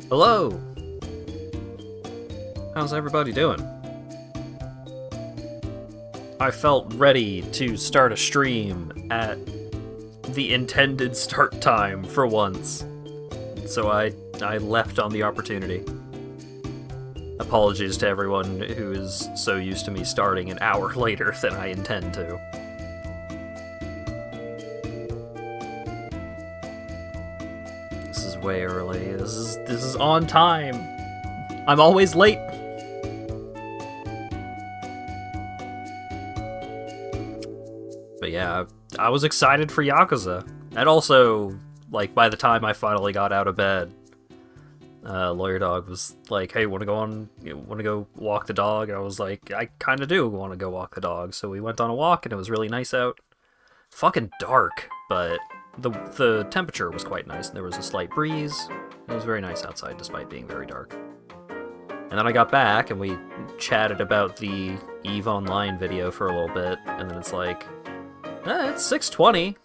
Hello! How's everybody doing? I felt ready to start a stream at the intended start time for once, so I leapt on the opportunity. Apologies to everyone who is so used to me starting an hour later than I intend to. This is way early. This is on time. I'm always late. But yeah, I was excited for Yakuza. And also, like, by the time I finally got out of bed, Lawyer Dog was like, "Hey, want to go walk the dog?" And I was like, "I kind of do want to go walk the dog." So we went on a walk, and it was really nice out. Fucking dark, but the temperature was quite nice, and there was a slight breeze. It was very nice outside, despite being very dark. And then I got back, and we chatted about the EVE Online video for a little bit, and then it's like, it's 6:20.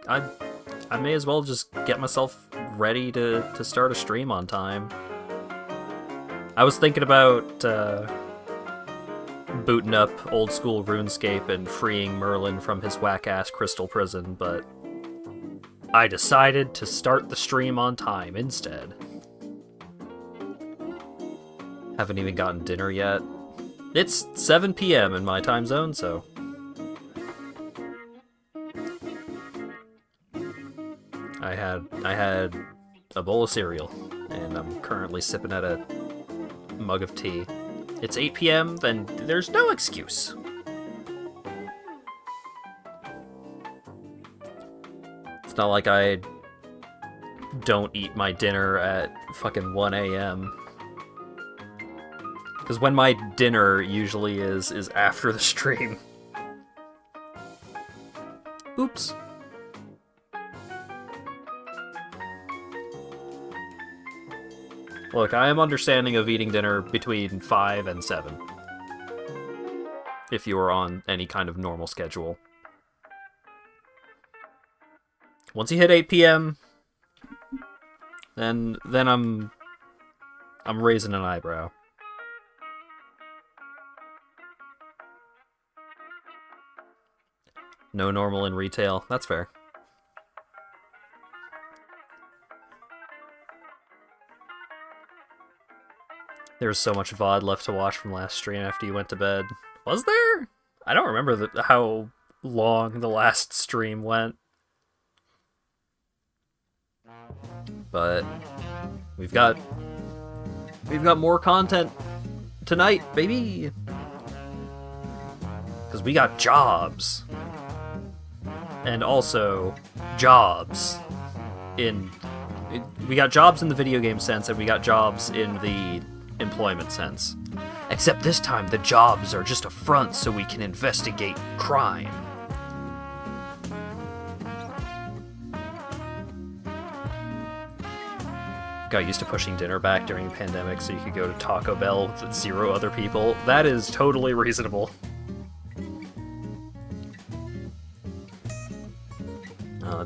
I may as well just get myself ready to start a stream on time. I was thinking about booting up old school RuneScape and freeing Merlin from his whack-ass crystal prison, but I decided to start the stream on time instead. Haven't even gotten dinner yet. It's 7 p.m. in my time zone, so... I had a bowl of cereal, and I'm currently sipping at a mug of tea. It's 8 p.m., then there's no excuse. It's not like I don't eat my dinner at fucking 1 a.m. Because when my dinner usually is after the stream. Oops. Look, I am understanding of eating dinner between 5 and 7. If you are on any kind of normal schedule. Once you hit 8 p.m., then I'm raising an eyebrow. No normal in retail. That's fair. There was so much VOD left to watch from last stream after you went to bed. Was there? I don't remember how long the last stream went. But we've got more content tonight, baby. Because we got jobs. And also jobs we got jobs in the video game sense, and we got jobs in the employment sense. Except this time, the jobs are just a front so we can investigate crime. Got used to pushing dinner back during the pandemic so you could go to Taco Bell with 0 other people. That is totally reasonable.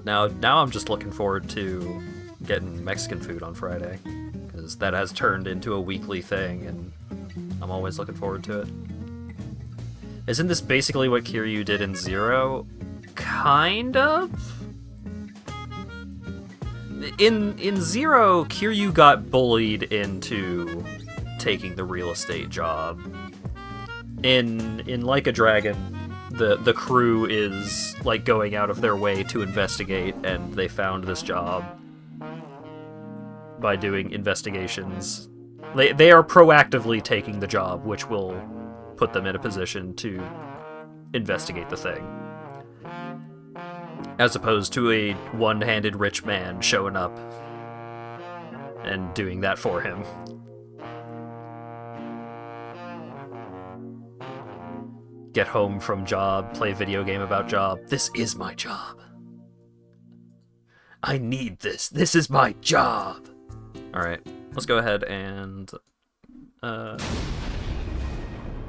Now I'm just looking forward to getting Mexican food on Friday, because that has turned into a weekly thing, and I'm always looking forward to it. Isn't this basically what Kiryu did in Zero? Kind of? In Zero, Kiryu got bullied into taking the real estate job. In Like a Dragon, the crew is like going out of their way to investigate, and they found this job by doing investigations. They are proactively taking the job, which will put them in a position to investigate the thing. As opposed to a one-handed rich man showing up and doing that for him. Get home from job, play video game about job. This is my job. I need this. This is my job. Alright, let's go ahead and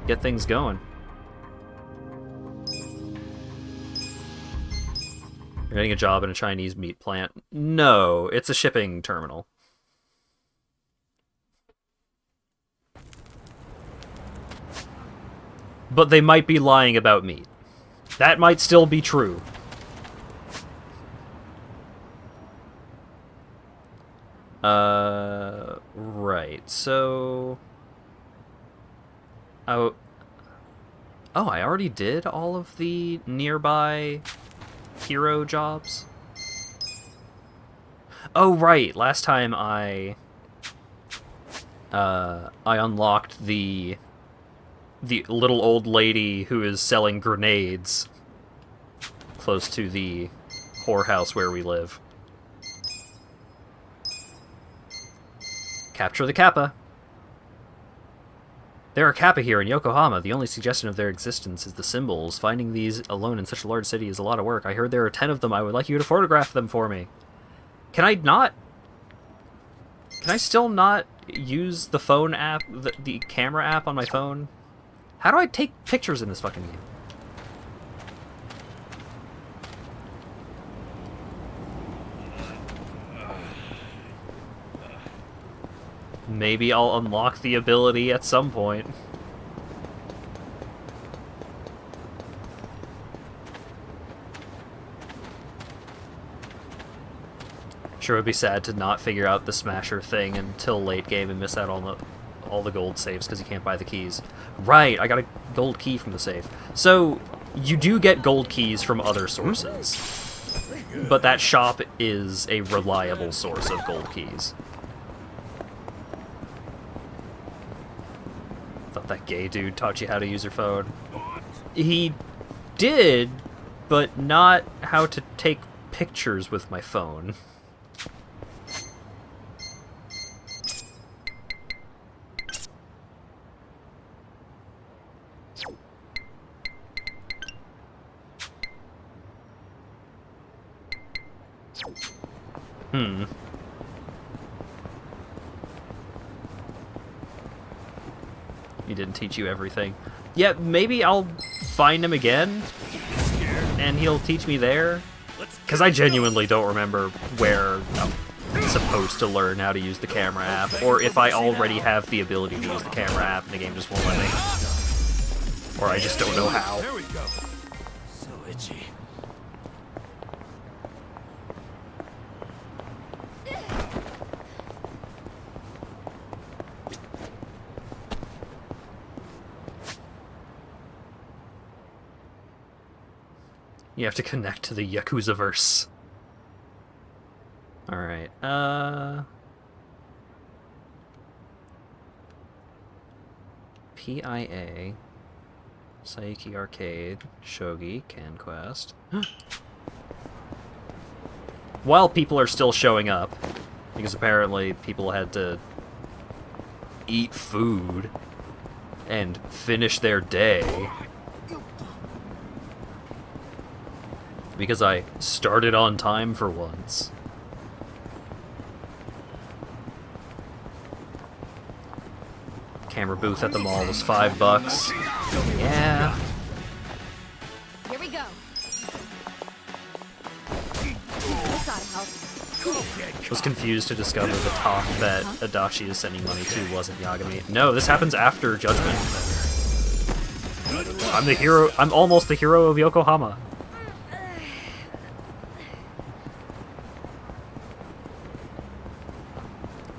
get things going. You're getting a job in a Chinese meat plant. No, it's a shipping terminal. but they might be lying about meat. That might still be true. Right, so... Oh, I already did all of the nearby hero jobs? Oh, right, last time I unlocked the little old lady who is selling grenades close to the whorehouse where we live. Capture the Kappa. There are Kappa here in Yokohama. The only suggestion of their existence is the symbols. Finding these alone in such a large city is a lot of work. I heard there are 10 of them. I would like you to photograph them for me. Can I not... Can I still not use the phone app, the camera app on my phone? How do I take pictures in this fucking game? Maybe I'll unlock the ability at some point. Sure, it would be sad to not figure out the Smasher thing until late game and miss out on all the gold saves because you can't buy the keys. Right, I got a gold key from the save. So, you do get gold keys from other sources, but that shop is a reliable source of gold keys. Thought that gay dude taught you how to use your phone. He did, but not how to take pictures with my phone. He didn't teach you everything. Yeah, maybe I'll find him again, and he'll teach me there. Because I genuinely don't remember where I'm supposed to learn how to use the camera app, or if I already have the ability to use the camera app and the game just won't let me. Or I just don't know how. There we go. So itchy. You have to connect to the Yakuza-verse. Alright, PIA, Saiki Arcade, Shogi, Can Quest. While people are still showing up, because apparently people had to eat food and finish their day. Because I started on time for once. Camera booth at the mall was $5. Yeah. Here we go. This ought to help. Was confused to discover the talk that Adachi is sending money to wasn't Yagami. No, this happens after Judgment. I'm the hero. I'm almost the hero of Yokohama.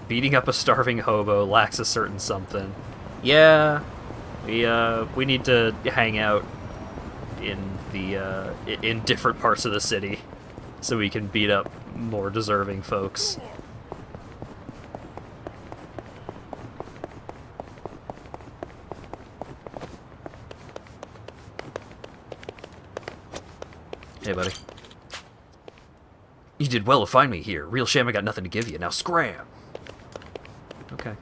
Beating up a starving hobo lacks a certain something. Yeah, we need to hang out in the in different parts of the city so we can beat up more deserving folks. Hey, buddy. You did well to find me here. Real shame I got nothing to give you. Now scram! Okay.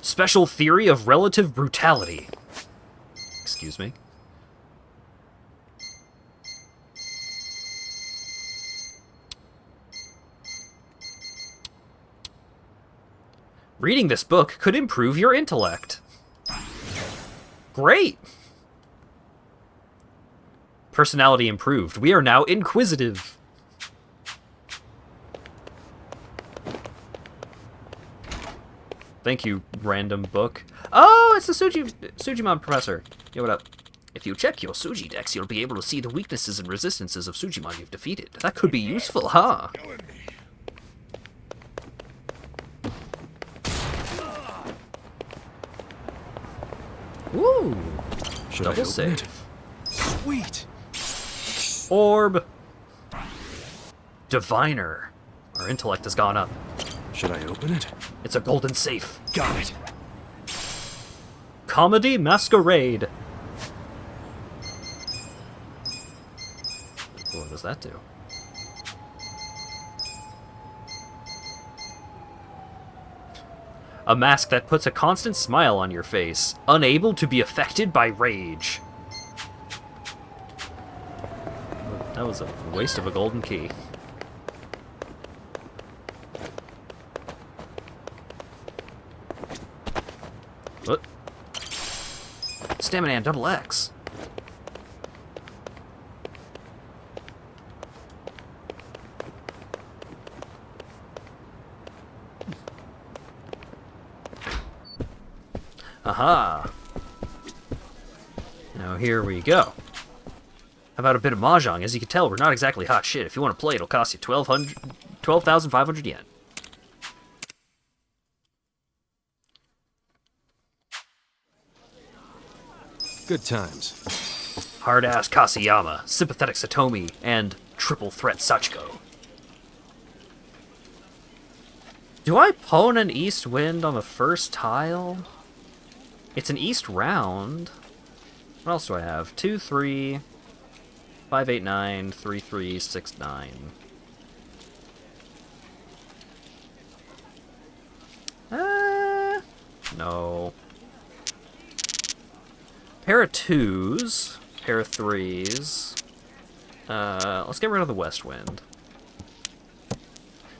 Special theory of relative brutality. Excuse me. Reading this book could improve your intellect. Great! Personality improved. We are now inquisitive. Thank you, random book. Oh, it's the Sujimon professor. Yo, what up? If you check your Suji decks, you'll be able to see the weaknesses and resistances of Sujimon you've defeated. That could be useful, huh? Woo! Should Double I open save. it? Sweet. Orb. Diviner. Our intellect has gone up. Should I open it? It's a golden safe. Got it. Comedy Masquerade. What does that do? A mask that puts a constant smile on your face, unable to be affected by rage. That was a waste of a golden key. What? Stamina and double X. Aha! Now here we go. How about a bit of Mahjong? As you can tell, we're not exactly hot shit. If you want to play, it'll cost you 12,500 yen. Good times. Hard-ass Kaseyama, sympathetic Satomi, and triple threat Sachiko. Do I pawn an east wind on the first tile? It's an east round. What else do I have? 2, 3, 5, 8, 9, 3, 3, 6, 9. No. Pair of 2s, pair of 3s. Let's get rid of the west wind.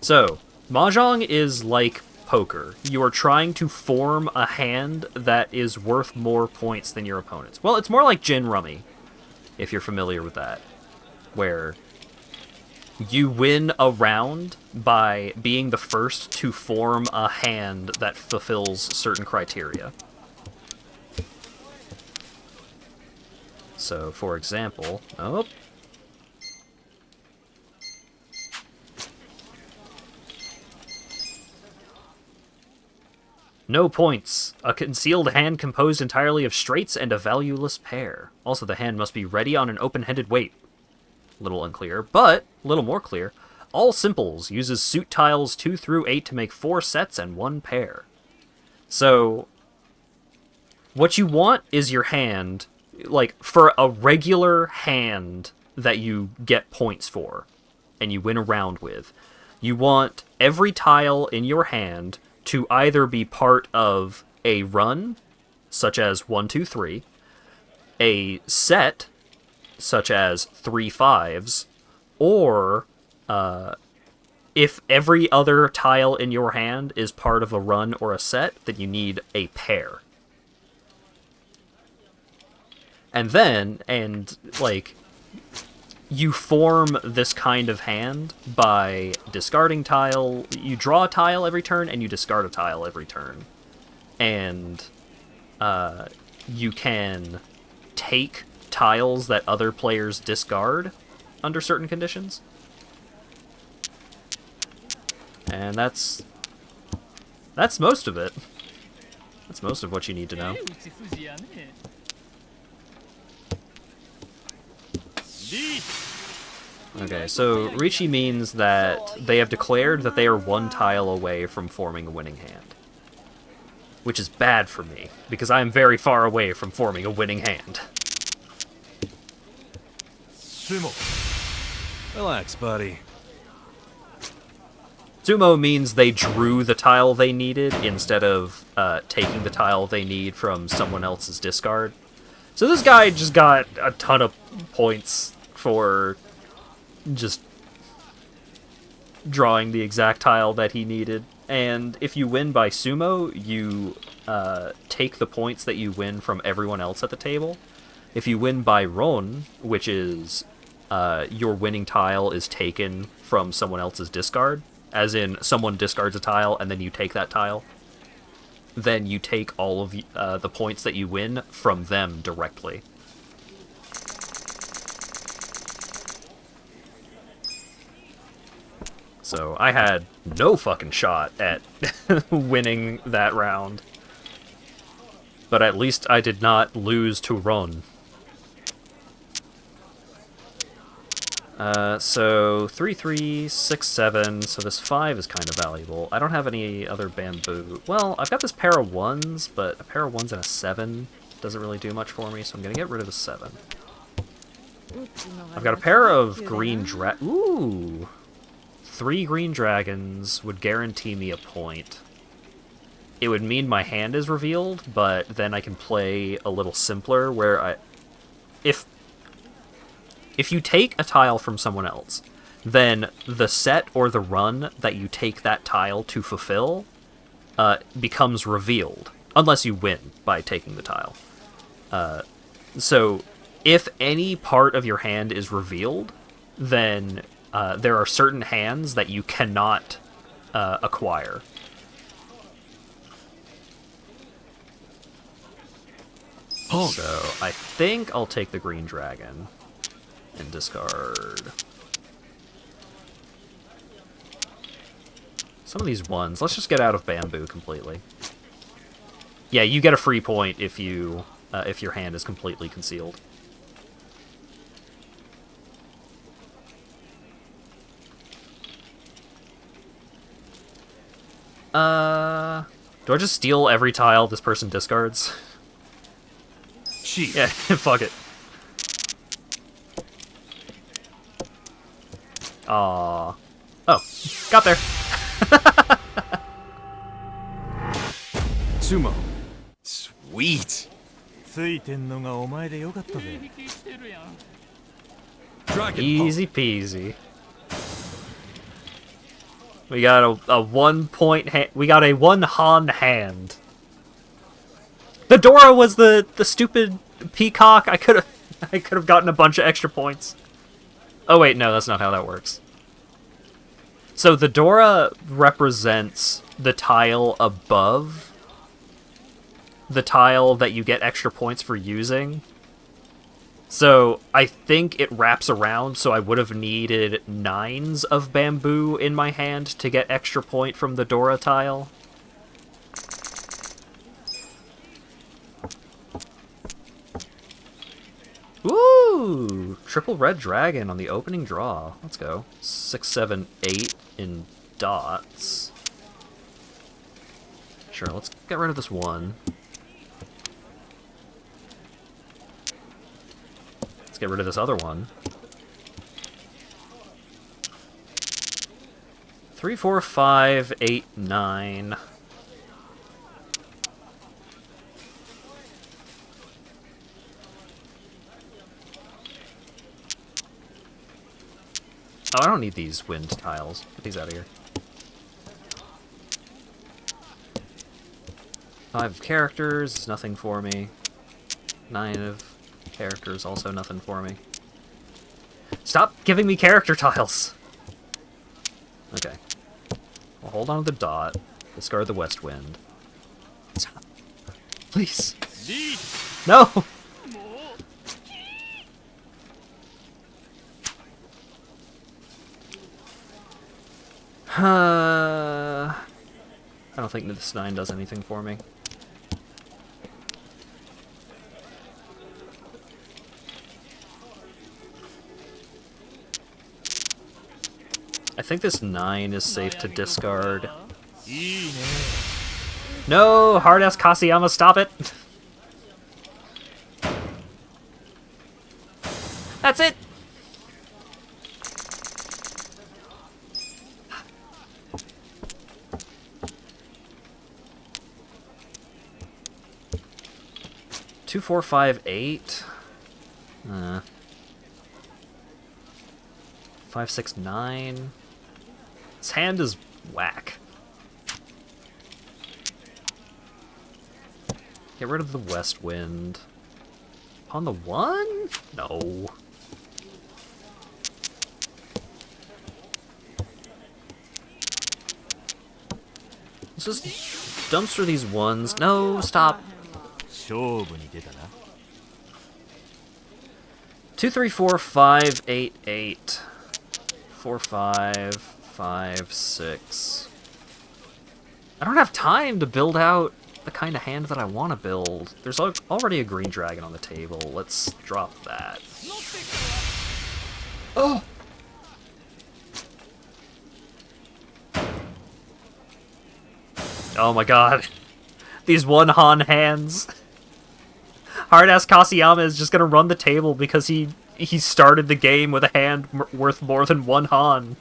So, Mahjong is like poker. You are trying to form a hand that is worth more points than your opponent's. Well, it's more like gin rummy, if you're familiar with that, where you win a round by being the first to form a hand that fulfills certain criteria. So, for example, no points. A concealed hand composed entirely of straights and a valueless pair. Also, the hand must be ready on an open-handed weight. Little unclear, but a little more clear. All simples uses suit tiles 2 through 8 to make 4 sets and 1 pair. So, what you want is your hand, like, for a regular hand that you get points for, and you win a round with, you want every tile in your hand to either be part of a run, such as 1, 2, 3, a set, such as 3 5s, or if every other tile in your hand is part of a run or a set, then you need a pair. And then, you form this kind of hand by discarding tile. You draw a tile every turn, and you discard a tile every turn. And you can take tiles that other players discard under certain conditions. And that's most of it. That's most of what you need to know. Okay, so Richi means that they have declared that they are 1 tile away from forming a winning hand. Which is bad for me, because I am very far away from forming a winning hand. Sumo. Relax, buddy. Sumo means they drew the tile they needed instead of taking the tile they need from someone else's discard. So this guy just got a ton of points for just drawing the exact tile that he needed. And if you win by sumo, you take the points that you win from everyone else at the table. If you win by ron, which is your winning tile is taken from someone else's discard, as in someone discards a tile and then you take that tile, then you take all of the points that you win from them directly. So I had no fucking shot at winning that round. But at least I did not lose to Ron. So 3, 3, 6, 7. So this 5 is kind of valuable. I don't have any other bamboo. Well, I've got this pair of 1s, but a pair of 1s and a 7 doesn't really do much for me, so I'm gonna get rid of the 7. I've got a pair of green Ooh! 3 green dragons would guarantee me a point. It would mean my hand is revealed, but then I can play a little simpler, where if you take a tile from someone else, then the set or the run that you take that tile to fulfill becomes revealed, unless you win by taking the tile. So if any part of your hand is revealed, then there are certain hands that you cannot acquire. So I think I'll take the green dragon and discard some of these ones. Let's just get out of bamboo completely. Yeah, you get a free point if you if your hand is completely concealed. Do I just steal every tile this person discards? Cheat. Yeah, fuck it. Aww. Oh, got there. Sumo. Sweet. ついてんのがお前でよかったぜ。 Dragon Easy peasy. We got a 1 point we got a 1 Han hand. The Dora was the stupid peacock. I could have gotten a bunch of extra points. Oh wait, no, that's not how that works. So the Dora represents the tile above the tile that you get extra points for using. So I think it wraps around, so I would have needed 9s of bamboo in my hand to get extra point from the Dora tile. Ooh! Triple red dragon on the opening draw. Let's go. 6, 7, 8 in dots. Sure, let's get rid of this 1. Let's get rid of this other 1. 3, 4, 5, 8, 9. Oh, I don't need these wind tiles. Get these out of here. 5 of characters is nothing for me. 9 of characters, also nothing for me. Stop giving me character tiles! Okay. Well, hold on to the dot. Discard the west wind. Stop. Please. No! I don't think this 9 does anything for me. I think this 9 is safe to discard. No! Hard-ass Kasiyama, stop it! That's it! Two, 4, 5, 8. 5, 6, 9. This hand is whack. Get rid of the west wind. On the 1? No. Let's just dumpster these ones. No, stop. 勝負に出たな。 2, 3, 4, 5, 8, 8. 4, 5, 5, 6. I don't have time to build out the kind of hand that I want to build. There's already a green dragon on the table. Let's drop that. Oh! Oh my god. These one-Han hands. Hard-ass Kasiyama is just gonna run the table because he started the game with a hand worth more than one Han.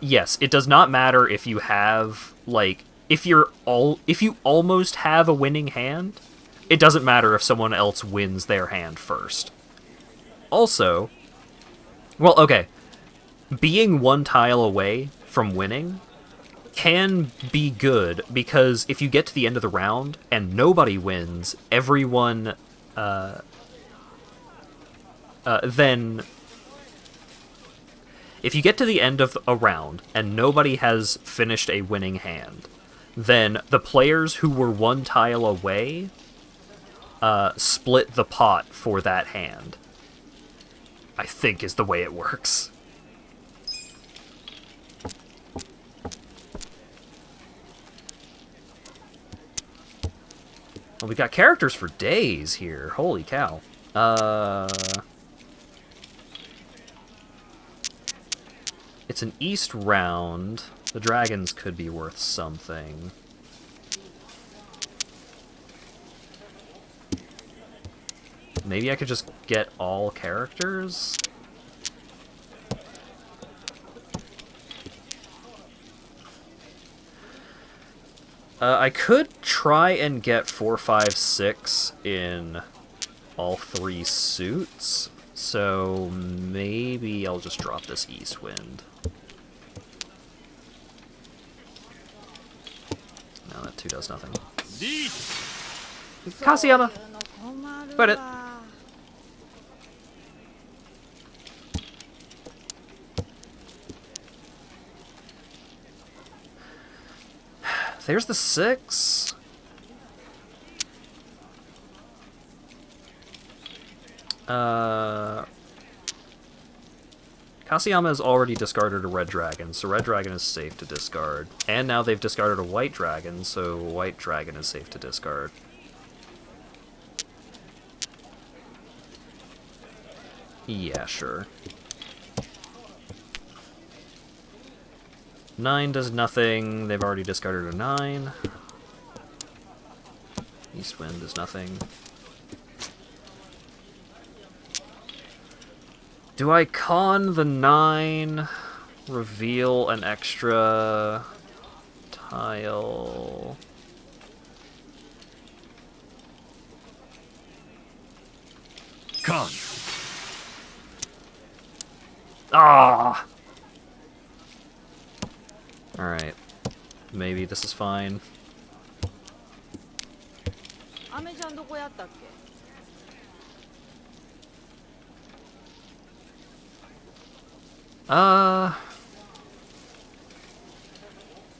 Yes, it does not matter if you have, like, if you almost have a winning hand, it doesn't matter if someone else wins their hand first. Also, well, okay, being one tile away from winning can be good, because if you get to the end of the round and nobody wins, everyone, then... If you get to the end of a round and nobody has finished a winning hand, then the players who were one tile away split the pot for that hand. I think is the way it works. Well, we got characters for days here. Holy cow. It's an east round. The dragons could be worth something. Maybe I could just get all characters? I could try and get 4, 5, 6 in all 3 suits, so maybe I'll just drop this East Wind. No, that 2 does nothing. Kasiyama! Quit it! There's the 6. Kasiyama has already discarded a red dragon, so red dragon is safe to discard. And now they've discarded a white dragon, so white dragon is safe to discard. Yeah, sure. 9 does nothing. They've already discarded a 9. East Wind does nothing. Do I con the 9? Reveal an extra tile. Con. Ah! Alright. Maybe this is fine. アメちゃんどこやったっけ?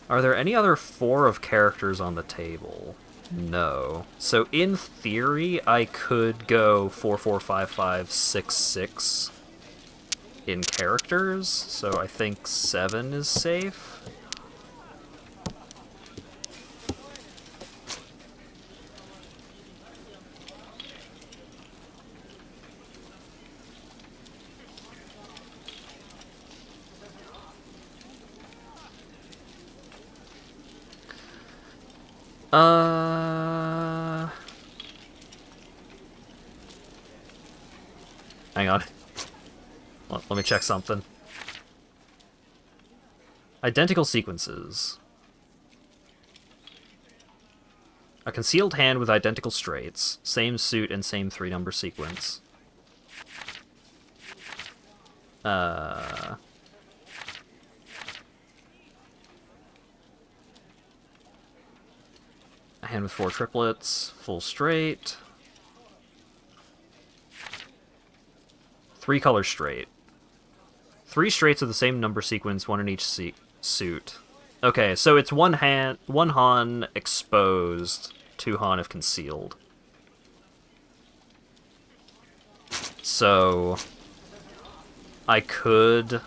Are there any other 4 of characters on the table? No. So in theory, I could go 4, 4, 5, 5, 6, 6 in characters, so I think 7 is safe. Hang on. Let me check something. Identical sequences. A concealed hand with identical straights. Same suit and same 3-number sequence. A hand with 4 triplets. Full straight. 3 colors straight. 3 straights of the same number sequence, 1 in each suit. Okay, so it's one Han exposed, 2 Han if concealed. So I could,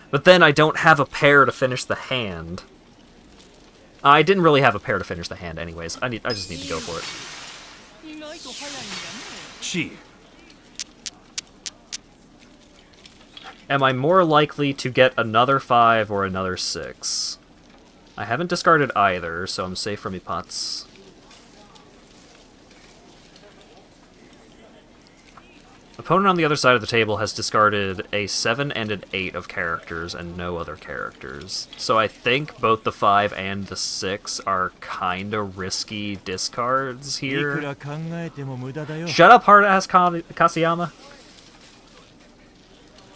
but then I don't have a pair to finish the hand. I didn't really have a pair to finish the hand, anyways. I just need to go for it. Chi. Am I more likely to get another 5 or another 6? I haven't discarded either, so I'm safe from Ipats. Opponent on the other side of the table has discarded a 7 and an 8 of characters and no other characters. So I think both the 5 and the 6 are kinda risky discards here. Shut up, hard-ass Kasiyama.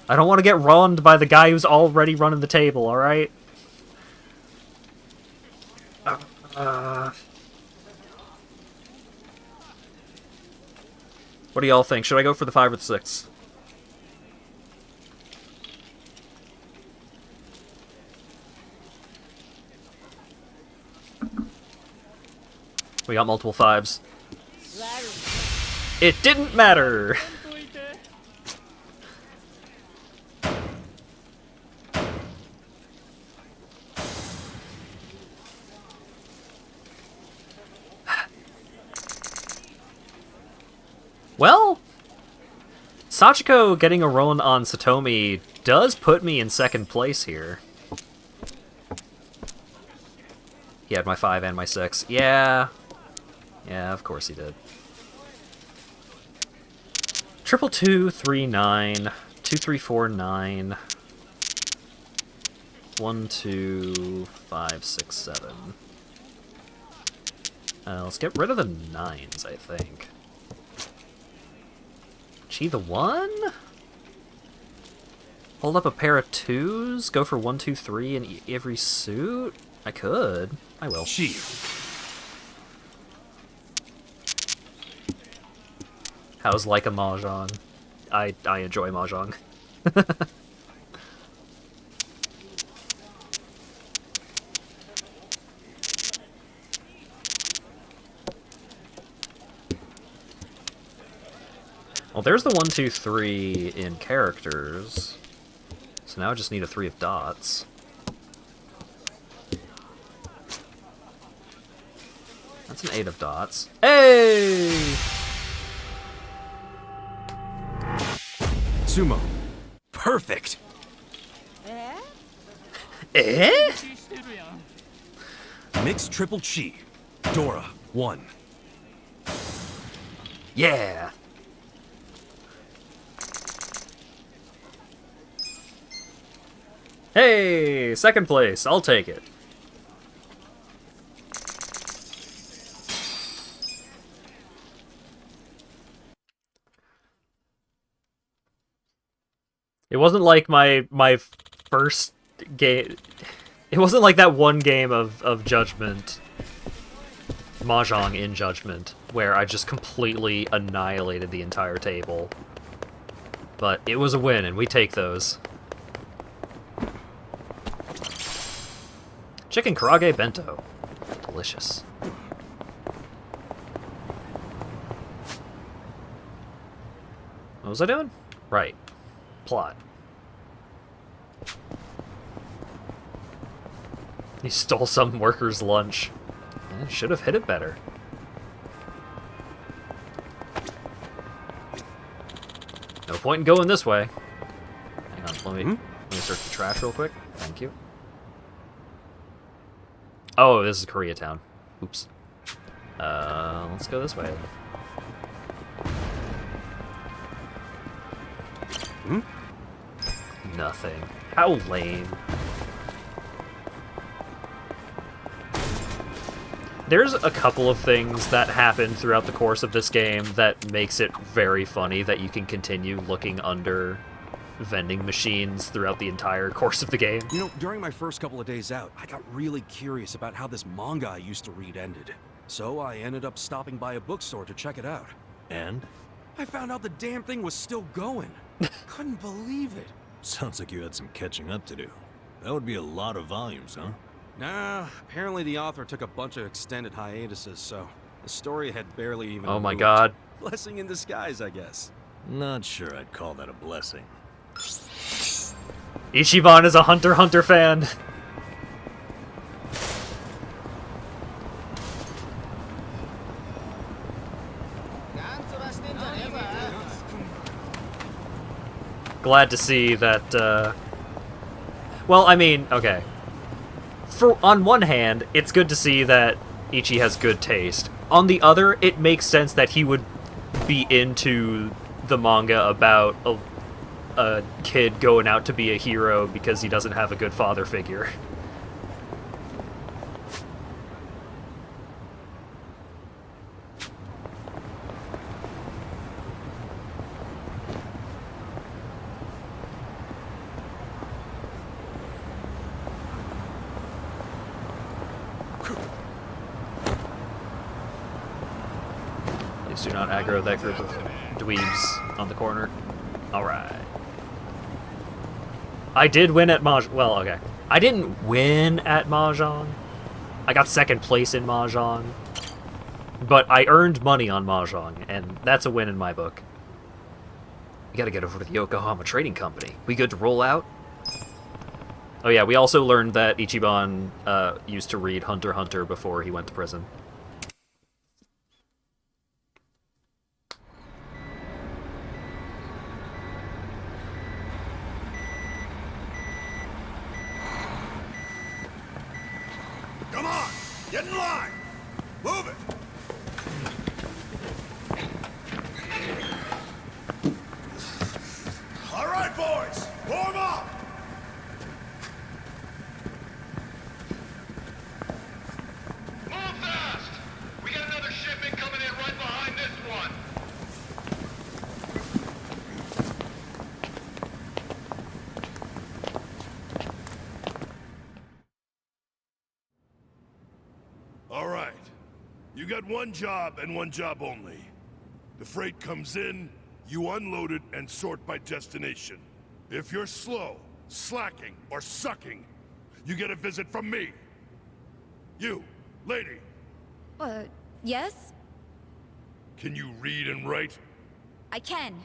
I don't want to get runned by the guy who's already running the table, alright? What do y'all think? Should I go for the 5 or the 6? We got multiple 5s. It didn't matter! Well, Sachiko getting a run on Satomi does put me in second place here. He had my 5 and my 6. Yeah. Yeah, of course he did. 22239 2349 1 2 5 6 7. Let's get rid of the 9s, I think. Chi the 1? Hold up a pair of 2s? Go for 1 2 3 in every suit? I could. I will. Chi. How's like a mahjong? I enjoy mahjong. Well, there's the 1 2 3 in characters. So now I just need a 3 of dots. That's an 8 of dots. Hey! Sumo. Perfect. Eh? Mixed triple chi. Dora, 1. Yeah! Hey! Second place. I'll take it. It wasn't like my first game. It wasn't like that one game of Judgment, Mahjong in Judgment, where I just completely annihilated the entire table. But it was a win, and we take those. Chicken karage bento. Delicious. What was I doing? Right. Plot. He stole some worker's lunch. Should have hit it better. No point in going this way. Hang on, let me search the trash real quick. Thank you. Oh, this is Koreatown. Oops. Let's go this way. Nothing. How lame. There's a couple of things that happen throughout the course of this game that makes it very funny that you can continue looking under vending machines throughout the entire course of the game. You know, during my first couple of days out, I got really curious about how this manga I used to read ended. So I ended up stopping by a bookstore to check it out. And? I found out the damn thing was still going. Couldn't believe it. Sounds like you had some catching up to do. That would be a lot of volumes, huh? Nah, apparently the author took a bunch of extended hiatuses, so the story had barely even Oh my moved. god. Blessing in disguise, I guess. Not sure I'd call that a blessing. Ichiban is a Hunter x Hunter fan. Glad to see that, well, I mean, okay. On one hand, it's good to see that Ichi has good taste. On the other, it makes sense that he would be into the manga about a kid going out to be a hero because he doesn't have a good father figure. Please do not aggro that group of dweebs on the corner. Alright. I did win at Mahjong. Well, okay. I didn't win at Mahjong. I got second place in Mahjong. But I earned money on Mahjong, and that's a win in my book. We gotta get over to the Yokohama Trading Company. We good to roll out? Oh yeah, we also learned that Ichiban used to read Hunter x Hunter before he went to prison. Come on! Get in line! Move it! All right, boys! Warm up! Move fast! We got another shipment coming in right behind this one. All right. You got one job and one job only. The freight comes in, you unload it and sort by destination. If you're slow, slacking, or sucking, you get a visit from me. You, lady, Yes? can you read and write? I can.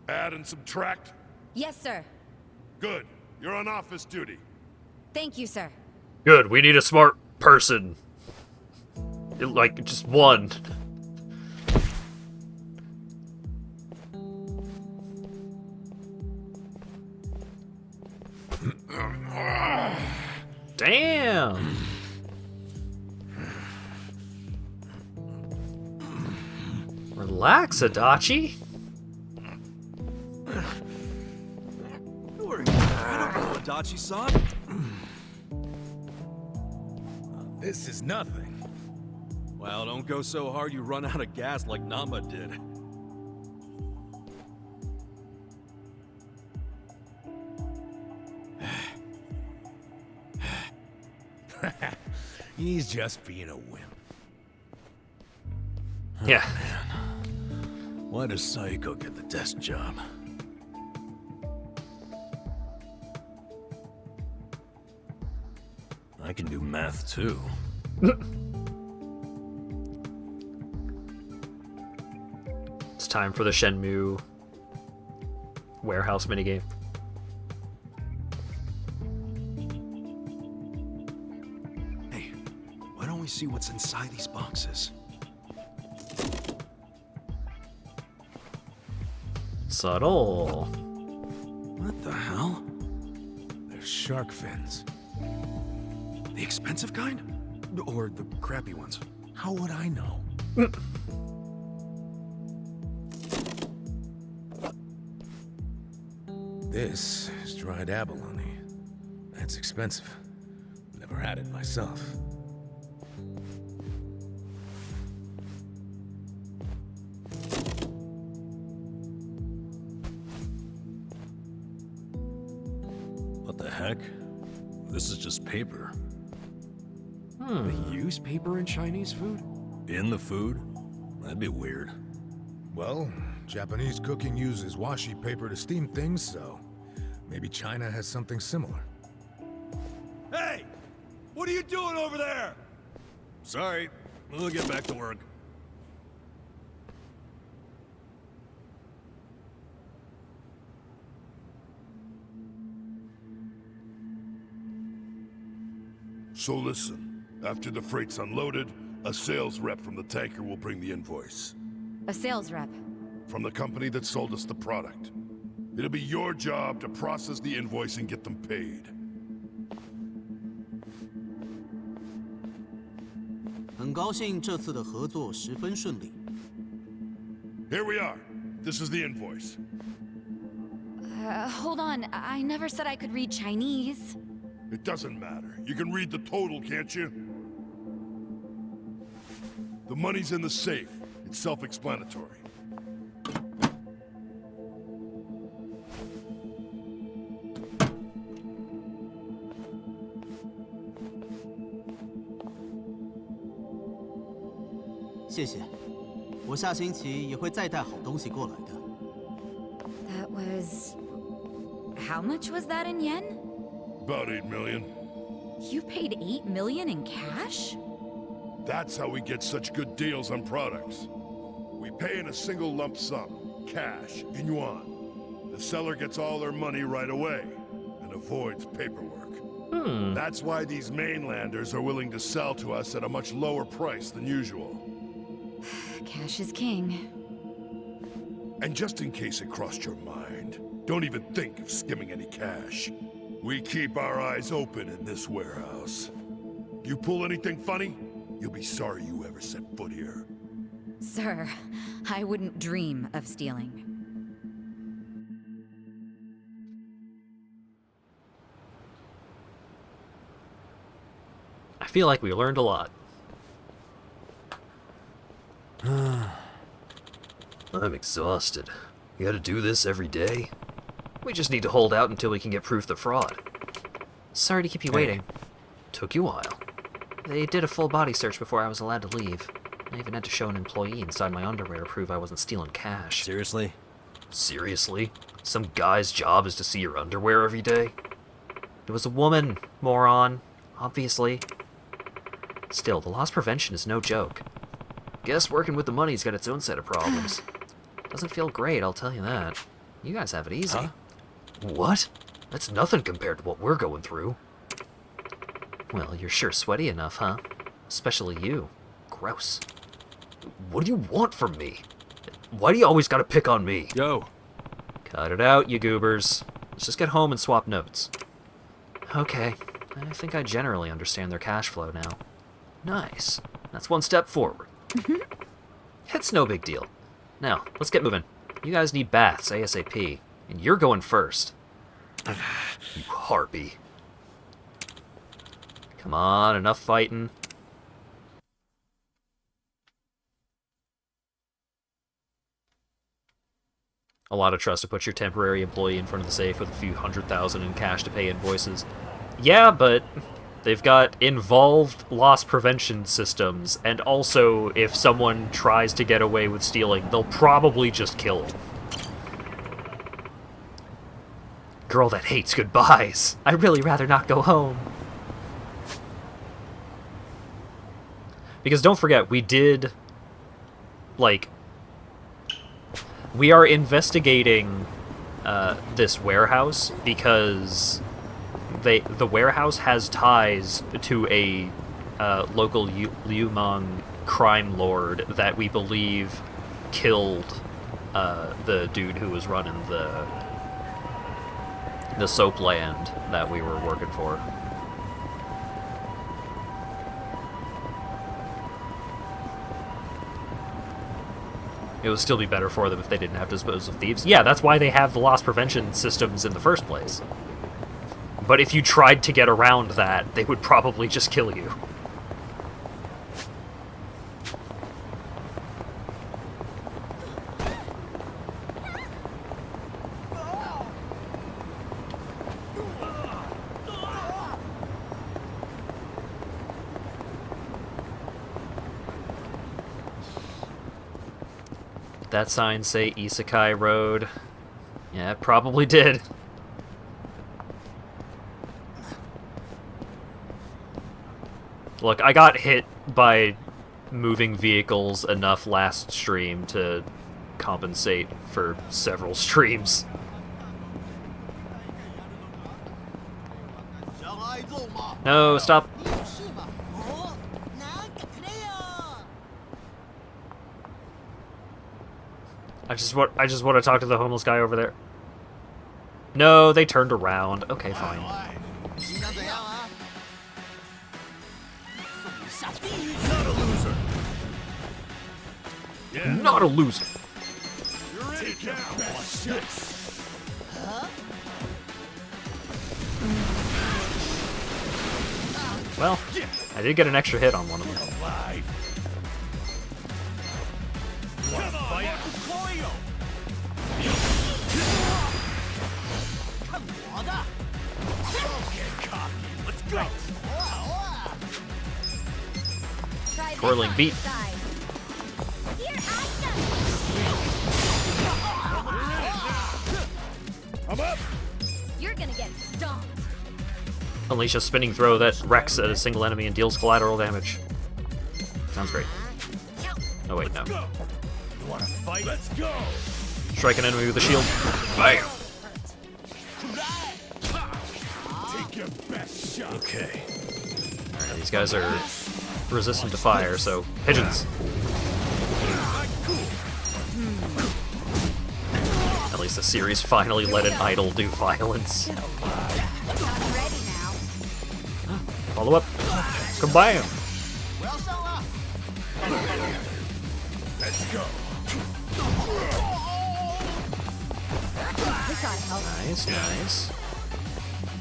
Add and subtract? Yes, sir. Good. You're on office duty. Thank you, sir. Good, we need a smart person. Like, just one. Damn! Relax, Adachi. Don't worry, I don't know Adachi-san. This is nothing. Well, don't go so hard you run out of gas like Nama did. He's just being a wimp. Yeah. Why does Saiko get the desk job? I can do math too. It's time for the Shenmue warehouse minigame. Hey, why don't we see what's inside these boxes? Subtle. What the hell? They're shark fins. The expensive kind? Or the crappy ones? How would I know? This is dried abalone. That's expensive. Never had it myself. What the heck? This is just paper. They use paper in Chinese food? In the food? That'd be weird. Well, Japanese cooking uses washi paper to steam things, so Maybe China has something similar. Hey! What are you doing over there? Sorry, we'll get back to work. So listen, after the freight's unloaded, a sales rep from the tanker will bring the invoice. A sales rep. From the company that sold us the product. It'll be your job to process the invoice and get them paid. 很高兴这次的合作十分顺利。 Here we are. This is the invoice. Hold on. I never said I could read Chinese. It doesn't matter. You can read the total, can't you? The money's in the safe. It's self-explanatory. "谢谢，我下星期也会再带好东西过来的。 That was... How much was that in yen? About 8 million. You paid 8 million in cash? That's how we get such good deals on products. We pay in a single lump sum, cash, in yuan. The seller gets all their money right away, and avoids paperwork. That's why these mainlanders are willing to sell to us at a much lower price than usual. Cash is king. And just in case it crossed your mind, don't even think of skimming any cash. We keep our eyes open in this warehouse. You pull anything funny, you'll be sorry you ever set foot here. Sir, I wouldn't dream of stealing. I feel like we learned a lot. I'm exhausted. You gotta do this every day? We just need to hold out until we can get proof of fraud. Sorry to keep you waiting. Took you a while. They did a full body search before I was allowed to leave. I even had to show an employee inside my underwear to prove I wasn't stealing cash. Seriously? Seriously? Some guy's job is to see your underwear every day? It was a woman, moron. Obviously. Still, the loss prevention is no joke. Guess working with the money's got its own set of problems. Doesn't feel great, I'll tell you that. You guys have it easy. Huh? What? That's nothing compared to what we're going through. Well, you're sure sweaty enough, huh? Especially you. Gross. What do you want from me? Why do you always gotta pick on me? Yo. Cut it out, you goobers. Let's just get home and swap notes. Okay, I think I generally understand their cash flow now. Nice. That's one step forward. It's no big deal. Now, let's get moving. You guys need baths ASAP, and you're going first. You harpy. Come on, enough fighting. A lot of trust to put your temporary employee in front of the safe with a few $100,000 in cash to pay invoices. Yeah, but they've got involved loss prevention systems, and also, if someone tries to get away with stealing, they'll probably just kill him. Girl that hates goodbyes. I'd really rather not go home. Because don't forget, we did, like, we are investigating this warehouse because the warehouse has ties to a local Liumang crime lord that we believe killed the dude who was running the soap land that we were working for. It would still be better for them if they didn't have to dispose of thieves. Yeah, that's why they have the loss prevention systems in the first place. But if you tried to get around that, they would probably just kill you. That sign say Isekai Road? Yeah, it probably did. Look, I got hit by moving vehicles enough last stream to compensate for several streams. No, stop. I just want to talk to the homeless guy over there. No, they turned around. Okay, fine. Not a loser. Yeah. Not a loser. Take your best shot. Well, I did get an extra hit on one of them. Alive. Wanna fight? Get cocky. Let's go. Twirling beat. I'm up. You're gonna get stomped. Unleash a spinning throw that wrecks at a single enemy and deals collateral damage. Sounds great. Oh wait, no. Go. You wanna fight? Let's go. Strike an enemy with a shield. Bam! Take your best shot. Okay. Alright, these guys are resistant to fire, so pigeons. At least the series finally let an idol do violence. I'm ready now. Follow up. Kabam! Let's go. This ought to help. Nice, nice.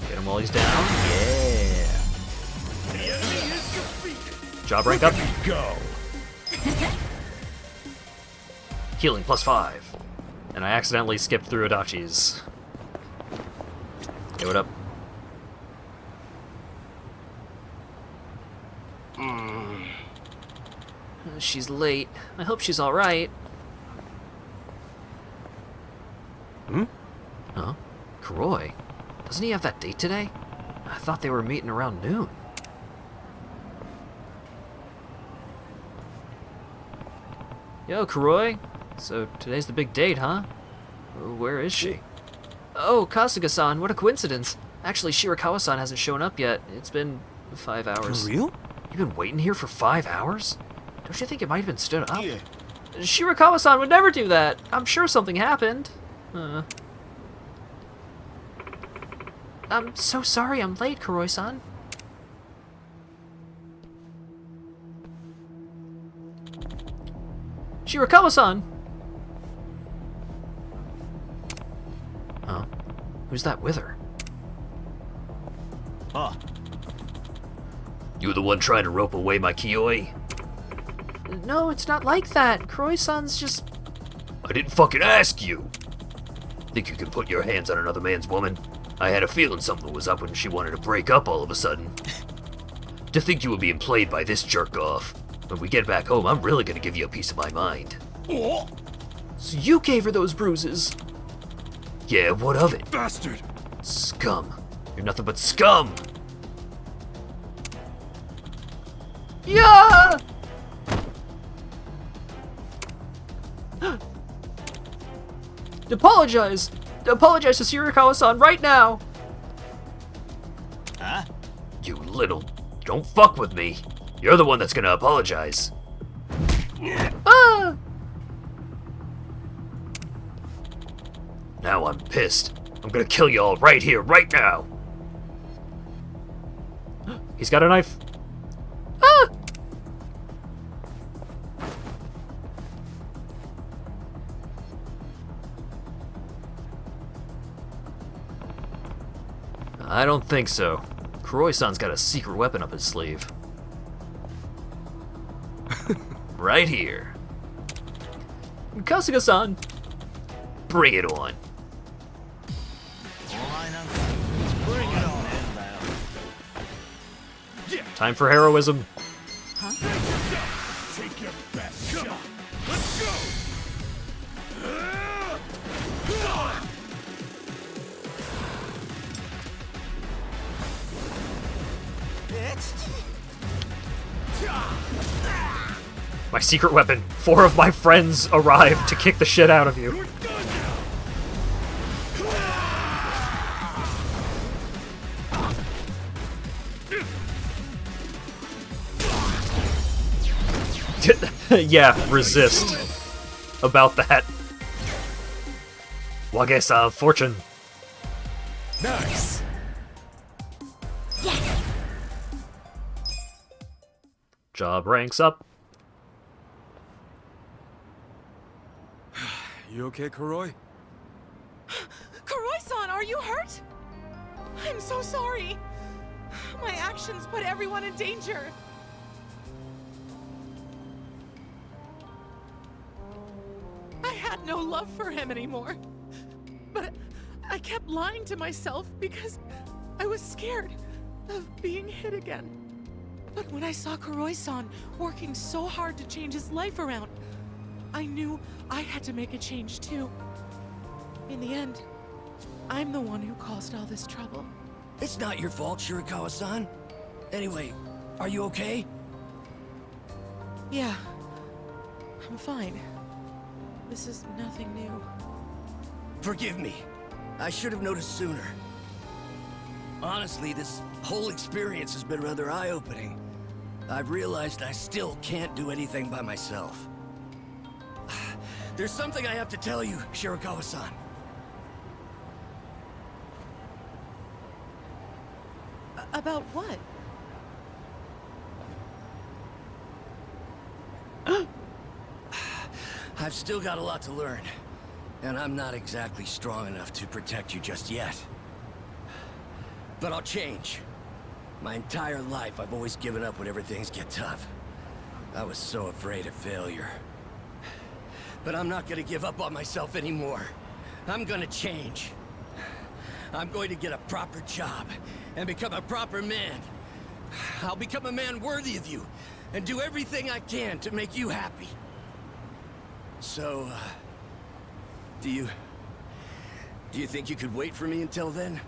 Get him while he's down. Yeah. The enemy is defeated. Job rank up. Go. Healing +5. And I accidentally skipped through Adachi's. Hey, what up? She's late. I hope she's alright. Huh? Kuroi? Doesn't he have that date today? I thought they were meeting around noon. Yo, Kuroi. So today's the big date, huh? Where is she? Oh, Kasuga-san, what a coincidence. Actually, Shirakawa-san hasn't shown up yet. It's been 5 hours. For real? You've been waiting here for 5 hours? Don't you think it might have been stood up? Shirakawa-san would never do that. I'm sure something happened. I'm so sorry I'm late, Kuroi-san. Shirakawa-san! Huh? Who's that with her? Huh. You the one trying to rope away my Kioi? No, it's not like that. Kuroi-san's just... I didn't fucking ask you! Think you can put your hands on another man's woman? I had a feeling something was up when she wanted to break up all of a sudden. To think you were being played by this jerk-off. When we get back home, I'm really gonna give you a piece of my mind. Oh, So you gave her those bruises? Yeah, what of it? bastard! Scum. You're nothing but scum! Yeah! Apologize! Apologize to Shirakawa-san right now! Huh? You little... Don't fuck with me. You're the one that's gonna apologize. Ah! Now I'm pissed. I'm gonna kill you all right here, right now! He's got a knife. Ah! I don't think so. Kuroi-san's got a secret weapon up his sleeve. Right here. Kasuga-san! Bring it on. Bring it on. Time for heroism. Take your best shot. Let's go! My secret weapon. 4 of my friends arrived to kick the shit out of you. Yeah, resist. About that. Wagesa fortune. Nice. Job ranks up. You okay, Kuroi? Kuroi-san, are you hurt? I'm so sorry. My actions put everyone in danger. I had no love for him anymore. But I kept lying to myself because I was scared of being hit again. But when I saw Kuroi-san working so hard to change his life around, I knew I had to make a change too. In the end, I'm the one who caused all this trouble. It's not your fault, Shirakawa-san. Anyway, are you okay? Yeah, I'm fine. This is nothing new. Forgive me. I should have noticed sooner. Honestly, this whole experience has been rather eye-opening. I've realized I still can't do anything by myself. There's something I have to tell you, Shirakawa-san. About what? I've still got a lot to learn, and I'm not exactly strong enough to protect you just yet. But I'll change. My entire life, I've always given up whenever things get tough. I was so afraid of failure. But I'm not gonna give up on myself anymore. I'm gonna change. I'm going to get a proper job and become a proper man. I'll become a man worthy of you and do everything I can to make you happy. So, do you think you could wait for me until then?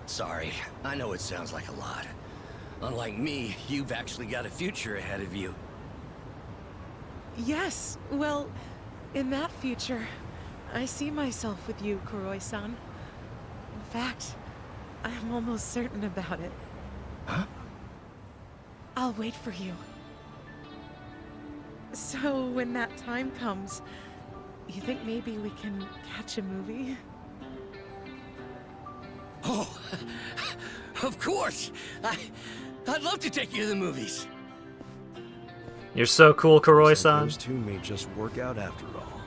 Sorry. I know it sounds like a lot. Unlike me, you've actually got a future ahead of you. Yes, well, in that future, I see myself with you, Kuroi-san. In fact, I'm almost certain about it. Huh? I'll wait for you. So, when that time comes, you think maybe we can catch a movie? Oh, of course! I'd love to take you to the movies. You're so cool, Kuroi-san. Those two may just work out after all.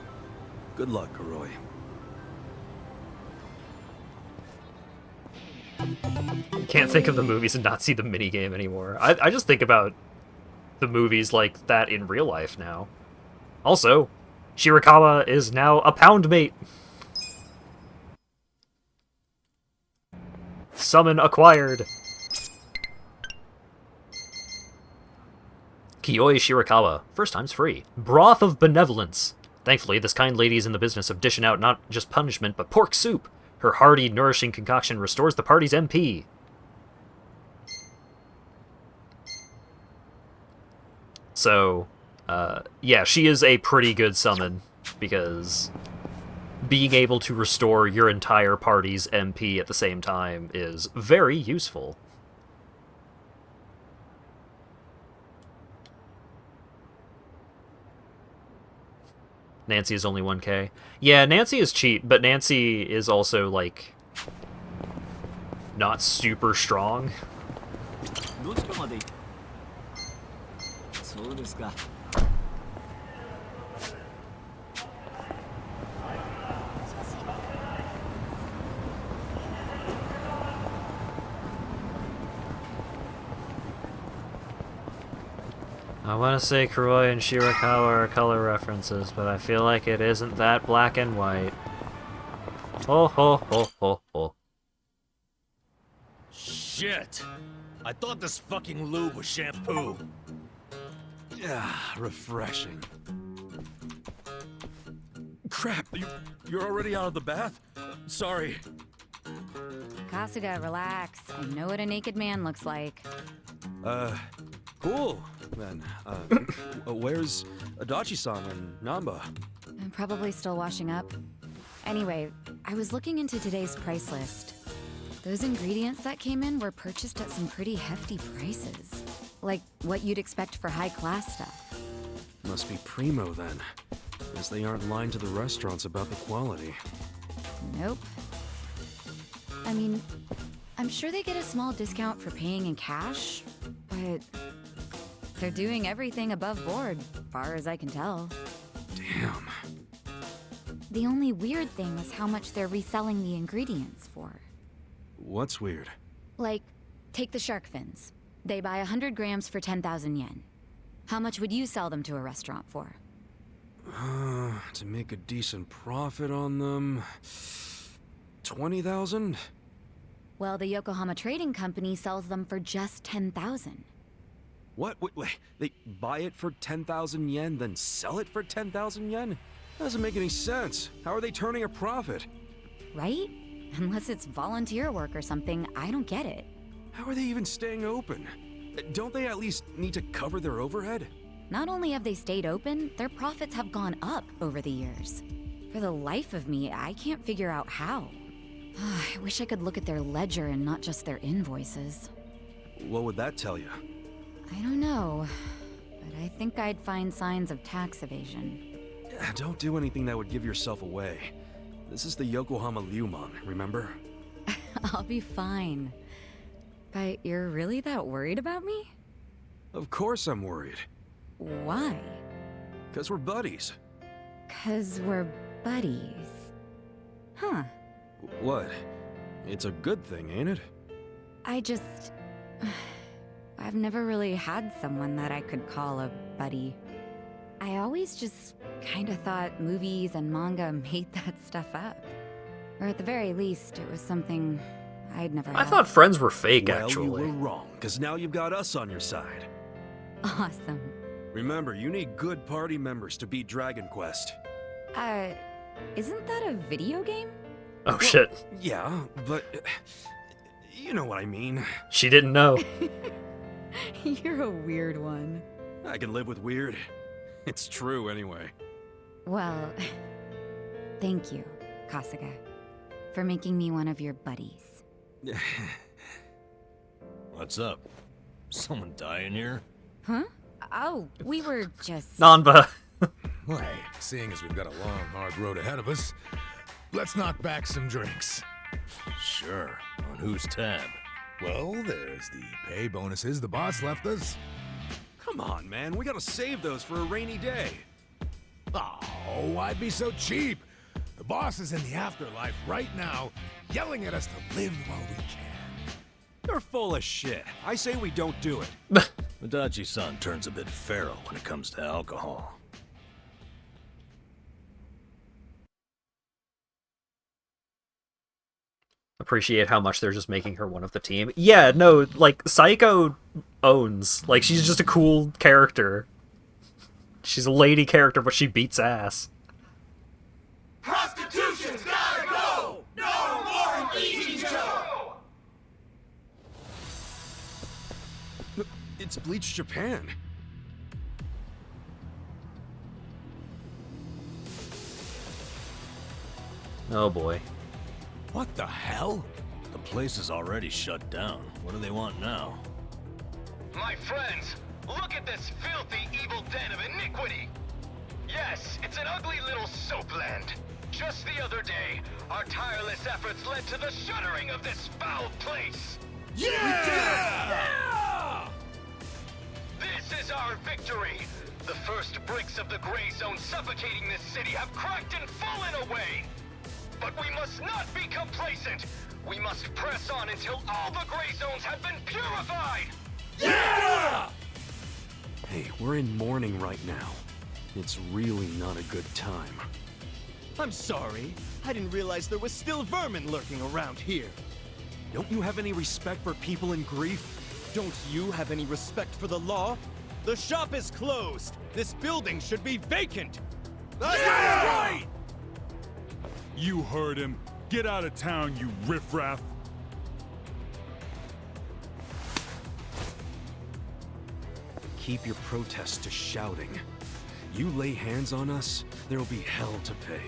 Good luck, Kuroi. Can't think of the movies and not see the minigame anymore. I just think about the movies like that in real life now. Also, Shirakawa is now a pound mate. Summon acquired. Kiyoi Shirakawa. First time's free. Broth of Benevolence. Thankfully, this kind lady is in the business of dishing out not just punishment, but pork soup. Her hearty, nourishing concoction restores the party's MP. So, yeah, she is a pretty good summon, because being able to restore your entire party's MP at the same time is very useful. Nancy is only 1k. Yeah, Nancy is cheap, but Nancy is also, like, not super strong. I want to say Kuroi and Shirakawa are color references, but I feel like it isn't that black and white. Ho ho ho ho ho. Shit! I thought this fucking lube was shampoo. Yeah, refreshing. Crap, you're already out of the bath? Sorry. Kasuga, relax. I know what a naked man looks like. Cool, then. Where's Adachi-san and Namba? I'm probably still washing up. Anyway, I was looking into today's price list. Those ingredients that came in were purchased at some pretty hefty prices. Like what you'd expect for high-class stuff. Must be primo, then. As they aren't lying to the restaurants about the quality. Nope. I mean, I'm sure they get a small discount for paying in cash, but they're doing everything above board, far as I can tell. Damn. The only weird thing was how much they're reselling the ingredients for. What's weird? Like, take the shark fins. They buy 100 grams for 10,000 yen. How much would you sell them to a restaurant for? To make a decent profit on them... 20,000? Well, the Yokohama Trading Company sells them for just 10,000. What? Wait, they buy it for 10,000 yen, then sell it for 10,000 yen? That doesn't make any sense. How are they turning a profit? Right? Unless it's volunteer work or something, I don't get it. How are they even staying open? Don't they at least need to cover their overhead? Not only have they stayed open, their profits have gone up over the years. For the life of me, I can't figure out how. I wish I could look at their ledger and not just their invoices. What would that tell you? I don't know, but I think I'd find signs of tax evasion. Don't do anything that would give yourself away. This is the Yokohama Ryuman, remember? I'll be fine. But you're really that worried about me? Of course I'm worried. Why? 'Cause we're buddies. 'Cause we're buddies. Huh. What? It's a good thing, ain't it? I just... I've never really had someone that I could call a buddy. I always just kinda thought movies and manga made that stuff up. Or at the very least, it was something I'd never I had. thought friends were fake, Well, actually. you were wrong, 'cause now you've got us on your side. Awesome. Remember, you need good party members to beat Dragon Quest. Isn't that a video game? Oh, shit. Yeah, but... you know what I mean. She didn't know. You're a weird one. I can live with weird. It's true, anyway. Well, thank you, Kasuga, for making me one of your buddies. What's up? Someone dying here? Huh? Oh, we were just... Nanba. Well, hey, seeing as we've got a long, hard road ahead of us, let's knock back some drinks. Sure. On whose tab? Well, there's the pay bonuses the boss left us. Come on, man. We gotta save those for a rainy day. Oh, why be so cheap? The boss is in the afterlife right now, yelling at us to live while we can. You're full of shit. I say we don't do it. Adachi-san turns a bit feral when it comes to alcohol. Appreciate how much they're just making her one of the team. Yeah, no, like, Saiko owns. Like, she's just a cool character. She's a lady character, but she beats ass. Prostitution's gotta go! No more Ichijo! It's Bleach Japan. Oh boy. What the hell? The place is already shut down. What do they want now? My friends, look at this filthy, evil den of iniquity! Yes, it's an ugly little soapland. Just the other day, our tireless efforts led to the shuttering of this foul place. Yeah! This is our victory! The first bricks of the gray zone suffocating this city have cracked and fallen away! But we must not be complacent! We must press on until all the gray zones have been purified! Yeah! Hey, we're in mourning right now. It's really not a good time. I'm sorry. I didn't realize there was still vermin lurking around here. Don't you have any respect for people in grief? Don't you have any respect for the law? The shop is closed. This building should be vacant. That's right! You heard him. Get out of town, you riffraff. keep your protests to shouting. You lay hands on us, there'll be hell to pay.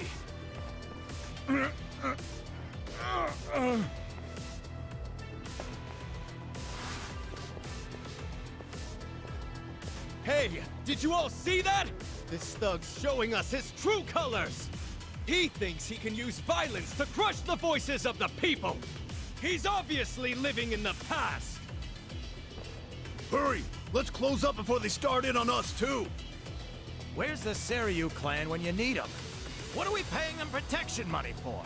Hey, did you all see that? This thug's showing us his true colors! He thinks he can use violence to crush the voices of the people! He's obviously living in the past! Hurry! Let's close up before they start in on us, too! Where's the Seiryu clan when you need them? What are we paying them protection money for?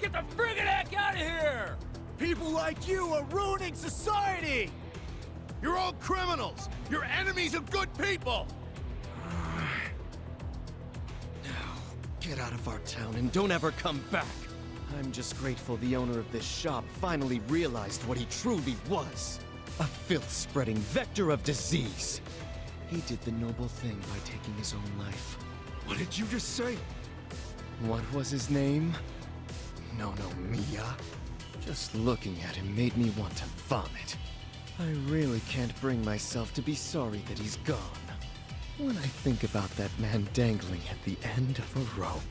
Get the friggin' heck out of here! People like you are ruining society! You're all criminals! You're enemies of good people! Get out of our town and don't ever come back! I'm just grateful the owner of this shop finally realized what he truly was. A filth-spreading vector of disease. He did the noble thing by taking his own life. What did you just say? What was his name? No, Mia. Just looking at him made me want to vomit. I really can't bring myself to be sorry that he's gone. When I think about that man dangling at the end of a rope.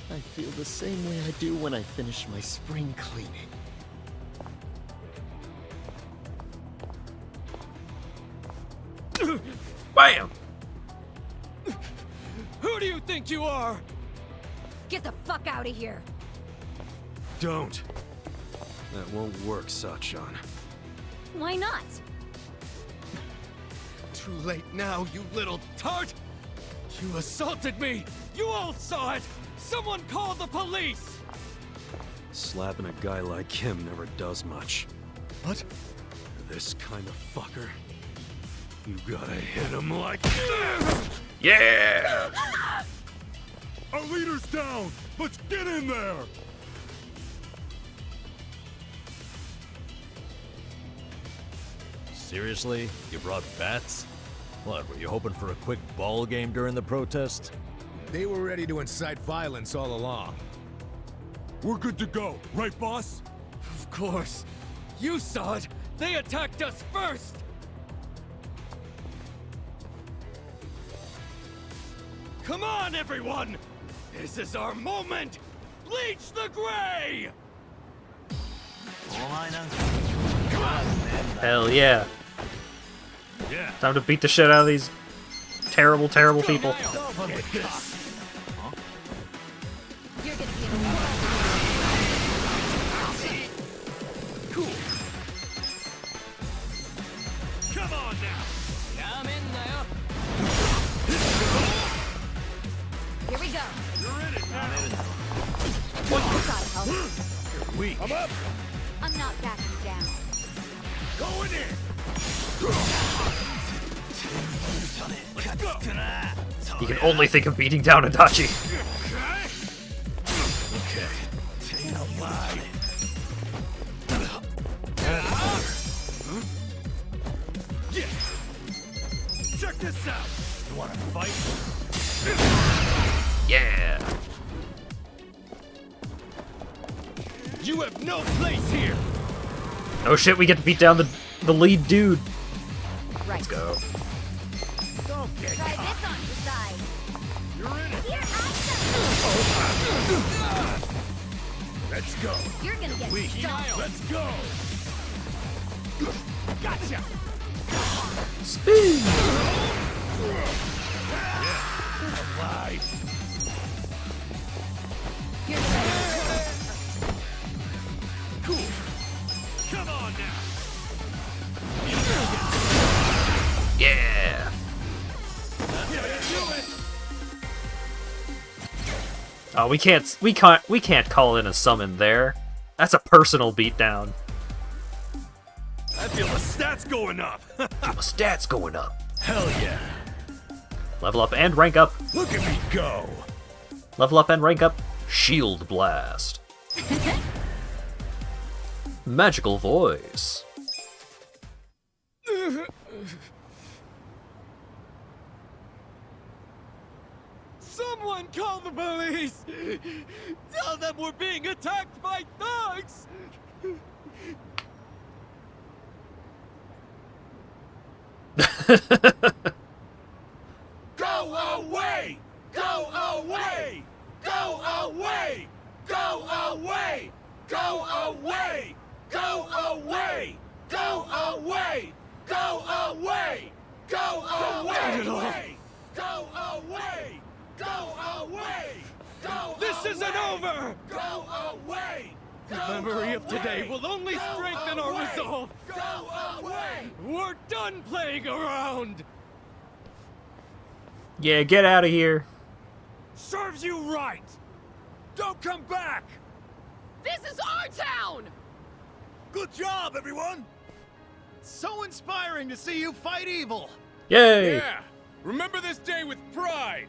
I feel the same way I do when I finish my spring cleaning. Bam! Who do you think you are? Get the fuck out of here! Don't. That won't work, Sachan. Why not? Too late now, you little tart! You assaulted me! You all saw it! Someone call the police! Slapping a guy like him never does much. What? This kind of fucker. You gotta hit him like this! Yeah! Our leader's down! Let's get in there! Seriously? You brought bats? What, were you hoping for a quick ball game during the protest? They were ready to incite violence all along. We're good to go, right, boss? Of course. You saw it! They attacked us first! Come on, everyone! This is our moment! Bleach the gray! Hell yeah. Yeah. Time to beat the shit out of these terrible, terrible people. You're gonna be in a world. Cool. Come on now! Here we go. You're in it now! Gotta help. You're weak. I'm up! I'm not backing down. Going in! You can only think of beating down Adachi. Check this out! You wanna fight? Yeah. You have no place here! Oh shit, we get to beat down the lead dude. Right. Let's go. Don't get Try this on your side. You're in it! Here I Let's go! come. You're gonna get Weak. stomped. Let's go! Gotcha! Spin. Alive! You're gonna Cool! Come on now! Yeah. Oh, we can't call in a summon there. That's a personal beatdown. I feel the stats going up! My stats going up. Hell yeah! Level up and rank up. Look at me go! Level up and rank up. Shield Blast. Magical Voice. Someone call the police! Tell them we're being attacked by thugs! Go away! Go away! Go away! Go away! Go away! Go away! Go away! Go away! Go away! Go away! Go away! Go This isn't over! Go away! The memory of today will only strengthen our resolve! Go away! We're done playing around! Yeah, get out of here. Serves you right! Don't come back! This is our town! Good job, everyone! So inspiring to see you fight evil. Yay! Yeah! Remember this day with pride!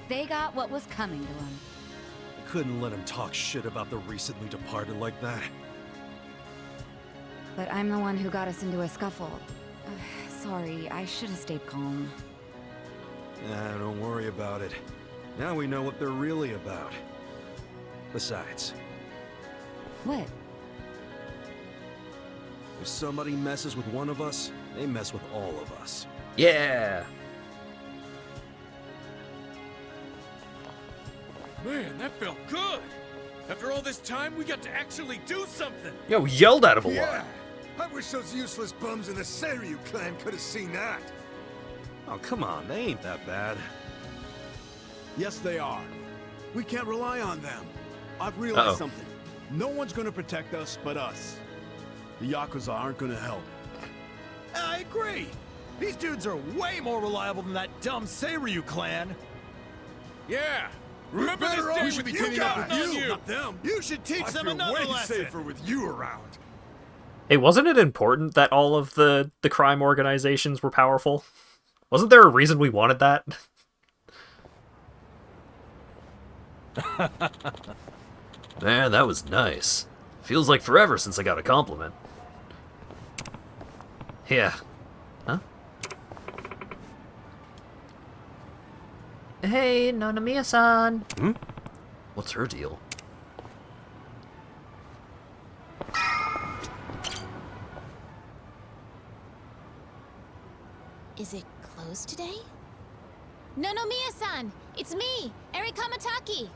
They got what was coming to them. Couldn't let him talk shit about the recently departed like that. But I'm the one who got us into a scuffle. Sorry, I should have stayed calm. Nah, don't worry about it. Now we know what they're really about. Besides, What? if somebody messes with one of us, they mess with all of us. Yeah. Man, that felt good! After all this time, we got to actually do something! Yo, we yelled at him a lot. Yeah! I wish those useless bums in the Seiryu clan could have seen that. Oh, come on, they ain't that bad. Yes, they are. We can't rely on them. I've realized Uh-oh. something. No one's gonna protect us but us. The Yakuza aren't gonna help. I agree. These dudes are way more reliable than that dumb Seiryu clan. Yeah! Remember this day we should be teaming up with you, not them. You should teach I them feel another way lesson. safer with you around. Hey, wasn't it important that all of the crime organizations were powerful? Wasn't there a reason we wanted that? Man, that was nice. Feels like forever since I got a compliment. Yeah. Huh? Hey, Nonomiya-san. Hmm? What's her deal? Is it closed today? Nonomiya-san! It's me, Eri Kamataki!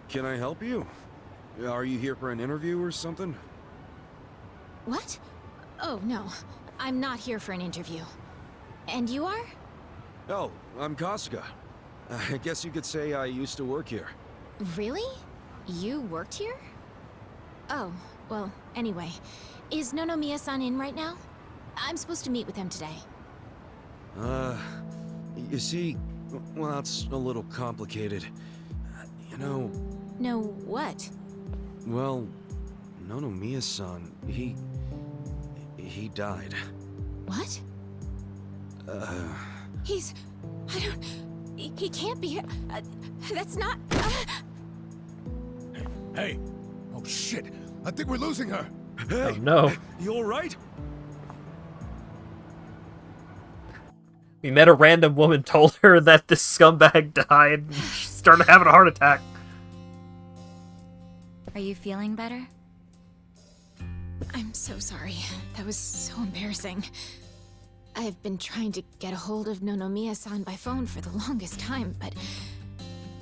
Can I help you? Are you here for an interview or something? What? Oh, no. I'm not here for an interview. And you are? Oh, I'm Kasuga. I guess you could say I used to work here. Really? You worked here? Oh, well, anyway. Is Nonomiya-san in right now? I'm supposed to meet with him today. You see, well, it's a little complicated. You know... No, what? Well, Nonomiya-san, he died. What? He's... I don't... He can't be... that's not... Hey! Oh shit! I think we're losing her! Hey! Oh no. You alright? We met a random woman, told her that this scumbag died, and she started having a heart attack. Are you feeling better? I'm so sorry. That was so embarrassing. I've been trying to get a hold of Nonomiya-san by phone for the longest time, but...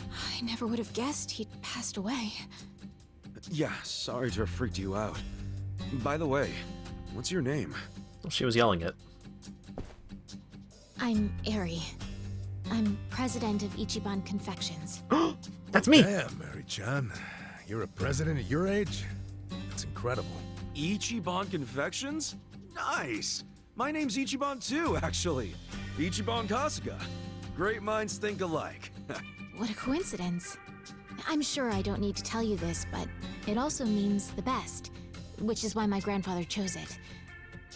I never would have guessed he'd passed away. Yeah, sorry to have freaked you out. By the way, what's your name? Well, she was yelling it. I'm Eri. I'm president of Ichiban Confections. That's me! Damn, Mary-chan. You're a president at your age? That's incredible. Ichiban Confections? Nice! My name's Ichiban too, actually. Ichiban Kasuga. Great minds think alike. What a coincidence. I'm sure I don't need to tell you this, but it also means the best, which is why my grandfather chose it.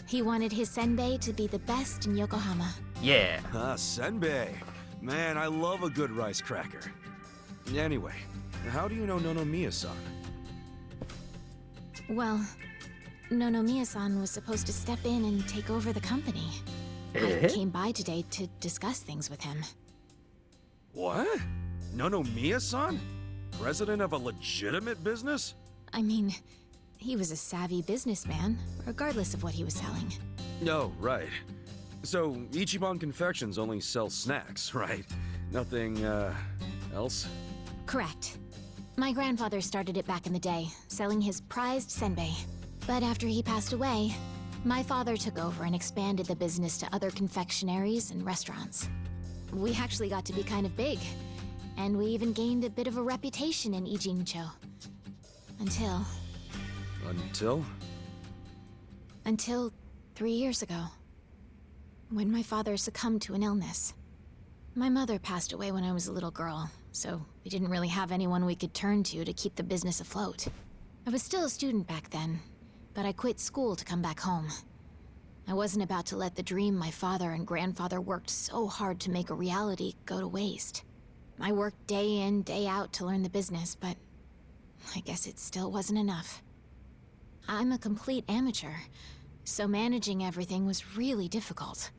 He wanted his senbei to be the best in Yokohama. Yeah. Ah, senbei. Man, I love a good rice cracker. Anyway, how do you know Nonomiya-san? Well, Nonomiya-san was supposed to step in and take over the company. I came by today to discuss things with him. What? Nonomiya-san? President of a legitimate business? I mean, he was a savvy businessman, regardless of what he was selling. Oh, right. So, Ichiban Confections only sells snacks, right? Nothing, else? Correct. My grandfather started it back in the day, selling his prized senbei. But after he passed away, my father took over and expanded the business to other confectionaries and restaurants. We actually got to be kind of big, and we even gained a bit of a reputation in Ijincho. Until... Until 3 years ago, when my father succumbed to an illness. My mother passed away when I was a little girl, so we didn't really have anyone we could turn to keep the business afloat. I was still a student back then, but I quit school to come back home. I wasn't about to let the dream my father and grandfather worked so hard to make a reality go to waste. I worked day in, day out to learn the business, but I guess it still wasn't enough. I'm a complete amateur, so managing everything was really difficult.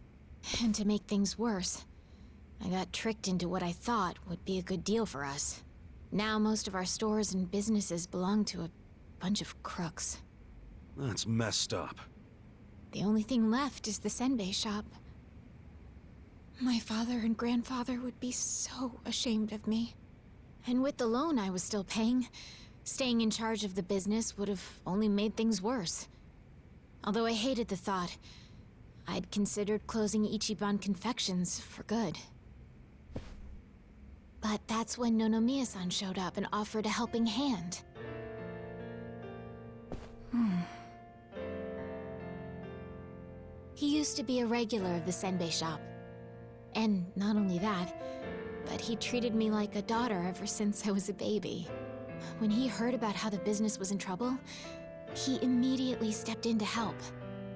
And to make things worse, I got tricked into what I thought would be a good deal for us. Now most of our stores and businesses belong to a bunch of crooks. That's messed up. The only thing left is the senbei shop. My father and grandfather would be so ashamed of me. And with the loan I was still paying, staying in charge of the business would have only made things worse. Although I hated the thought, I'd considered closing Ichiban Confections for good. But that's when Nonomiya-san showed up and offered a helping hand. He used to be a regular of the senbei shop. And not only that, but he treated me like a daughter ever since I was a baby. When he heard about how the business was in trouble, he immediately stepped in to help.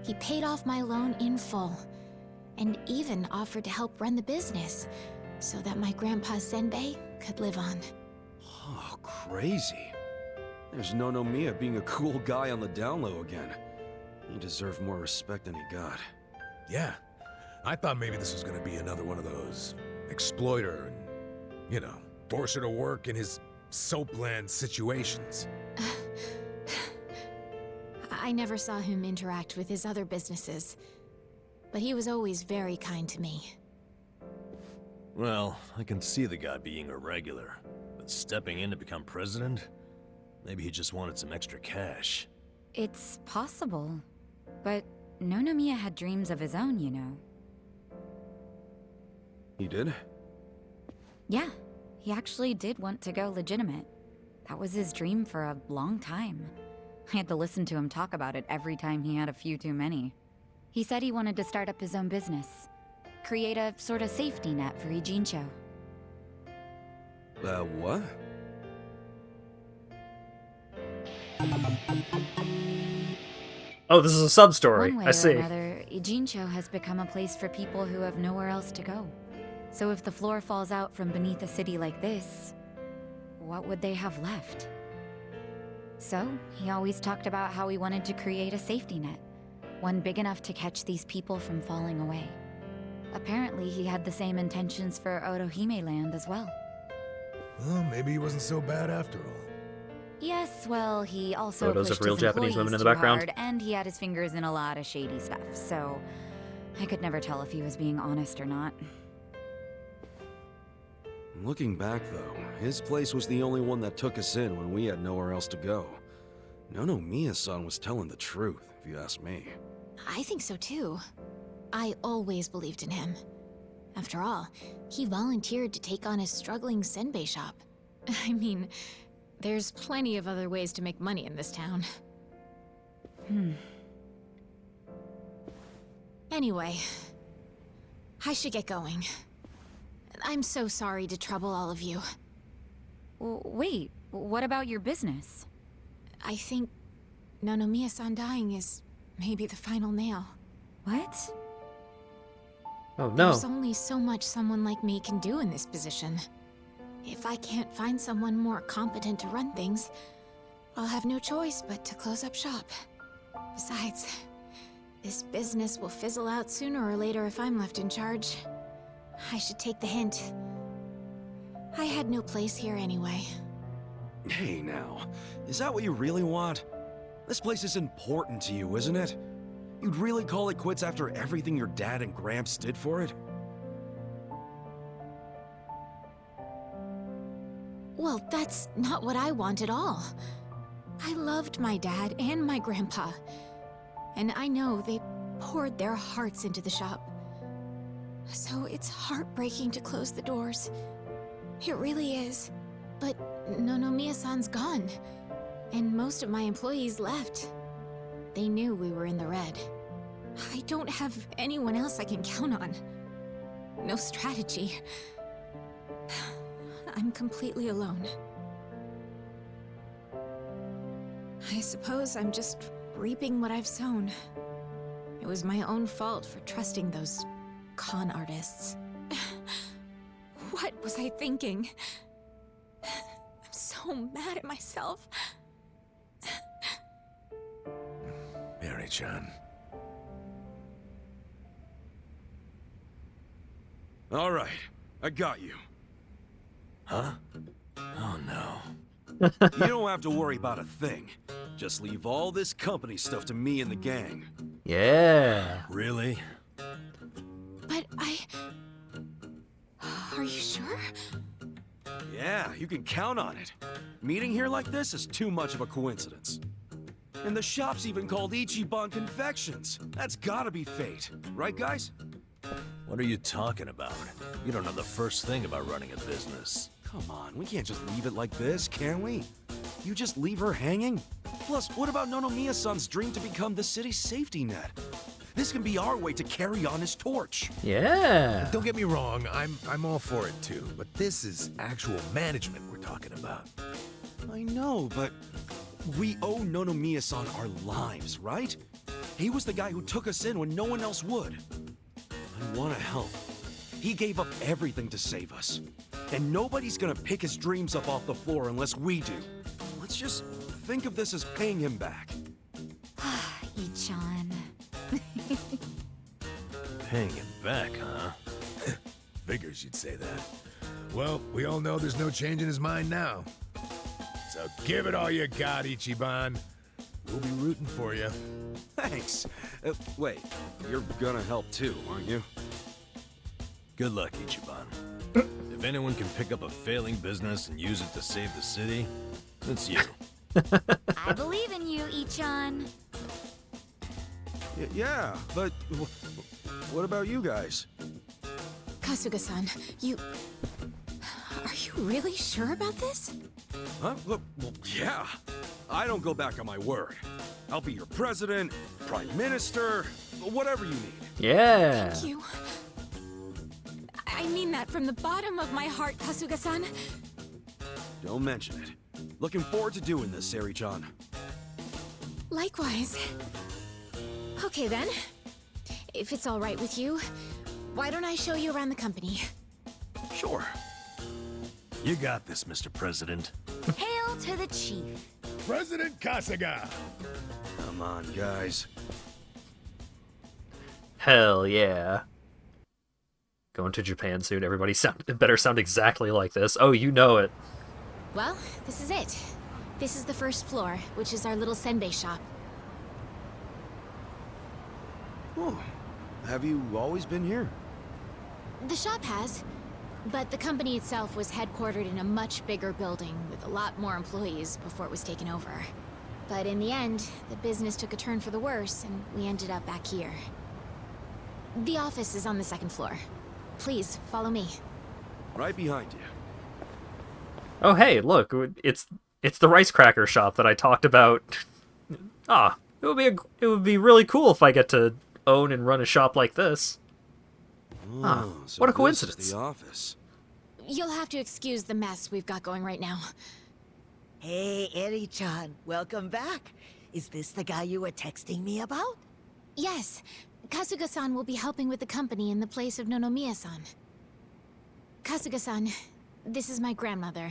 He paid off my loan in full, and even offered to help run the business, so that my grandpa's senbei could live on. Oh, crazy. There's Nonomiya being a cool guy on the down low again. He deserved more respect than he got. Yeah. I thought maybe this was gonna be another one of those exploiter and, you know, force her to work in his soapland situations. I never saw him interact with his other businesses, but he was always very kind to me. Well, I can see the guy being a regular, but stepping in to become president? Maybe he just wanted some extra cash. It's possible, but Nonomiya had dreams of his own, you know. He did? Yeah, he actually did want to go legitimate. That was his dream for a long time. I had to listen to him talk about it every time he had a few too many. He said he wanted to start up his own business. Create a sort of safety net for Ijincho. What? Oh, this is a sub-story. One way I see. or another, Ijincho has become a place for people who have nowhere else to go. So if the floor falls out from beneath a city like this, what would they have left? So, he always talked about how he wanted to create a safety net, one big enough to catch these people from falling away. Apparently, he had the same intentions for Orohime Land as well. Well, maybe he wasn't so bad after all. Yes, well, he also Photos pushed of real his Japanese women in the employees too background. hard, and he had his fingers in a lot of shady stuff, so I could never tell if he was being honest or not. Looking back, though, his place was the only one that took us in when we had nowhere else to go. Nonomiya-san was telling the truth, if you ask me. I think so too. I always believed in him. After all, he volunteered to take on his struggling senbei shop. I mean, there's plenty of other ways to make money in this town. Anyway, I should get going. I'm so sorry to trouble all of you. Wait, what about your business? I think Nonomiya-san dying is maybe the final nail. What? Oh no. There's only so much someone like me can do in this position. If I can't find someone more competent to run things, I'll have no choice but to close up shop. Besides, this business will fizzle out sooner or later if I'm left in charge. I should take the hint. I had no place here anyway. Hey now, is that what you really want? This place is important to you, isn't it? You'd really call it quits after everything your dad and Gramps did for it? Well, that's not what I want at all. I loved my dad and my grandpa. And I know they poured their hearts into the shop. So it's heartbreaking to close the doors. It really is. But Nonomiya-san's gone. And most of my employees left. They knew we were in the red. I don't have anyone else I can count on. No strategy. I'm completely alone. I suppose I'm just reaping what I've sown. It was my own fault for trusting those con artists. What was I thinking? I'm so mad at myself. Mary-chan. All right, I got you. Huh? Oh no. You don't have to worry about a thing. Just leave all this company stuff to me and the gang. Yeah. Really? But Are you sure? Yeah, you can count on it. Meeting here like this is too much of a coincidence. And the shop's even called Ichiban Confections. That's gotta be fate, right guys? What are you talking about? You don't know the first thing about running a business. Come on, we can't just leave it like this, can we? You just leave her hanging? Plus, what about Nonomiya-san's dream to become the city's safety net? This can be our way to carry on his torch. Yeah. Don't get me wrong, I'm all for it too, but this is actual management we're talking about. I know, but we owe Nonomiya-san our lives, right? He was the guy who took us in when no one else would. I want to help. He gave up everything to save us. And nobody's gonna pick his dreams up off the floor unless we do. Let's just think of this as paying him back. Ichan. Paying him back, huh? Figures you'd say that. Well, we all know there's no change in his mind now. So give it all you got, Ichiban. We'll be rooting for you. Thanks. Wait, you're gonna help too, aren't you? Good luck, Ichiban. If anyone can pick up a failing business and use it to save the city, it's you. I believe in you, Ichan. Yeah, but what about you guys? Kasuga-san, Are you really sure about this? Huh? Well, yeah. I don't go back on my word. I'll be your president, prime minister, whatever you need. Yeah. Thank you. I mean that from the bottom of my heart, Kasuga-san. Don't mention it. Looking forward to doing this, Sari-chan. Likewise. Okay then. If it's all right with you, why don't I show you around the company? Sure. You got this, Mr. President. Hail to the chief. President Kasuga! Come on, guys. Hell yeah. Going to Japan soon. It better sound exactly like this. Oh, you know it. Well, this is it. This is the first floor, which is our little senbei shop. Oh, have you always been here? The shop has, but the company itself was headquartered in a much bigger building with a lot more employees before it was taken over. But in the end, the business took a turn for the worse, and we ended up back here. The office is on the second floor. Please, follow me. Right behind you. Oh, hey, look, it's the rice cracker shop that I talked about. It would be really cool if I get to own and run a shop like this. So what a this coincidence. is the office. You'll have to excuse the mess we've got going right now. Hey, Eri-chan, welcome back. Is this the guy you were texting me about? Yes, Kasuga-san will be helping with the company in the place of Nonomiya-san. Kasuga-san, this is my grandmother.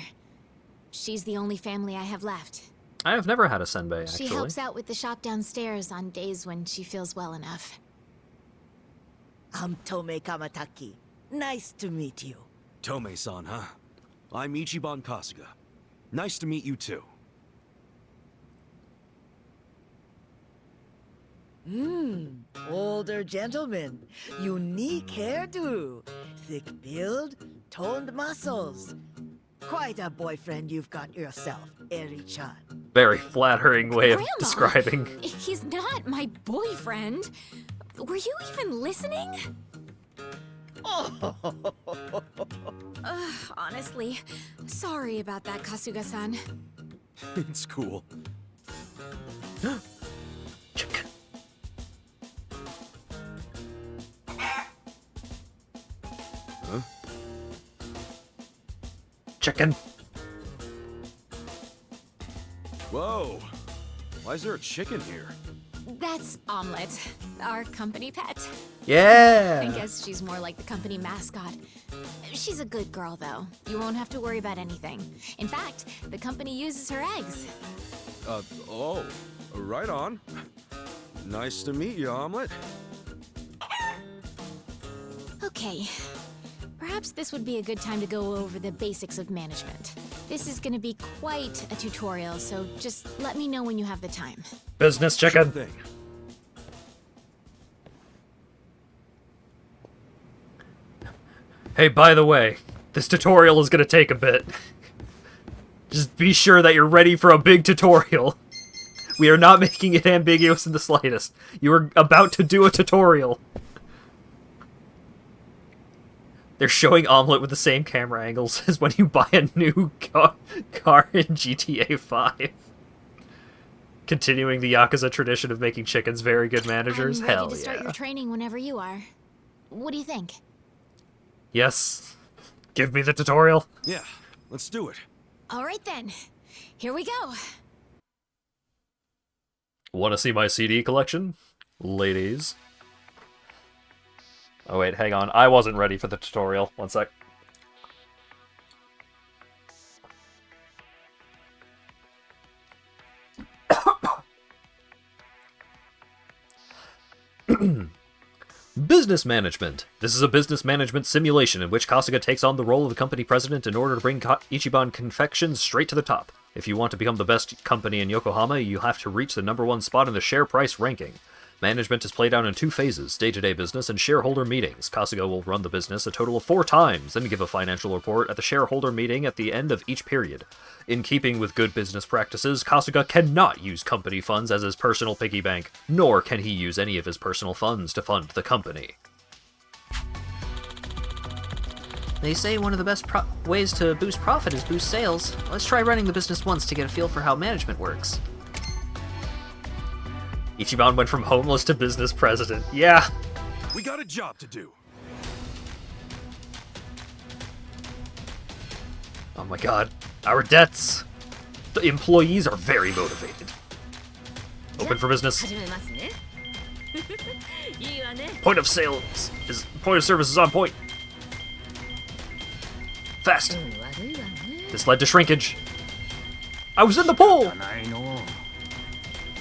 She's the only family I have left. I have never had a senbei, actually. She helps out with the shop downstairs on days when she feels well enough. I'm Tome Kamataki. Nice to meet you. Tome-san, huh? I'm Ichiban Kasuga. Nice to meet you too. Older gentleman. Unique hairdo. Thick build, toned muscles. Quite a boyfriend you've got yourself, Eri-chan. Very flattering way of Grandma, describing. He's not my boyfriend. Were you even listening? Oh. Honestly, sorry about that, Kasuga-san. It's cool. Chicken. Huh? Chicken. Whoa. Why is there a chicken here? That's Omelette, our company pet. Yeah. I guess she's more like the company mascot. She's a good girl, though. You won't have to worry about anything. In fact, the company uses her eggs. Oh. Right on. Nice to meet you, Omelette. Okay. Perhaps this would be a good time to go over the basics of management. This is gonna be quite a tutorial, so just let me know when you have the time. Business chicken. Thing. Hey, by the way, this tutorial is gonna take a bit. Just be sure that you're ready for a big tutorial. We are not making it ambiguous in the slightest. You are about to do a tutorial. They're showing Omelette with the same camera angles as when you buy a new car in GTA 5. Continuing the Yakuza tradition of making chickens very good managers. I'm ready Hell to start yeah. your training whenever you are. What do you think? Yes. Give me the tutorial. Yeah, let's do it. All right then. Here we go. Want to see my CD collection? Ladies. Oh wait, hang on. I wasn't ready for the tutorial. One sec. Business management. This is a business management simulation in which Kasuga takes on the role of the company president in order to bring Ichiban Confections straight to the top. If you want to become the best company in Yokohama, you have to reach the #1 spot in the share price ranking. Management is played out in 2 phases, day-to-day business and shareholder meetings. Kasuga will run the business a total of 4 times, then give a financial report at the shareholder meeting at the end of each period. In keeping with good business practices, Kasuga cannot use company funds as his personal piggy bank, nor can he use any of his personal funds to fund the company. They say one of the best ways to boost profit is boost sales. Let's try running the business once to get a feel for how management works. Ichiban went from homeless to business president. Yeah. We got a job to do. Oh my god. Our debts. The employees are very motivated. Open for business. Point of service is on point. Fast. This led to shrinkage. I was in the pool.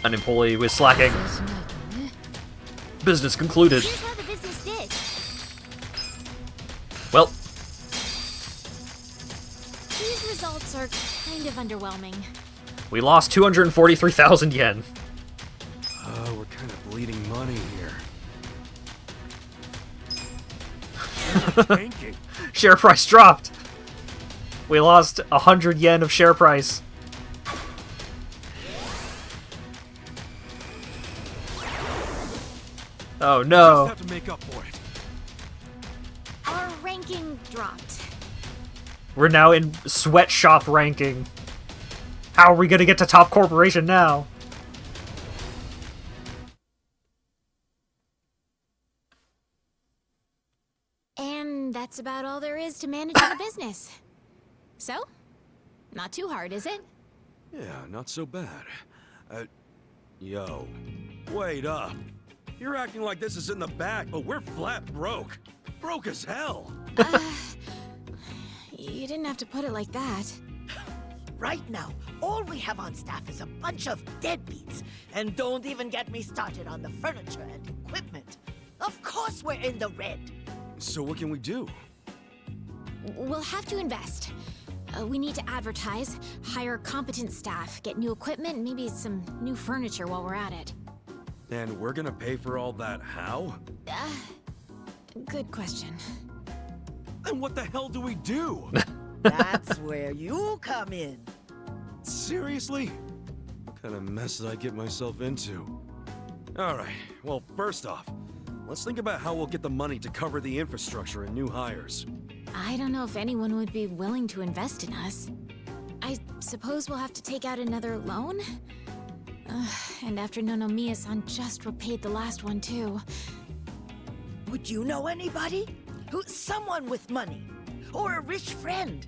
An employee was slacking. Business concluded. Here's how the business did. Well, These results are kind of underwhelming. we lost 243,000 yen. Oh, we're kind of bleeding money here. Tanking. Share price dropped. We lost 100 yen of share price. Oh no. Just have to make up for it. Our ranking dropped. We're now in sweatshop ranking. How are we gonna get to top corporation now? And that's about all there is to managing a business. So, not too hard, is it? Yeah, not so bad. Yo, wait up. You're acting like this is in the bag, but we're flat broke. Broke as hell. You didn't have to put it like that. Right now, all we have on staff is a bunch of deadbeats. And don't even get me started on the furniture and equipment. Of course we're in the red. So what can we do? We'll have to invest. We need to advertise, hire competent staff, get new equipment, maybe some new furniture while we're at it. And we're gonna pay for all that how? Good question. And what the hell do we do? That's where you come in. Seriously? What kind of mess did I get myself into? Alright, well, first off, let's think about how we'll get the money to cover the infrastructure and new hires. I don't know if anyone would be willing to invest in us. I suppose we'll have to take out another loan? And after Nonomiya-san just repaid the last one, too. Would you know anybody? Someone with money? Or a rich friend?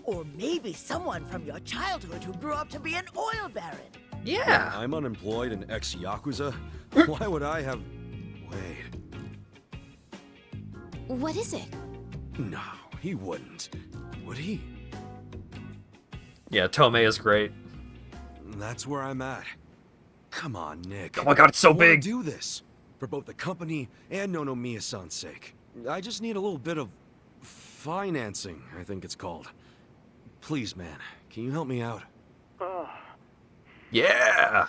Or maybe someone from your childhood who grew up to be an oil baron? Yeah. I'm unemployed and ex-Yakuza. Why would I have... Wait. What is it? No, he wouldn't. Would he? Yeah, Tomei is great. That's where I'm at. Come on, Nick. Oh my god, it's so I wanna big! do this. For both the company and Nonomiya-san's sake. I just need a little bit of... financing, I think it's called. Please, man, can you help me out? Yeah!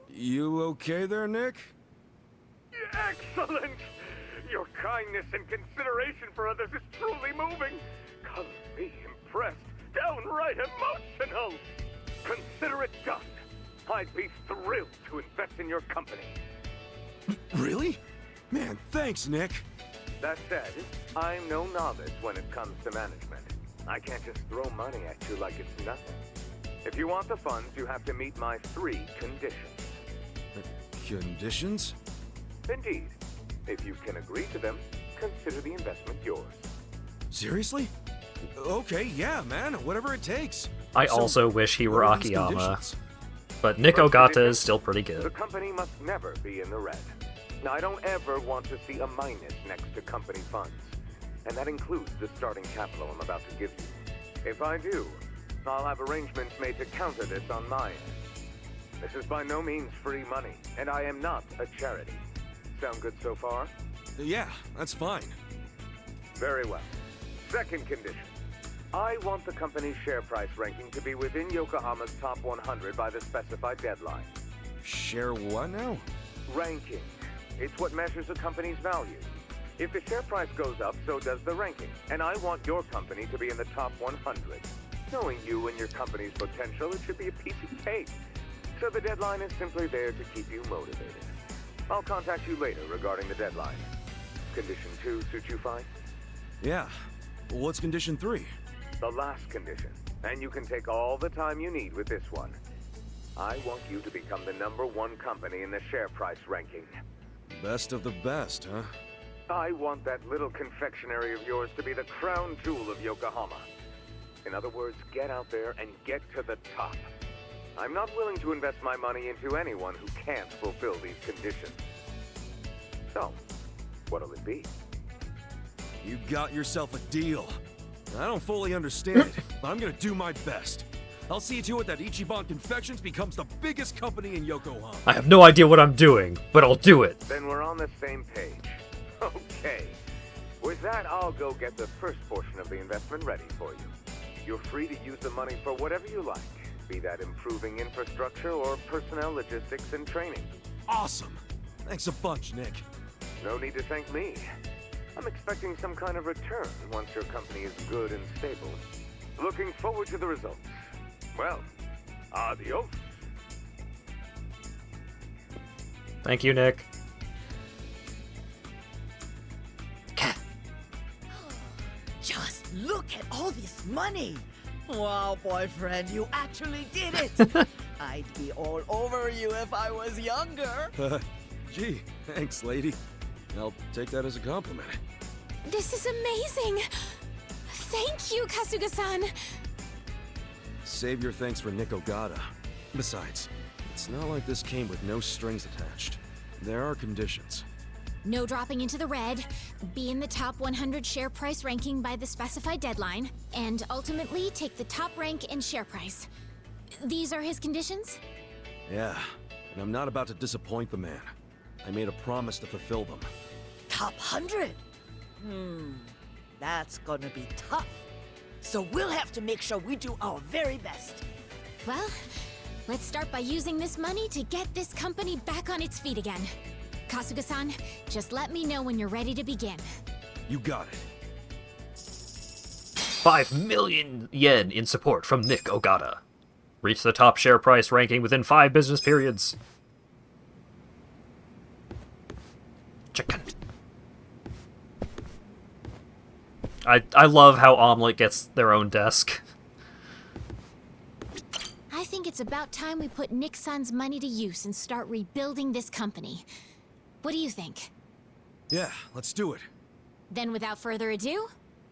You okay there, Nick? Excellent! Your kindness and consideration for others is truly moving. Color me impressed, downright emotional. Consider it done. I'd be thrilled to invest in your company. Really? Man, thanks, Nick. That said, I'm no novice when it comes to management. I can't just throw money at you like it's nothing. If you want the funds, you have to meet my 3 conditions. Conditions? Indeed. If you can agree to them, consider the investment yours. Seriously? Okay, yeah, man, whatever it takes. I So, also wish he were what are these Akiyama. conditions? But Nick First Ogata condition, is still pretty The good. company must never be in the red. Now, I don't ever want to see a minus next to company funds. And that includes the starting capital I'm about to give you. If I do, I'll have arrangements made to counter this on my end. This is by no means free money, and I am not a charity. Sound good so far? Yeah, that's fine. Very well. Second condition. I want the company's share price ranking to be within Yokohama's top 100 by the specified deadline. Share what now? Ranking. It's what measures a company's value. If the share price goes up, so does the ranking. And I want your company to be in the top 100. Knowing you and your company's potential, it should be a piece of cake. So the deadline is simply there to keep you motivated. I'll contact you later regarding the deadline. Condition 2 suit you fine? Yeah. What's condition 3? The last condition. And you can take all the time you need with this one. I want you to become the #1 company in the share price ranking. Best of the best, huh? I want that little confectionery of yours to be the crown jewel of Yokohama. In other words, get out there and get to the top. I'm not willing to invest my money into anyone who can't fulfill these conditions. So, what'll it be? You got yourself a deal. I don't fully understand it, but I'm gonna do my best. I'll see to it that Ichiban Confections becomes the biggest company in Yokohama. I have no idea what I'm doing, but I'll do it. Then we're on the same page. Okay. With that, I'll go get the first portion of the investment ready for you. You're free to use the money for whatever you like, be that improving infrastructure or personnel logistics and training. Awesome. Thanks a bunch, Nick. No need to thank me. I'm expecting some kind of return once your company is good and stable. Looking forward to the results. Well, adios. Thank you, Nick. Just look at all this money! Wow, boyfriend, you actually did it! I'd be all over you if I was younger! Gee, thanks, lady. I'll take that as a compliment. This is amazing! Thank you, Kasuga-san! Save your thanks for Nick Ogata. Besides, it's not like this came with no strings attached. There are conditions. No dropping into the red, be in the top 100 share price ranking by the specified deadline, and ultimately take the top rank in share price. These are his conditions? Yeah, and I'm not about to disappoint the man. I made a promise to fulfill them. Top 100? That's gonna be tough. So we'll have to make sure we do our very best. Well, let's start by using this money to get this company back on its feet again. Kasuga-san, just let me know when you're ready to begin. You got it. 5 million yen in support from Nick Ogata. Reach the top share price ranking within 5 business periods. Chicken. I love how Omelette gets their own desk. I think it's about time we put Nick-san's money to use and start rebuilding this company. What do you think? Yeah, let's do it. Then without further ado,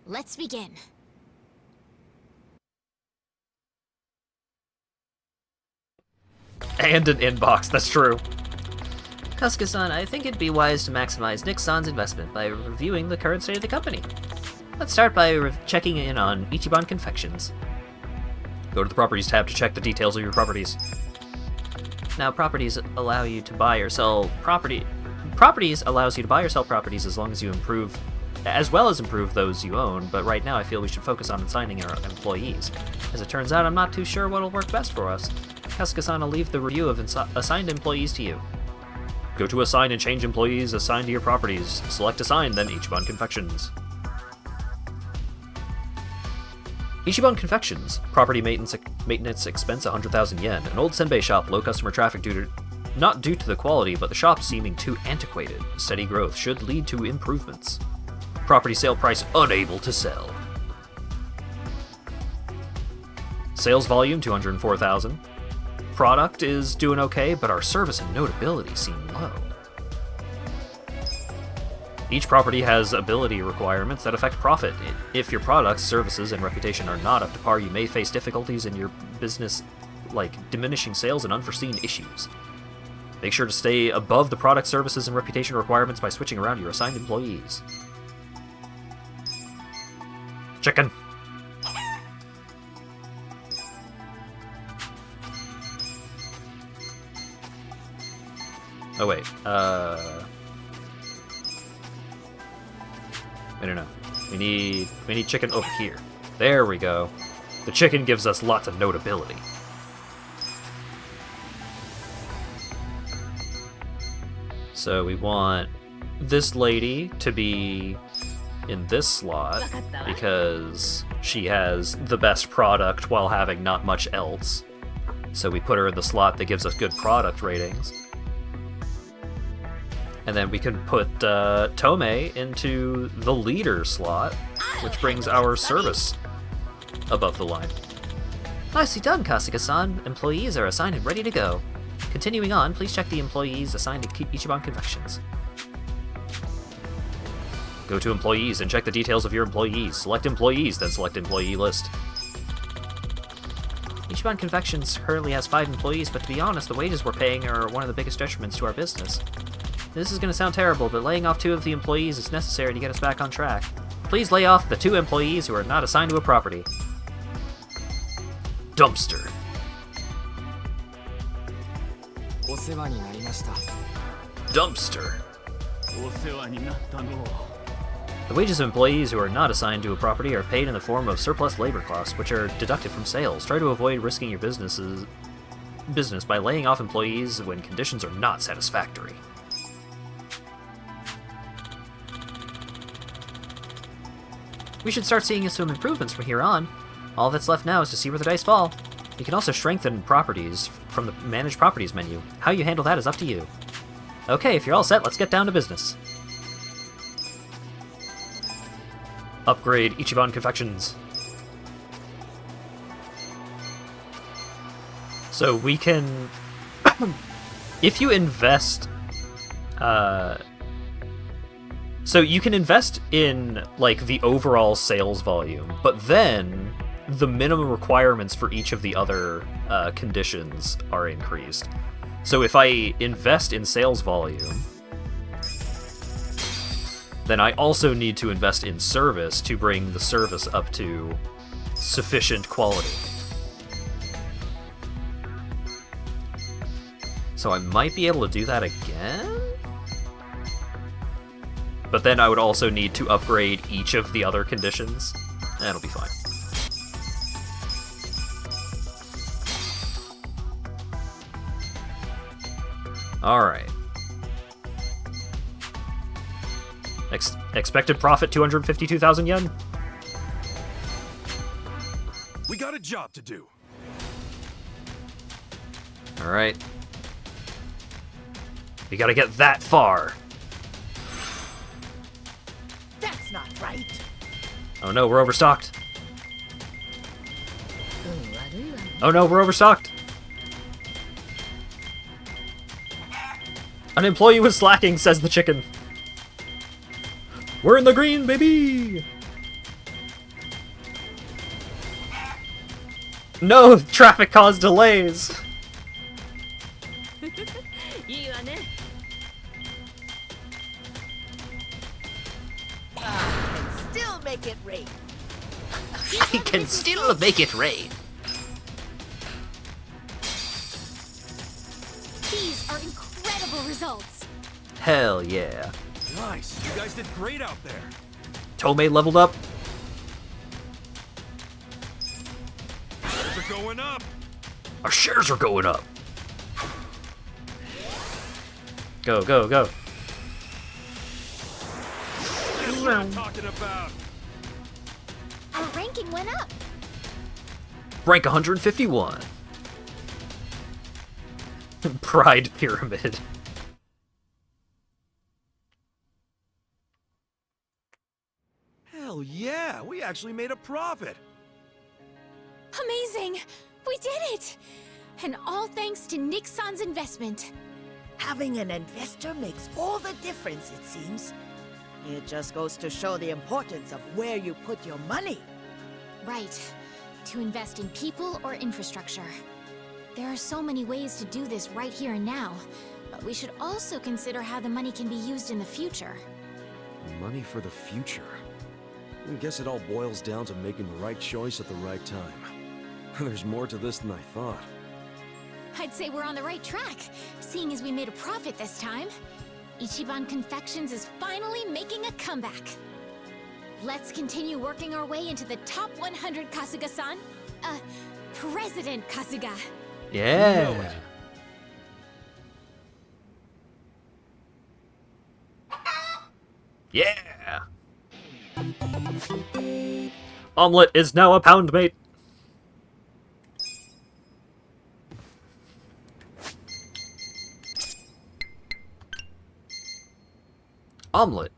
let's begin. And an inbox, that's true. Kasuga-san, I think it'd be wise to maximize Nick-san's investment by reviewing the current state of the company. Let's start by checking in on Ichiban Confections. Go to the Properties tab to check the details of your properties. Now, properties allow you to buy or sell property. Properties allows you to buy or sell properties as long as you improve, as well as improve those you own, but right now I feel we should focus on assigning our employees. As it turns out, I'm not too sure what'll work best for us. Kasuga-san will leave the review of assigned employees to you. Go to Assign and change employees assigned to your properties. Select Assign, then Ichiban Confections. Ichiban Confections. Property maintenance expense 100,000 yen. An old senbei shop, low customer traffic not due to the quality, but the shop seeming too antiquated. Steady growth should lead to improvements. Property sale price unable to sell. Sales volume 204,000. Product is doing okay, but our service and notability seem low. Each property has ability requirements that affect profit. If your products, services, and reputation are not up to par, you may face difficulties in your business, like diminishing sales and unforeseen issues. Make sure to stay above the product, services, and reputation requirements by switching around your assigned employees. Chicken. Oh wait, I don't know. We need chicken over here. There we go. The chicken gives us lots of notability. So we want this lady to be in this slot because she has the best product while having not much else. So we put her in the slot that gives us good product ratings. And then we can put Tomei into the leader slot, which brings our service above the line. Nicely done, Kasuga-san. Employees are assigned and ready to go. Continuing on, please check the employees assigned to Ichiban Confections. Go to Employees and check the details of your employees. Select Employees, then select Employee List. Ichiban Confections currently has 5 employees, but to be honest, the wages we're paying are one of the biggest detriments to our business. This is going to sound terrible, but laying off 2 of the employees is necessary to get us back on track. Please lay off the 2 employees who are not assigned to a property. Dumpster. Dumpster. The wages of employees who are not assigned to a property are paid in the form of surplus labor costs, which are deducted from sales. Try to avoid risking your business by laying off employees when conditions are not satisfactory. We should start seeing some improvements from here on. All that's left now is to see where the dice fall. You can also strengthen properties from the Manage Properties menu. How you handle that is up to you. Okay, if you're all set, let's get down to business. Upgrade Ichiban Confections. So we can... if you invest... So you can invest in, like, the overall sales volume, but then the minimum requirements for each of the other conditions are increased. So if I invest in sales volume, then I also need to invest in service to bring the service up to sufficient quality. So I might be able to do that again? But then I would also need to upgrade each of the other conditions. That'll be fine. Alright. Expected profit 252,000 yen? We got a job to do. Alright. We gotta get that far. That's not right. Oh no, we're overstocked. Oh no, we're overstocked. An employee was slacking, says the chicken. We're in the green, baby! No, traffic caused delays. Still make it rain. I can still make it rain. These are incredible results. Hell yeah. Nice. You guys did great out there. Tomei leveled up. Shares are going up. Our shares are going up. Go, go, go. That's what I'm talking about. Our ranking went up. Rank 151. Pride Pyramid. Hell yeah, we actually made a profit. Amazing! We did it! And all thanks to Nick-san's investment. Having an investor makes all the difference, it seems. It just goes to show the importance of where you put your money. Right. To invest in people or infrastructure. There are so many ways to do this right here and now, but we should also consider how the money can be used in the future. Money for the future. I guess it all boils down to making the right choice at the right time. There's more to this than I thought. I'd say we're on the right track, seeing as we made a profit this time. Ichiban Confections is finally making a comeback. Let's continue working our way into the top 100, Kasuga-san. President Kasuga. Yeah. Yeah. Omelette is now a pound mate. Omelette.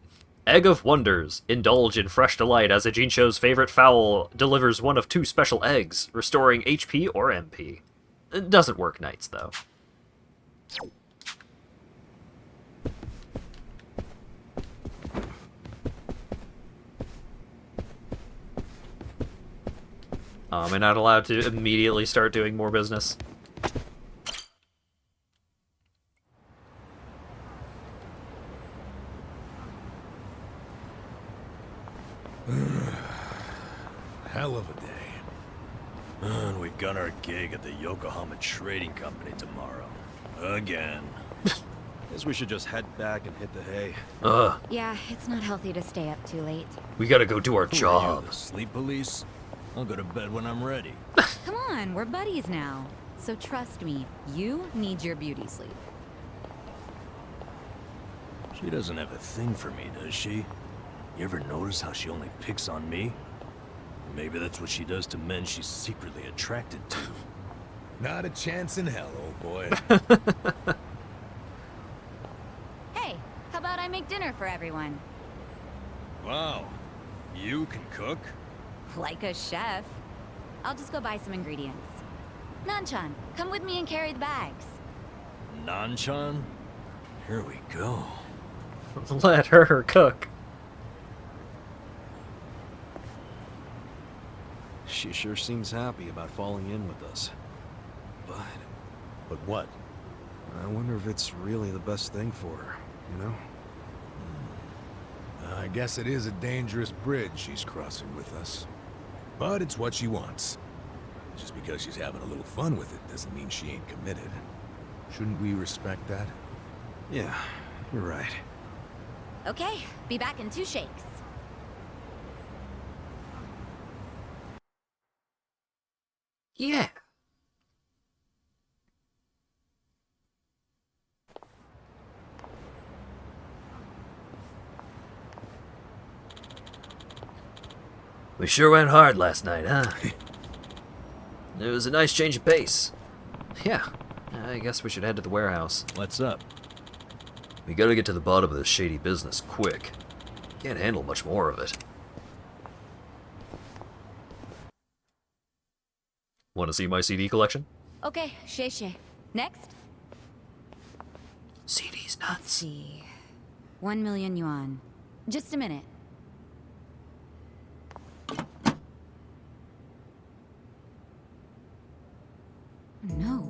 Egg of Wonders. Indulge in fresh delight as a Jinsho's favorite fowl delivers one of 2 special eggs, restoring HP or MP. It doesn't work nights, though. Am I not allowed to immediately start doing more business? Hell of a day. And we've got our gig at the Yokohama Trading Company tomorrow. Again. Guess we should just head back and hit the hay. Yeah, it's not healthy to stay up too late. We gotta go do our Who are you, job. the sleep police? I'll go to bed when I'm ready. Come on, we're buddies now. So trust me, you need your beauty sleep. She doesn't have a thing for me, does she? You ever notice how she only picks on me? Maybe that's what she does to men she's secretly attracted to. Not a chance in hell, old boy. Hey, how about I make dinner for everyone? Wow. You can cook? Like a chef. I'll just go buy some ingredients. Nanchan, come with me and carry the bags. Nanchan? Here we go. Let her cook. She sure seems happy about falling in with us. But what? I wonder if it's really the best thing for her, you know? I guess it is a dangerous bridge she's crossing with us. But it's what she wants. Just because she's having a little fun with it doesn't mean she ain't committed. Shouldn't we respect that? Yeah, you're right. Okay, be back in 2 shakes. Yeah. We sure went hard last night, huh? It was a nice change of pace. Yeah, I guess we should head to the warehouse. What's up? We gotta get to the bottom of this shady business quick. Can't handle much more of it. Want to see my CD collection? Okay, Shay. Next? CD's Let's nuts. see. 1 million yuan. Just a minute. No,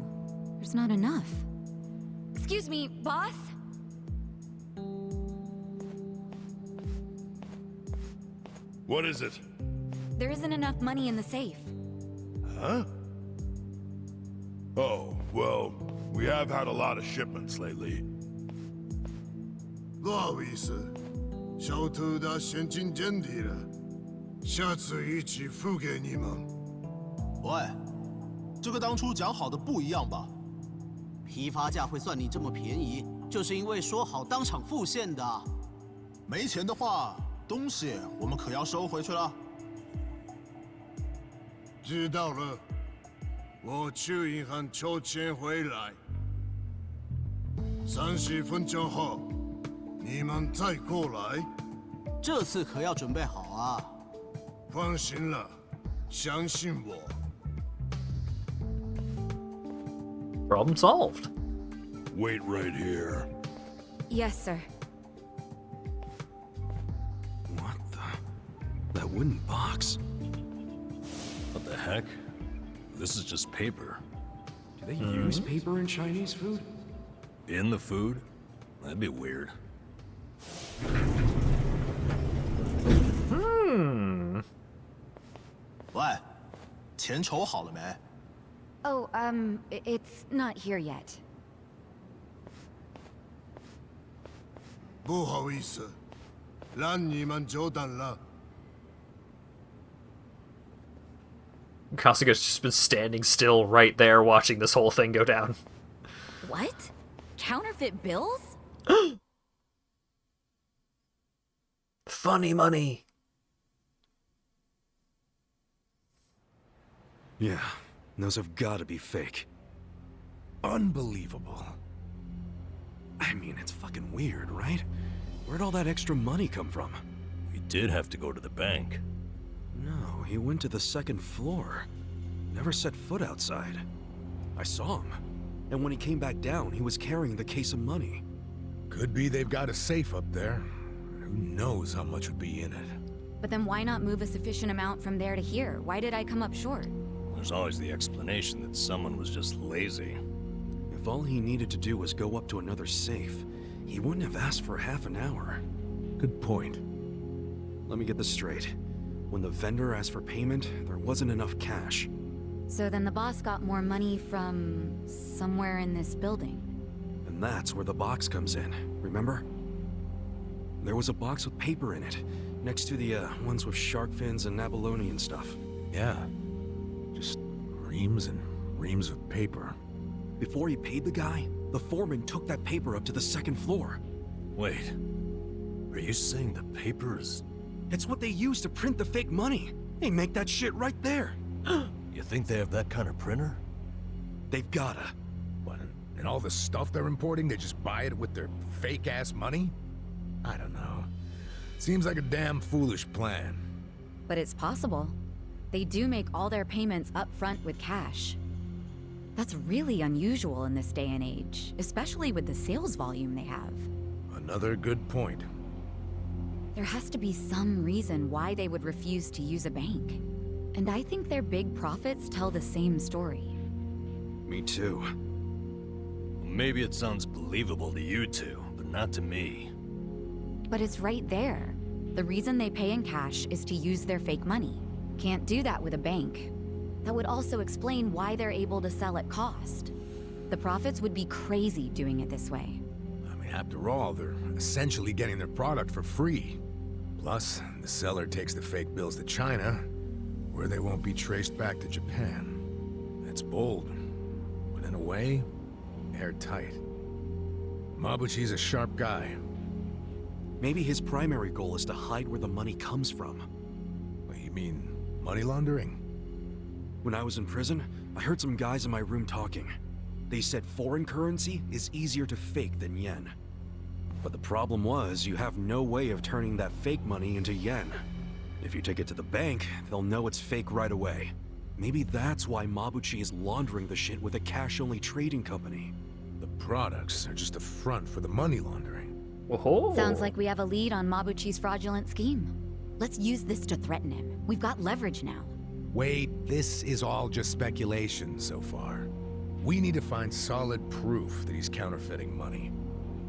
there's not enough. Excuse me, boss? What is it? There isn't enough money in the safe. Huh? Oh, well, we have had a lot of shipments lately. 不好意思，小偷的现金见底了，下次一起付给你们。喂，这个当初讲好的不一样吧？批发价会算你这么便宜，就是因为说好当场付现的。没钱的话，东西我们可要收回去了。知道了，我去银行抽钱回来。30分钟后，你们再过来。这次可要准备好啊！放心了，相信我。Problem solved. Wait right here. Yes, sir. What the? That wooden box. What the heck? This is just paper. Do they use paper in Chinese food? In the food? That'd be weird. Hmm. 喂，钱筹好了没？ Oh, it's not here yet. 不好意思，让你们久等了。 Kasuga's just been standing still right there watching this whole thing go down. What? Counterfeit bills? Funny money. Yeah, those have got to be fake. Unbelievable. I mean, it's fucking weird, right? Where'd all that extra money come from? We did have to go to the bank. No, he went to the second floor. Never set foot outside. I saw him. And when he came back down, he was carrying the case of money. Could be they've got a safe up there. Who knows how much would be in it? But then why not move a sufficient amount from there to here? Why did I come up short? There's always the explanation that someone was just lazy. If all he needed to do was go up to another safe, he wouldn't have asked for half an hour. Good point. Let me get this straight. When the vendor asked for payment, there wasn't enough cash. So then the boss got more money from somewhere in this building. And that's where the box comes in, remember? There was a box with paper in it, next to the ones with shark fins and abalone and stuff. Yeah. Just reams and reams of paper. Before he paid the guy, the foreman took that paper up to the second floor. Wait. Are you saying the paper is... It's what they use to print the fake money. They make that shit right there. You think they have that kind of printer? They've gotta. What, and all the stuff they're importing, they just buy it with their fake-ass money? I don't know. Seems like a damn foolish plan. But it's possible. They do make all their payments up front with cash. That's really unusual in this day and age, especially with the sales volume they have. Another good point. There has to be some reason why they would refuse to use a bank. And I think their big profits tell the same story. Me too. Maybe it sounds believable to you two, but not to me. But it's right there. The reason they pay in cash is to use their fake money. Can't do that with a bank. That would also explain why they're able to sell at cost. The profits would be crazy doing it this way. I mean, after all, they're essentially getting their product for free. Plus, the seller takes the fake bills to China, where they won't be traced back to Japan. That's bold, but in a way, airtight. Mabuchi's a sharp guy. Maybe his primary goal is to hide where the money comes from. But You mean money laundering? When I was in prison, I heard some guys in my room talking. They said foreign currency is easier to fake than yen. But the problem was, you have no way of turning that fake money into yen. If you take it to the bank, they'll know it's fake right away. Maybe that's why Mabuchi is laundering the shit with a cash-only trading company. The products are just a front for the money laundering. Whoa. Sounds like we have a lead on Mabuchi's fraudulent scheme. Let's use this to threaten him. We've got leverage now. Wait, this is all just speculation so far. We need to find solid proof that he's counterfeiting money.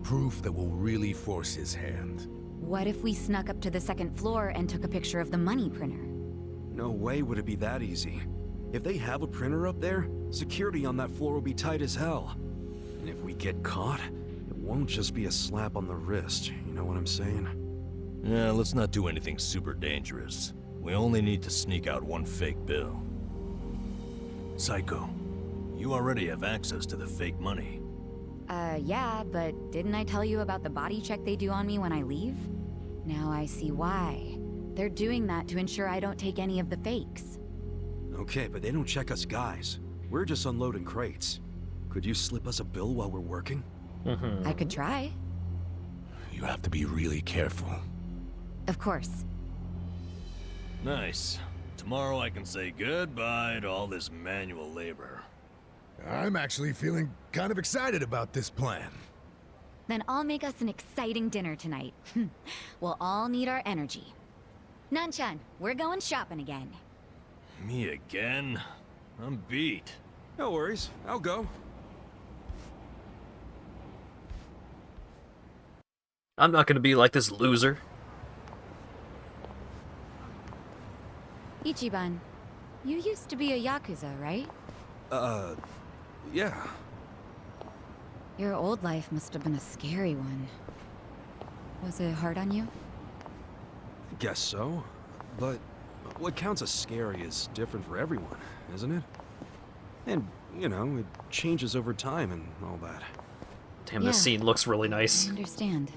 Proof that will really force his hand. What if we snuck up to the second floor and took a picture of the money printer? No way would it be that easy. If they have a printer up there, security on that floor will be tight as hell. And if we get caught, it won't just be a slap on the wrist, you know what I'm saying? Yeah, let's not do anything super dangerous. We only need to sneak out one fake bill. Psycho, you already have access to the fake money. Yeah, but didn't I tell you about the body check they do on me when I leave? Now I see why. They're doing that to ensure I don't take any of the fakes. Okay, but they don't check us guys. We're just unloading crates. Could you slip us a bill while we're working? I could try. You have to be really careful. Of course. Nice. Tomorrow I can say goodbye to all this manual labor. I'm actually feeling kind of excited about this plan. Then I'll make us an exciting dinner tonight. We'll all need our energy. Nanchan, we're going shopping again. Me again? I'm beat. No worries, I'll go. I'm not gonna be like this loser. Ichiban, you used to be a Yakuza, right? Yeah. Your old life must have been a scary one. Was it hard on you? I guess so. But what counts as scary is different for everyone, isn't it? And, you know, it changes over time and all that. Damn, this scene looks really nice. I understand.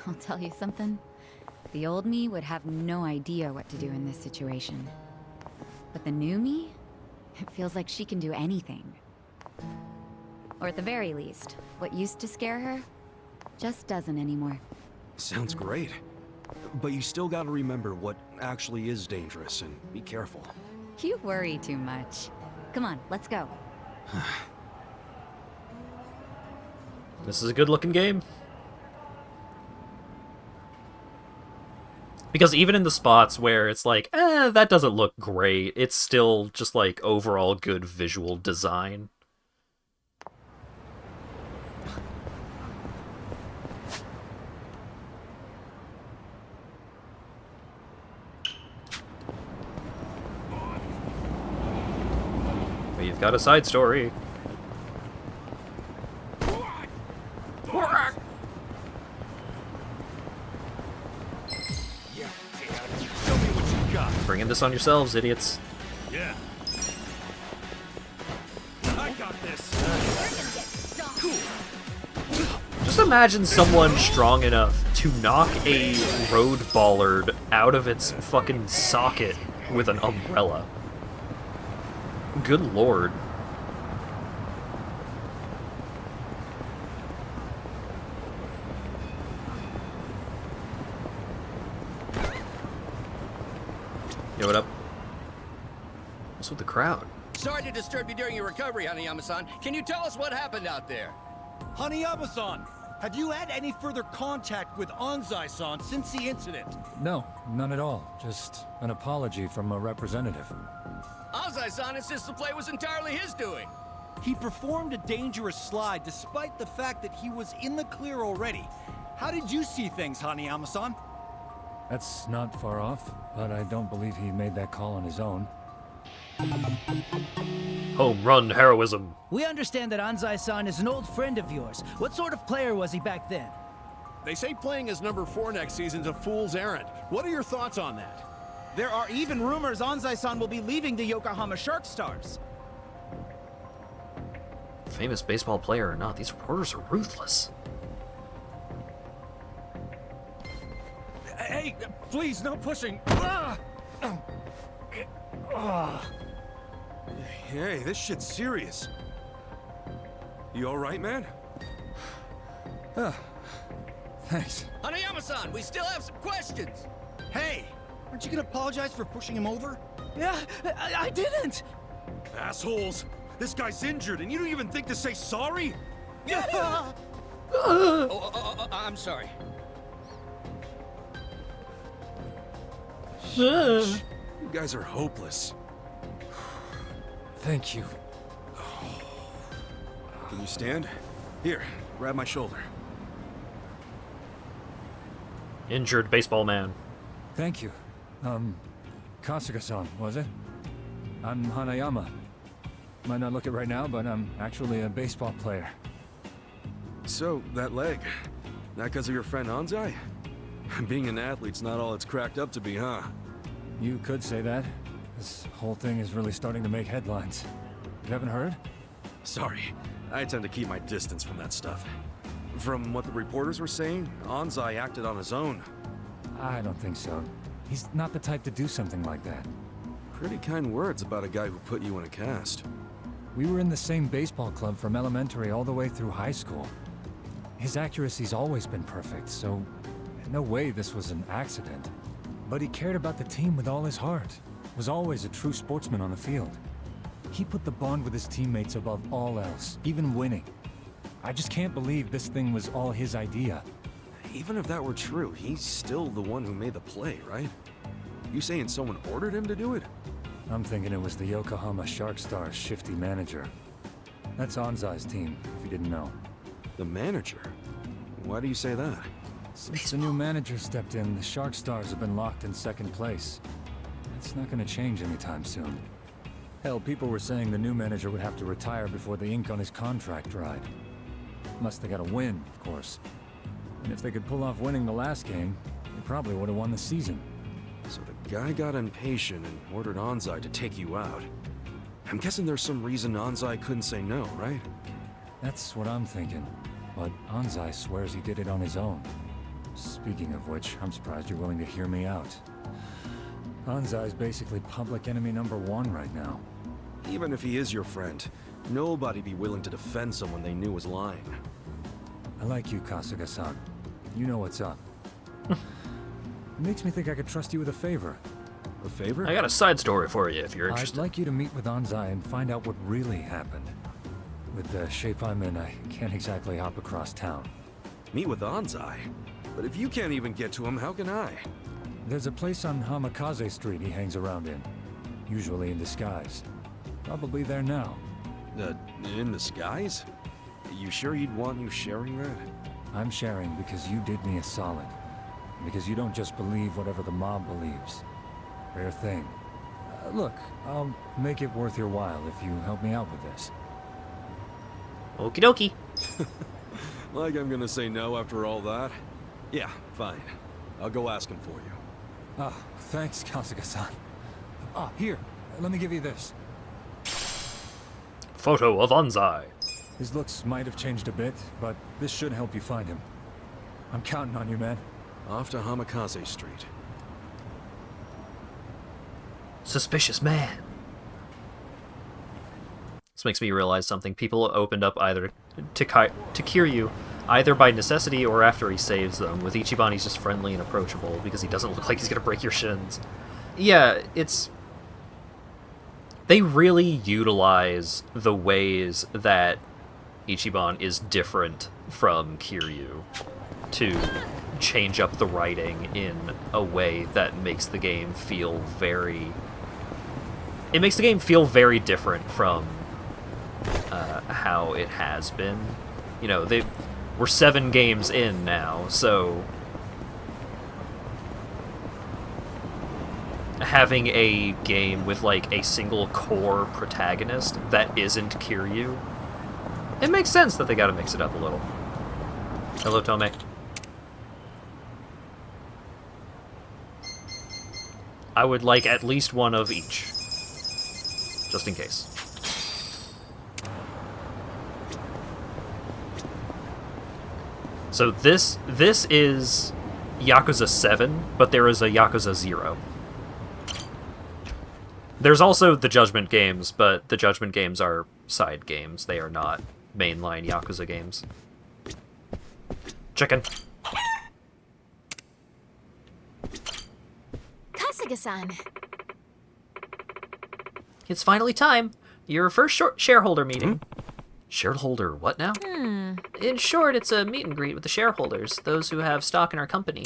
I'll tell you something. The old me would have no idea what to do in this situation. But the new me? It feels like she can do anything. Or at the very least, what used to scare her just doesn't anymore. Sounds great. But you still gotta remember what actually is dangerous and be careful. You worry too much. Come on, let's go. This is a good looking game. Because even in the spots where it's like, that doesn't look great, it's still just like overall good visual design. We've got a side story. Bringing this on yourselves, idiots. Yeah. I got this. Just imagine someone strong enough to knock a road bollard out of its fucking socket with an umbrella. Good lord. Yo, what up? What's with the crowd? Sorry to disturb you during your recovery, Hanayama-san. Can you tell us what happened out there? Hanayama-san, have you had any further contact with Anzai-san since the incident? No, none at all. Just an apology from a representative. Anzai-san insists the play was entirely his doing. He performed a dangerous slide despite the fact that he was in the clear already. How did you see things, Hanayama-san? That's not far off, but I don't believe he made that call on his own. Home run heroism. We understand that Anzai-san is an old friend of yours. What sort of player was he back then? They say playing as number 4 next season's a fool's errand. What are your thoughts on that? There are even rumors Anzai-san will be leaving the Yokohama Shark Stars. Famous baseball player or not, these reporters are ruthless. Hey, please, no pushing. Ah! Hey, this shit's serious. You alright, man? Thanks. Hanayama-san, we still have some questions! Hey! Aren't you gonna apologize for pushing him over? Yeah, I didn't! Assholes! This guy's injured, and you don't even think to say sorry? I'm sorry. You guys are hopeless. Thank you. Can you stand? Here, grab my shoulder. Injured baseball man. Thank you. Kasuga-san, was it? I'm Hanayama. Might not look it right now, but I'm actually a baseball player. So, that leg, that because of your friend Anzai? Being an athlete's not all it's cracked up to be, huh? You could say that. This whole thing is really starting to make headlines. You haven't heard? Sorry, I tend to keep my distance from that stuff. From what the reporters were saying, Anzai acted on his own. I don't think so. He's not the type to do something like that. Pretty kind words about a guy who put you in a cast. We were in the same baseball club from elementary all the way through high school. His accuracy's always been perfect, so no way this was an accident. But he cared about the team with all his heart. Was always a true sportsman on the field. He put the bond with his teammates above all else, even winning. I just can't believe this thing was all his idea. Even if that were true, he's still the one who made the play, right? You saying someone ordered him to do it? I'm thinking it was the Yokohama Shark Stars' shifty manager. That's Anzai's team, if you didn't know. The manager? Why do you say that? Since the new manager stepped in, the Shark Stars have been locked in second place. That's not gonna change anytime soon. Hell, people were saying the new manager would have to retire before the ink on his contract dried. Unless they got a win, of course. And if they could pull off winning the last game, they probably would have won the season. So the guy got impatient and ordered Anzai to take you out. I'm guessing there's some reason Anzai couldn't say no, right? That's what I'm thinking. But Anzai swears he did it on his own. Speaking of which, I'm surprised you're willing to hear me out. Anzai's basically public enemy #1 right now. Even if he is your friend, nobody'd be willing to defend someone they knew was lying. I like you, Kasuga-san. You know what's up. It makes me think I could trust you with a favor. A favor? I got a side story for you if you're I'd interested. like you to meet with Anzai and find out what really happened. With the shape I'm in, I can't exactly hop across town. Meet with Anzai? But if you can't even get to him, how can I? There's a place on Hamikaze Street he hangs around in. Usually in disguise. Probably there now. In disguise? You sure you'd want you sharing that? I'm sharing because you did me a solid. Because you don't just believe whatever the mob believes. Rare thing. Look, I'll make it worth your while if you help me out with this. Okie dokie. Like I'm gonna say no after all that? Yeah, fine. I'll go ask him for you. Ah, thanks, Kasuga-san. Ah, here, let me give you this. Photo of Anzai. His looks might have changed a bit, but this should help you find him. I'm counting on you, man. Off to Hamikaze Street. Suspicious man. This makes me realize something. People opened up either to Kiryu either by necessity or after he saves them. With Ichiban, he's just friendly and approachable because he doesn't look like he's gonna break your shins. Yeah, it's... They really utilize the ways that Ichiban is different from Kiryu to change up the writing in a way that makes the game feel very... It makes the game feel very different from how it has been. You know, we're 7 games in now, so having a game with like a single core protagonist that isn't Kiryu, it makes sense that they gotta mix it up a little. Hello, Tome. I would like at least one of each, just in case. So this is Yakuza 7, but there is a Yakuza 0. There's also the Judgment games, but the Judgment games are side games. They are not mainline Yakuza games. Chicken. Kasuga-san. It's finally time. Your first shareholder meeting. Shareholder what now? In short, it's a meet and greet with the shareholders, those who have stock in our company.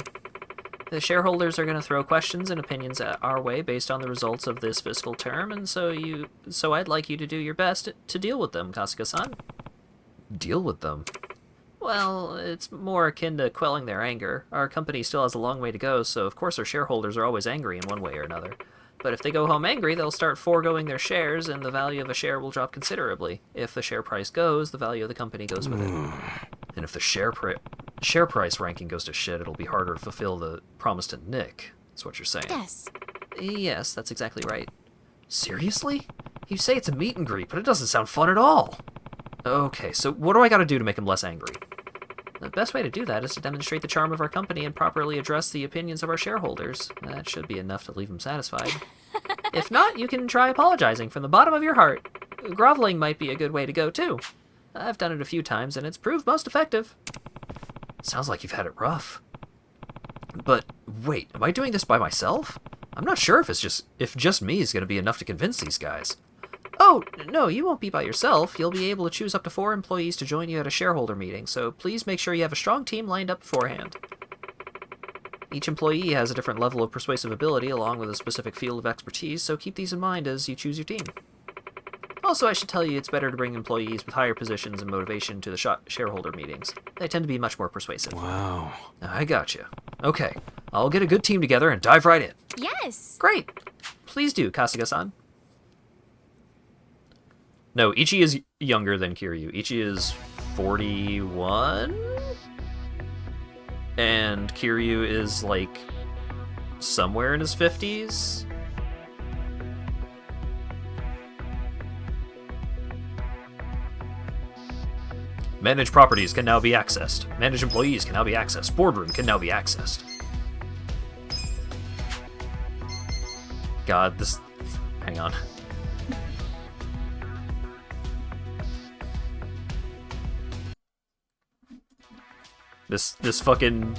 The shareholders are going to throw questions and opinions our way based on the results of this fiscal term, and so I'd like you to do your best to deal with them, Kasuga-san. Deal with them? Well, it's more akin to quelling their anger. Our company still has a long way to go, so of course our shareholders are always angry in one way or another. But if they go home angry, they'll start foregoing their shares, and the value of a share will drop considerably. If the share price goes, the value of the company goes with it. And if the share price ranking goes to shit, it'll be harder to fulfill the promise to Nick. That's what you're saying. Yes. Yes, that's exactly right. Seriously? You say it's a meet and greet, but it doesn't sound fun at all. Okay, so what do I gotta do to make him less angry? The best way to do that is to demonstrate the charm of our company and properly address the opinions of our shareholders. That should be enough to leave him satisfied. If not, you can try apologizing from the bottom of your heart. Groveling might be a good way to go, too. I've done it a few times, and it's proved most effective. Sounds like you've had it rough. But, wait, am I doing this by myself? I'm not sure if just me is going to be enough to convince these guys. Oh, no, you won't be by yourself. You'll be able to choose up to 4 employees to join you at a shareholder meeting, so please make sure you have a strong team lined up beforehand. Each employee has a different level of persuasive ability along with a specific field of expertise, so keep these in mind as you choose your team. Also, I should tell you it's better to bring employees with higher positions and motivation to the shareholder meetings. They tend to be much more persuasive. Wow. I gotcha. Okay, I'll get a good team together and dive right in. Yes. Great. Please do, Kasuga-san. No, Ichi is younger than Kiryu. Ichi is 41? And Kiryu is, like, somewhere in his 50s? Managed properties can now be accessed. Managed employees can now be accessed. Boardroom can now be accessed. God, this... Hang on. This fucking...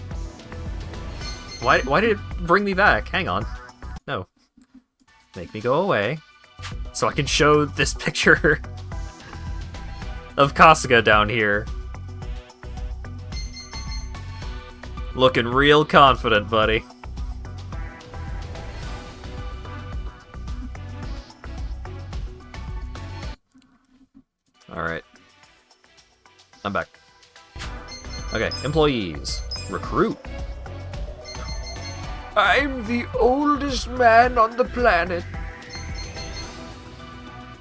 Why did it bring me back? Hang on. No. Make me go away. So I can show this picture of Kasuga down here. Looking real confident, buddy. Alright. I'm back. Okay, employees. Recruit. I'm the oldest man on the planet.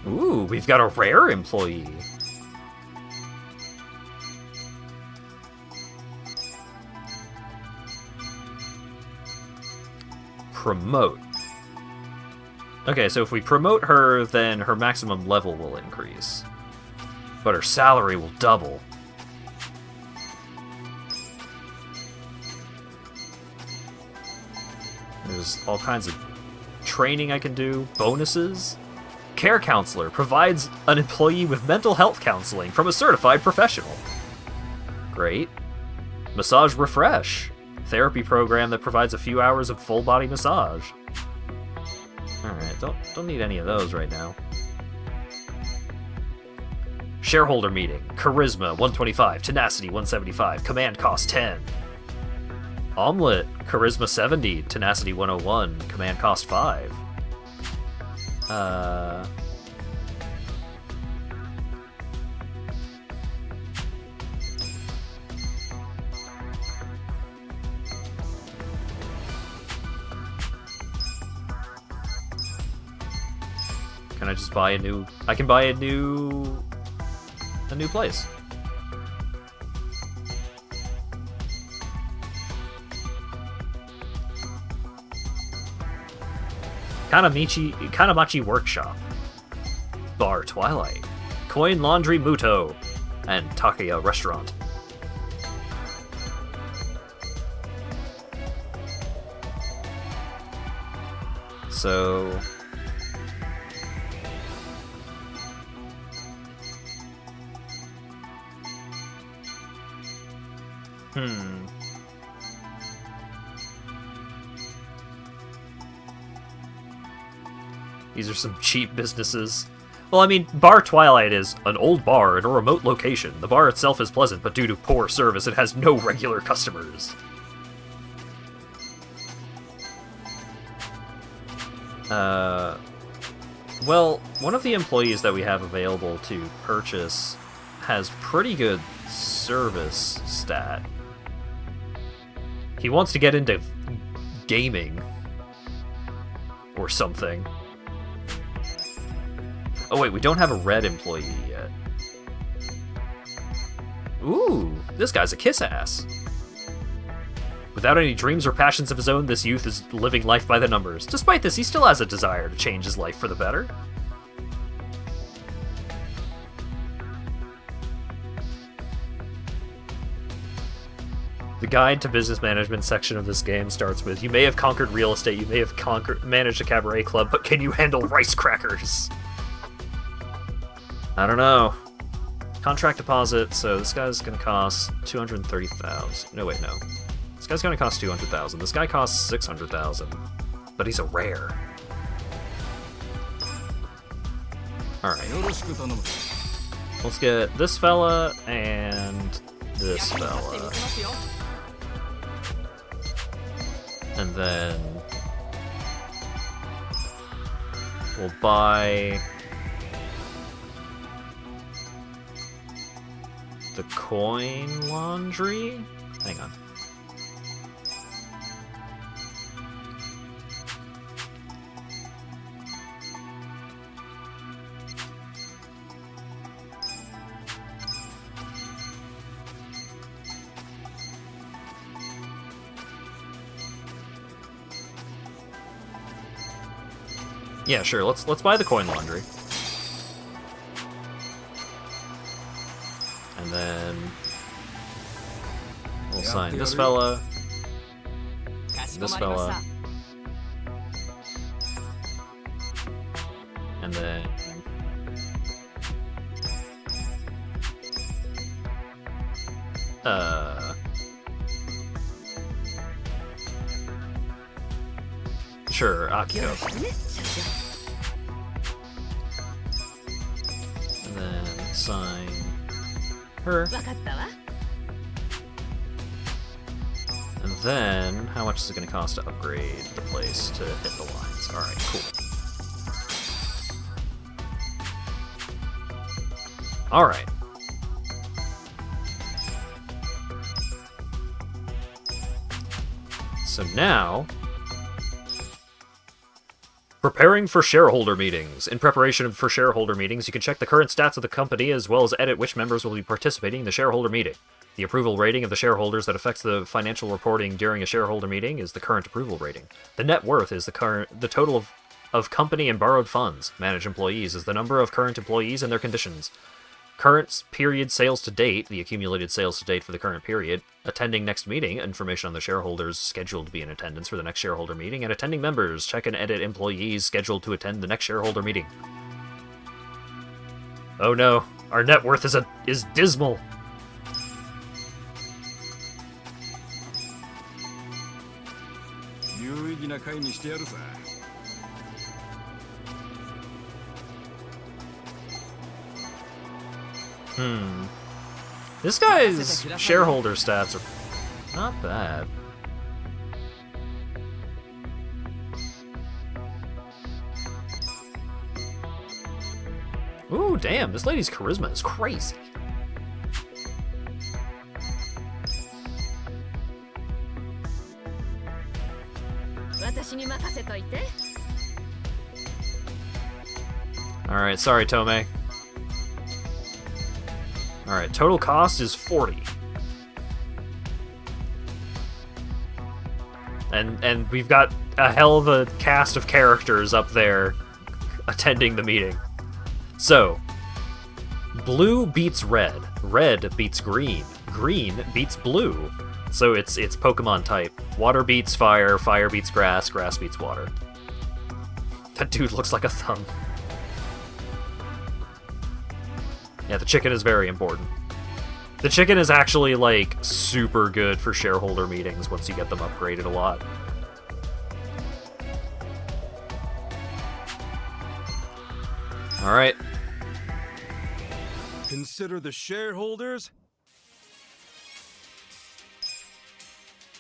Ooh, we've got a rare employee. Promote. Okay, so if we promote her, then her maximum level will increase. But her salary will double. There's all kinds of training I can do, bonuses. Care counselor provides an employee with mental health counseling from a certified professional. Great. Massage refresh. Therapy program that provides a few hours of full body massage. Alright, don't need any of those right now. Shareholder meeting. Charisma 125, tenacity 175, command cost 10. Omelet, charisma 70, tenacity 101, command cost 5. Can I just buy a new... I can buy a new place. Kanamachi Workshop. Bar Twilight. Coin Laundry Muto. And Takaya Restaurant. So... Hmm. These are some cheap businesses. Well, I mean, Bar Twilight is an old bar in a remote location. The bar itself is pleasant, but due to poor service, it has no regular customers. Well, one of the employees that we have available to purchase has pretty good service stat. He wants to get into gaming or something. Oh wait, we don't have a red employee yet. Ooh, this guy's a kiss-ass. Without any dreams or passions of his own, this youth is living life by the numbers. Despite this, he still has a desire to change his life for the better. The guide to business management section of this game starts with, you may have conquered real estate, you may have managed a cabaret club, but can you handle rice crackers? I don't know. Contract deposit, so this guy's gonna cost 230,000. No, wait, no. This guy's gonna cost 200,000. This guy costs 600,000. But he's a rare. Alright. Let's get this fella and this fella. And then we'll buy the coin laundry? Hang on. Yeah, sure. Let's buy the coin laundry. And then we'll sign this fella, this fella, and then sure, Akio. And then sign her. And then, how much is it going to cost to upgrade the place to hit the lines? Alright, cool. Alright. So now, preparing for shareholder meetings. In preparation for shareholder meetings, you can check the current stats of the company as well as edit which members will be participating in the shareholder meeting. The approval rating of the shareholders that affects the financial reporting during a shareholder meeting is the current approval rating. The net worth is the total of company and borrowed funds. Managed employees is the number of current employees and their conditions. Current period sales to date, the accumulated sales to date for the current period. Attending next meeting, information on the shareholders scheduled to be in attendance for the next shareholder meeting, and attending members, check and edit employees scheduled to attend the next shareholder meeting. Oh no, our net worth is dismal. This guy's shareholder stats are not bad. Ooh, damn, this lady's charisma is crazy. Alright, sorry, Tomei. Alright, total cost is 40. And we've got a hell of a cast of characters up there attending the meeting. So, blue beats red, red beats green, green beats blue. So it's Pokemon type. Water beats fire, fire beats grass, grass beats water. That dude looks like a thumb. Yeah, the chicken is very important. The chicken is actually, like, super good for shareholder meetings once you get them upgraded a lot. Alright. Consider the shareholders.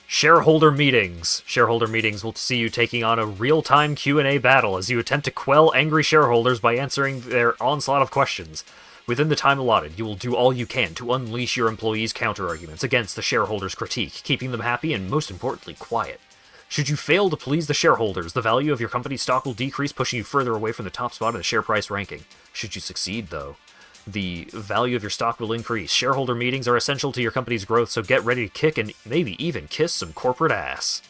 Shareholder meetings. Shareholder meetings will see you taking on a real-time Q&A battle as you attempt to quell angry shareholders by answering their onslaught of questions. Within the time allotted, you will do all you can to unleash your employees' counter-arguments against the shareholders' critique, keeping them happy and, most importantly, quiet. Should you fail to please the shareholders, the value of your company's stock will decrease, pushing you further away from the top spot in the share price ranking. Should you succeed, though, the value of your stock will increase. Shareholder meetings are essential to your company's growth, so get ready to kick and maybe even kiss some corporate ass.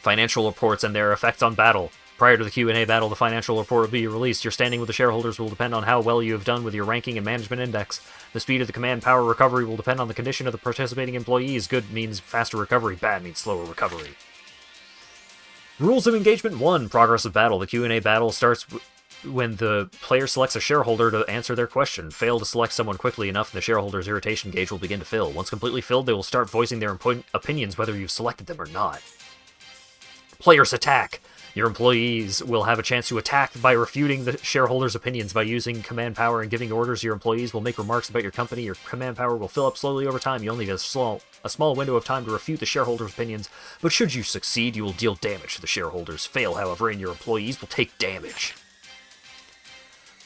Financial reports and their effects on battle. Prior to the Q&A battle, the financial report will be released. Your standing with the shareholders will depend on how well you have done with your ranking and management index. The speed of the command power recovery will depend on the condition of the participating employees. Good means faster recovery, bad means slower recovery. Rules of Engagement 1, Progress of Battle. The Q&A battle starts when the player selects a shareholder to answer their question. Fail to select someone quickly enough, and the shareholder's irritation gauge will begin to fill. Once completely filled, they will start voicing their opinions whether you've selected them or not. Players attack. Your employees will have a chance to attack by refuting the shareholders' opinions by using command power and giving orders. Your employees will make remarks about your company. Your command power will fill up slowly over time. You only have a small window of time to refute the shareholders' opinions, but should you succeed, you will deal damage to the shareholders. Fail, however, and your employees will take damage.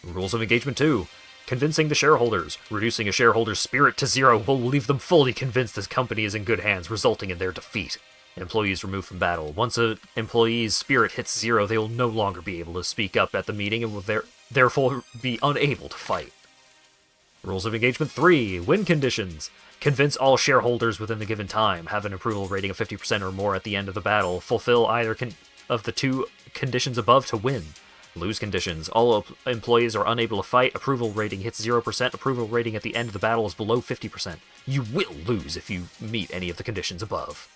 Rules of Engagement 2. Convincing the shareholders. Reducing a shareholder's spirit to 0 will leave them fully convinced this company is in good hands, resulting in their defeat. Employees removed from battle. Once an employee's spirit hits 0, they will no longer be able to speak up at the meeting and will therefore be unable to fight. Rules of Engagement 3. Win conditions. Convince all shareholders within the given time. Have an approval rating of 50% or more at the end of the battle. Fulfill either of the 2 conditions above to win. Lose conditions. All employees are unable to fight. Approval rating hits 0%. Approval rating at the end of the battle is below 50%. You will lose if you meet any of the conditions above.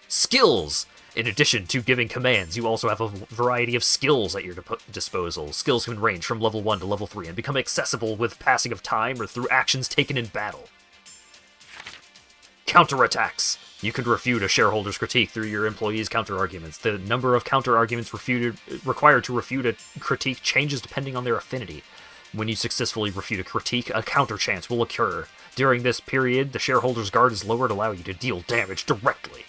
Skills! In addition to giving commands, you also have a variety of skills at your disposal. Skills can range from level 1 to level 3 and become accessible with passing of time or through actions taken in battle. Counterattacks. You can refute a shareholder's critique through your employees' counter-arguments. The number of counter-arguments required to refute a critique changes depending on their affinity. When you successfully refute a critique, a counter chance will occur. During this period, the shareholder's guard is lowered, allowing you to deal damage directly.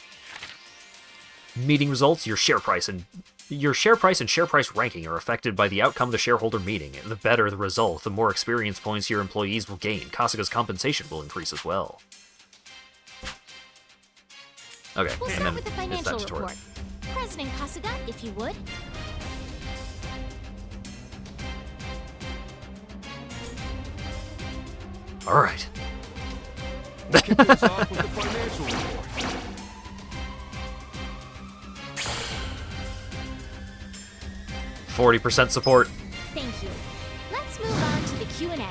Meeting results. Your share price and share price ranking are affected by the outcome of the shareholder meeting. The better the result, the more experience points your employees will gain. Kasuga's compensation will increase as well. Okay, We'll and start then with the it's financial statutory. report. President Kasuga, if you would. All right. We'll kick this off with the financial report. %40 support. Thank you. Let's move on to the Q&A.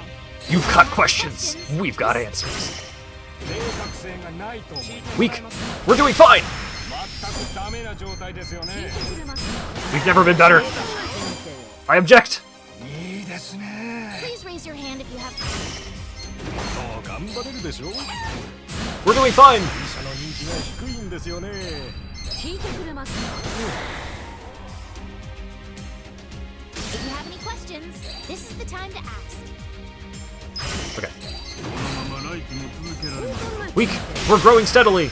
You've got questions. We've got answers. Weak. We're doing fine. We've never been better. I object. Please raise your hand if you have. We're doing fine. If you have any questions, this is the time to ask. Okay. Weak. We're growing steadily.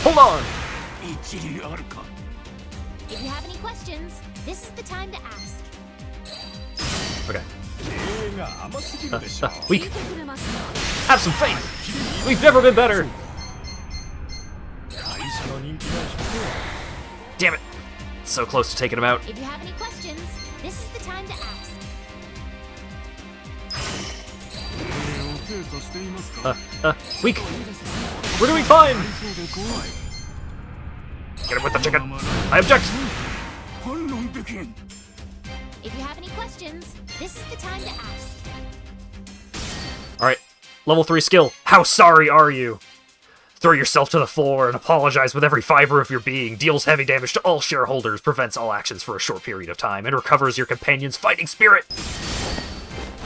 Hold on. If you have any questions, this is the time to ask. Okay. Weak. Have some faith. We've never been better. Damn it. So close to taking him out. If you have any questions, this is the time to ask. Weak. We're doing fine. Get him with the chicken. I object. If you have any questions, this is the time to ask. Alright. Level 3 skill. How sorry are you? Throw yourself to the floor and apologize with every fiber of your being, deals heavy damage to all shareholders, prevents all actions for a short period of time, and recovers your companion's fighting spirit.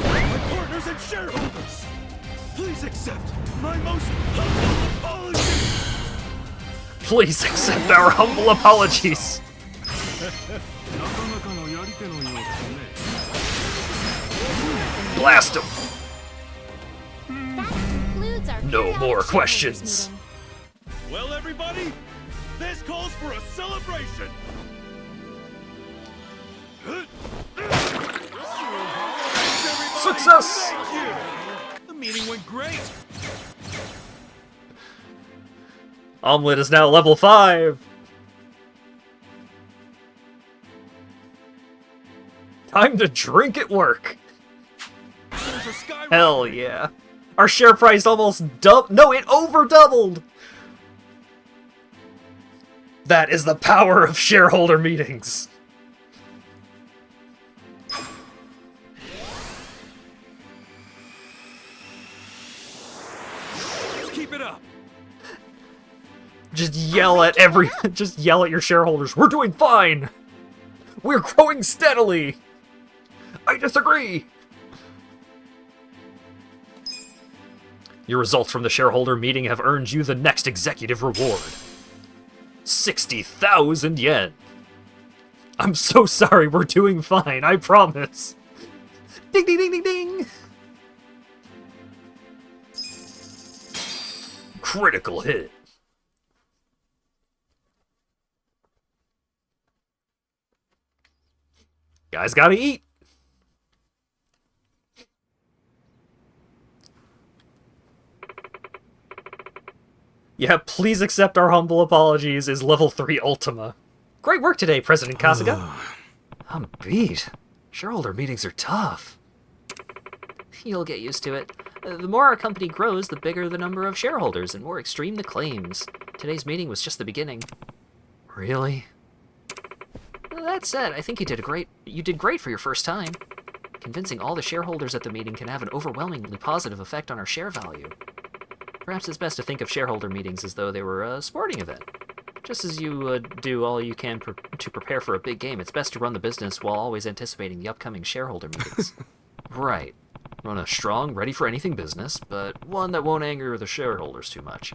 My partners and shareholders, please accept my most humble apology. Please accept our humble apologies. Blast him. No more questions. Well, everybody, this calls for a celebration. Success! Thank you. The meeting went great. Omelet is now level 5. Time to drink at work. Hell yeah. Our share price almost no, it over doubled. That is the power of shareholder meetings. Keep it up. Just yell at just yell at your shareholders. We're doing fine. We're growing steadily. I disagree. Your results from the shareholder meeting have earned you the next executive reward. 60,000 yen. I'm so sorry, we're doing fine, I promise. Ding ding ding ding ding. Critical hit. Guys gotta eat. Yeah, please accept our humble apologies is level 3 Ultima. Great work today, President Kasuga. I'm beat. Shareholder meetings are tough. You'll get used to it. The more our company grows, the bigger the number of shareholders and more extreme the claims. Today's meeting was just the beginning. Really? That said, I think you did great for your first time. Convincing all the shareholders at the meeting can have an overwhelmingly positive effect on our share value. Perhaps it's best to think of shareholder meetings as though they were a sporting event. Just as you do all you can to prepare for a big game, it's best to run the business while always anticipating the upcoming shareholder meetings. Right. Run a strong, ready-for-anything business, but one that won't anger the shareholders too much.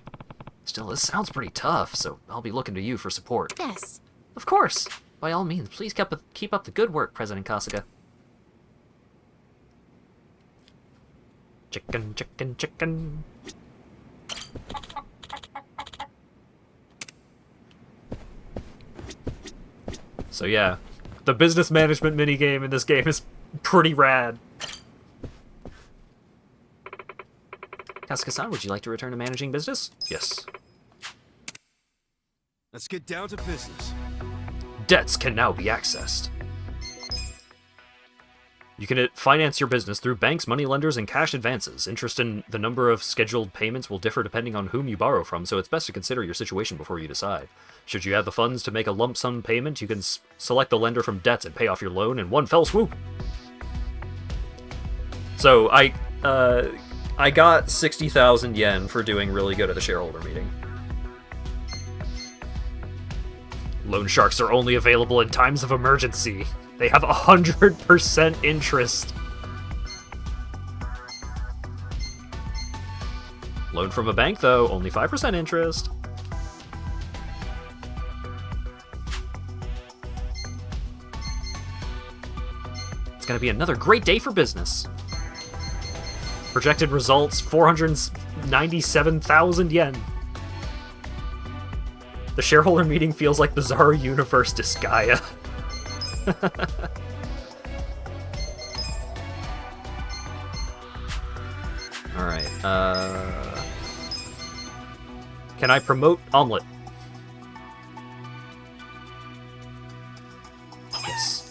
Still, this sounds pretty tough, so I'll be looking to you for support. Yes. Of course. By all means, please keep up the good work, President Kasuga. Chicken, chicken, chicken. So yeah, the business management minigame in this game is pretty rad. Kasuga-san, would you like to return to managing business? Yes. Let's get down to business. Debts can now be accessed. You can finance your business through banks, moneylenders, and cash advances. Interest in the number of scheduled payments will differ depending on whom you borrow from, so it's best to consider your situation before you decide. Should you have the funds to make a lump sum payment, you can select the lender from debts and pay off your loan in one fell swoop. So I got 60,000 yen for doing really good at the shareholder meeting. Loan sharks are only available in times of emergency. They have 100% interest. Loan from a bank, though, only 5% interest. It's gonna be another great day for business. Projected results, 497,000 yen. The shareholder meeting feels like Bizarro Universe Disgaea. Alright, can I promote Omelet? Yes.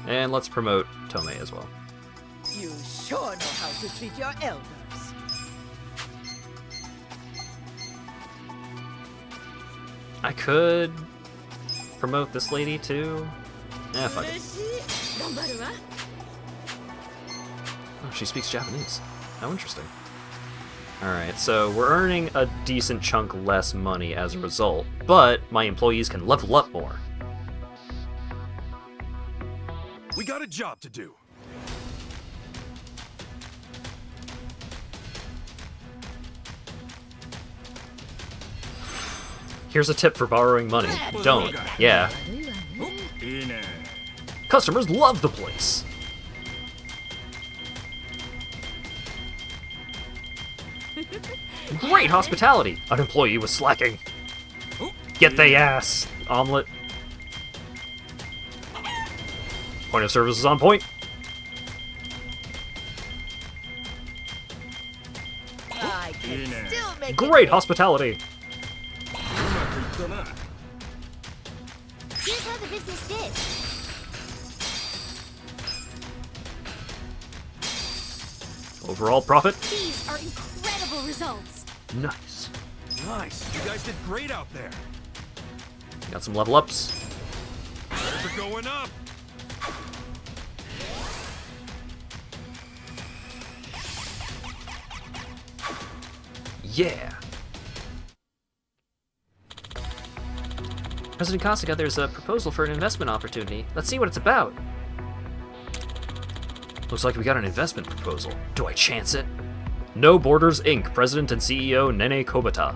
And let's promote Tomei as well. You sure know how to treat your elders. I could promote this lady too. Eh, fuck it. she speaks Japanese. How interesting. Alright, so we're earning a decent chunk less money as a result, but my employees can level up more. We got a job to do. Here's a tip for borrowing money. Don't. Yeah. Customers love the place. Great hospitality. An employee was slacking. Get the ass, omelet. Point of service is on point. I can still make Great hospitality. Here's how the business did. Overall profit. These are incredible results. Nice. Nice. You guys did great out there. Got some level ups. Things are going up. Yeah. President Kasuga, there's a proposal for an investment opportunity. Let's see what it's about. Looks like we got an investment proposal. Do I chance it? No Borders Inc. President and CEO Nene Kobata.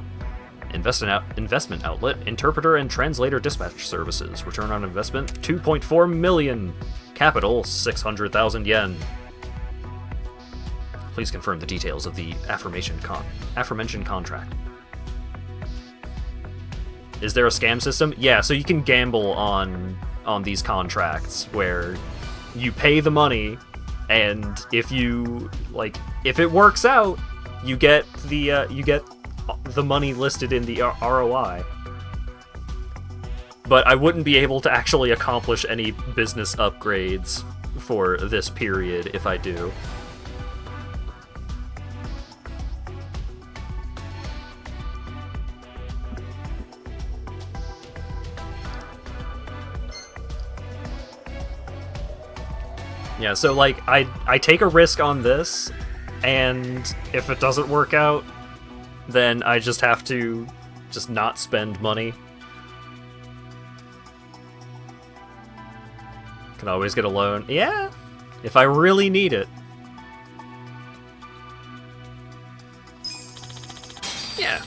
Investment outlet, interpreter and translator dispatch services. Return on investment 2.4 million. Capital 600,000 yen. Please confirm the details of the aforementioned contract. Is there a scam system? Yeah, so you can gamble on these contracts where you pay the money, and if it works out, you get the money listed in the ROI. But I wouldn't be able to actually accomplish any business upgrades for this period if I do. Yeah, so like I take a risk on this, and if it doesn't work out, then I just have to just not spend money. Can always get a loan. Yeah, if I really need it. Yeah,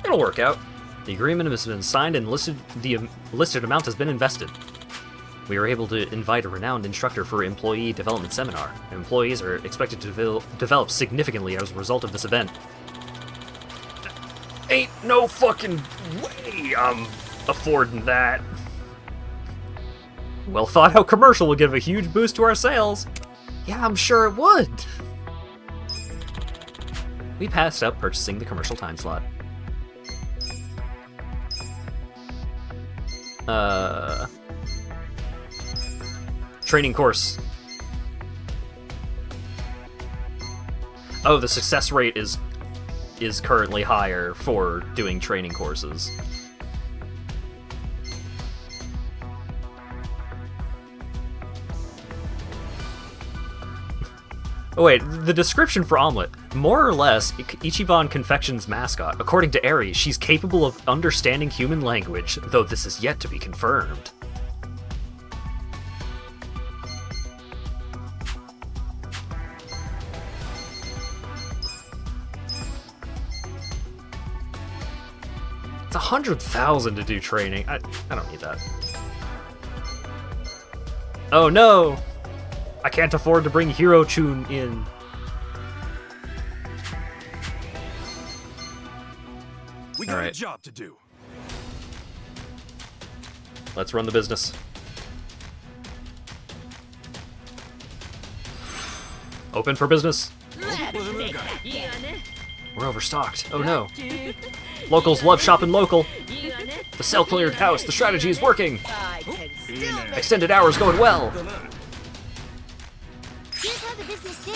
it'll work out. The agreement has been signed and the listed amount has been invested. We were able to invite a renowned instructor for employee development seminar. Employees are expected to develop significantly as a result of this event. Ain't no fucking way I'm affording that. Well thought out commercial will give a huge boost to our sales. Yeah, I'm sure it would. We passed up purchasing the commercial time slot. Training course. Oh, the success rate is currently higher for doing training courses. Oh wait, the description for Omelette. More or less, Ichiban Confection's mascot. According to Eri, she's capable of understanding human language, though this is yet to be confirmed. It's 100,000 to do training. I don't need that. Oh no! I can't afford to bring Hiro-chun in. We got a job to do. Let's run the business. Open for business. We're overstocked. Oh no. Locals love shopping local. The cell cleared house. The strategy is working. Extended hours going well. Here's how the business did.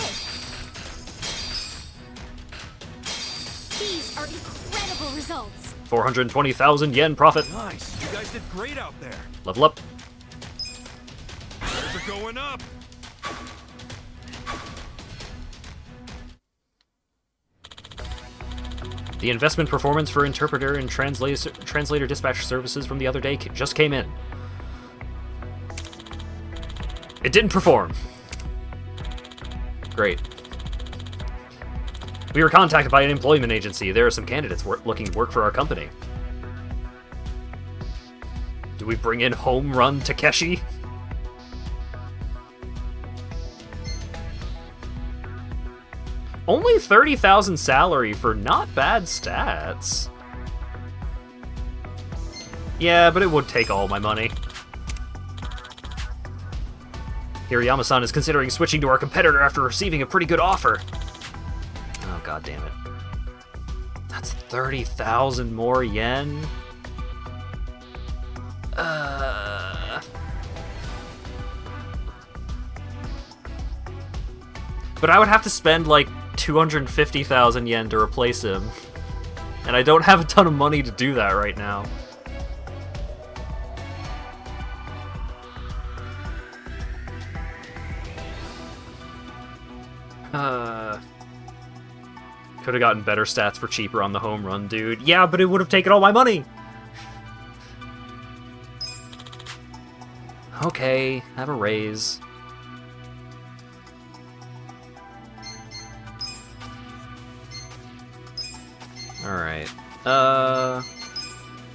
These are incredible results. 420,000 yen profit. Nice. You guys did great out there. Level up. Things are going up. The investment performance for interpreter and translator dispatch services from the other day just came in. It didn't perform. Great. We were contacted by an employment agency. There are some candidates looking to work for our company. Do we bring in Home Run Takeshi? Only 30,000 salary for not bad stats. Yeah, but it would take all my money. Hirayama-san is considering switching to our competitor after receiving a pretty good offer. Oh, god damn it. That's 30,000 more yen? But I would have to spend like 250,000 yen to replace him. And I don't have a ton of money to do that right now. Could have gotten better stats for cheaper on the home run, dude. Yeah, but it would have taken all my money! Okay, have a raise. Alright.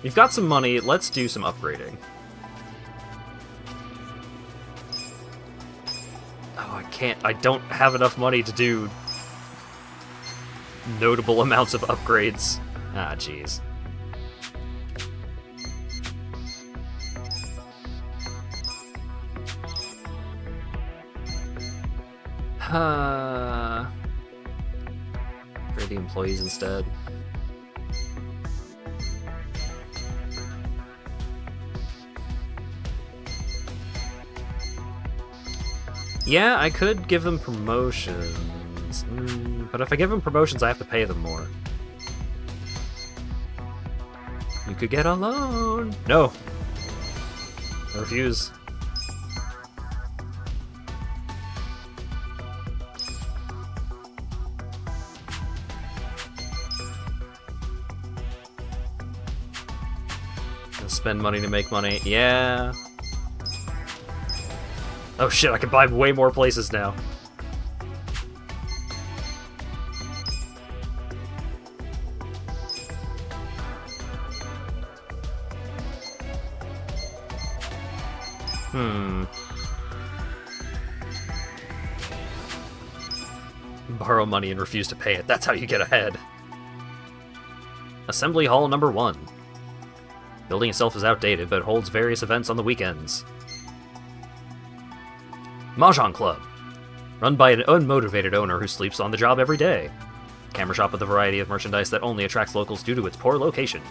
You've got some money, let's do some upgrading. Oh, I don't have enough money to do notable amounts of upgrades. Ah, jeez. Upgrade the employees instead. Yeah, I could give them promotions. But if I give them promotions, I have to pay them more. You could get a loan. No. I refuse. Spend money to make money. Yeah. Oh shit, I can buy way more places now. Borrow money and refuse to pay it. That's how you get ahead. Assembly Hall number 1. Building itself is outdated, but holds various events on the weekends. Mahjong Club. Run by an unmotivated owner who sleeps on the job every day. Camera shop with a variety of merchandise that only attracts locals due to its poor location.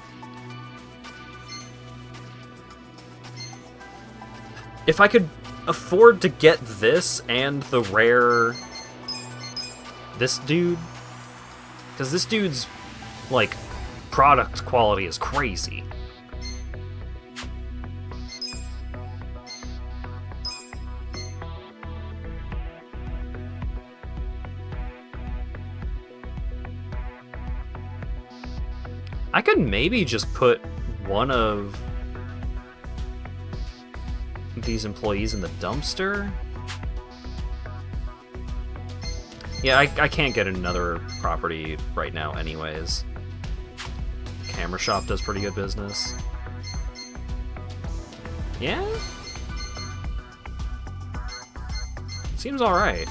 If I could afford to get this and the rare... this dude... because this dude's, like, product quality is crazy. I could maybe just put one of these employees in the dumpster. Yeah, I can't get another property right now anyways. Camera shop does pretty good business. Yeah? Seems alright.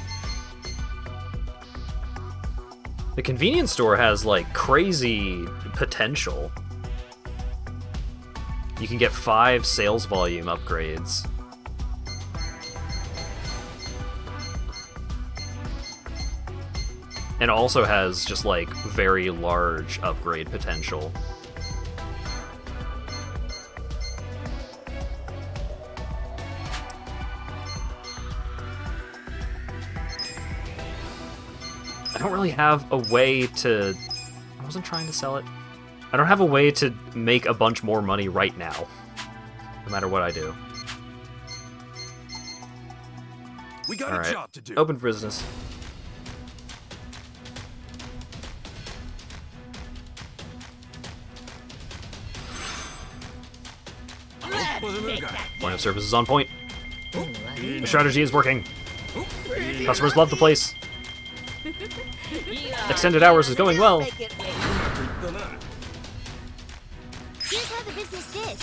The convenience store has, like, crazy potential. You can get 5 sales volume upgrades. And also has just, like, very large upgrade potential. I don't really have a way to... I wasn't trying to sell it. I don't have a way to make a bunch more money right now. No matter what I do. We got a job to do. Open for business. Point of service is on point. The strategy is working. Customers love the place. Extended hours is going well. Here's how the business did.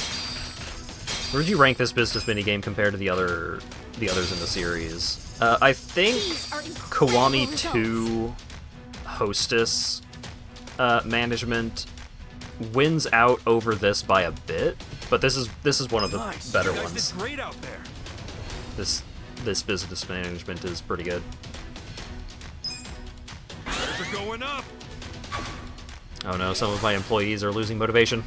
Where would you rank this business minigame compared to the others in the series? I think Kiwami 2 Hostess management wins out over this by a bit, but this is one of the better ones. Great out there. This business management is pretty good. They're going up. Oh no, some of my employees are losing motivation.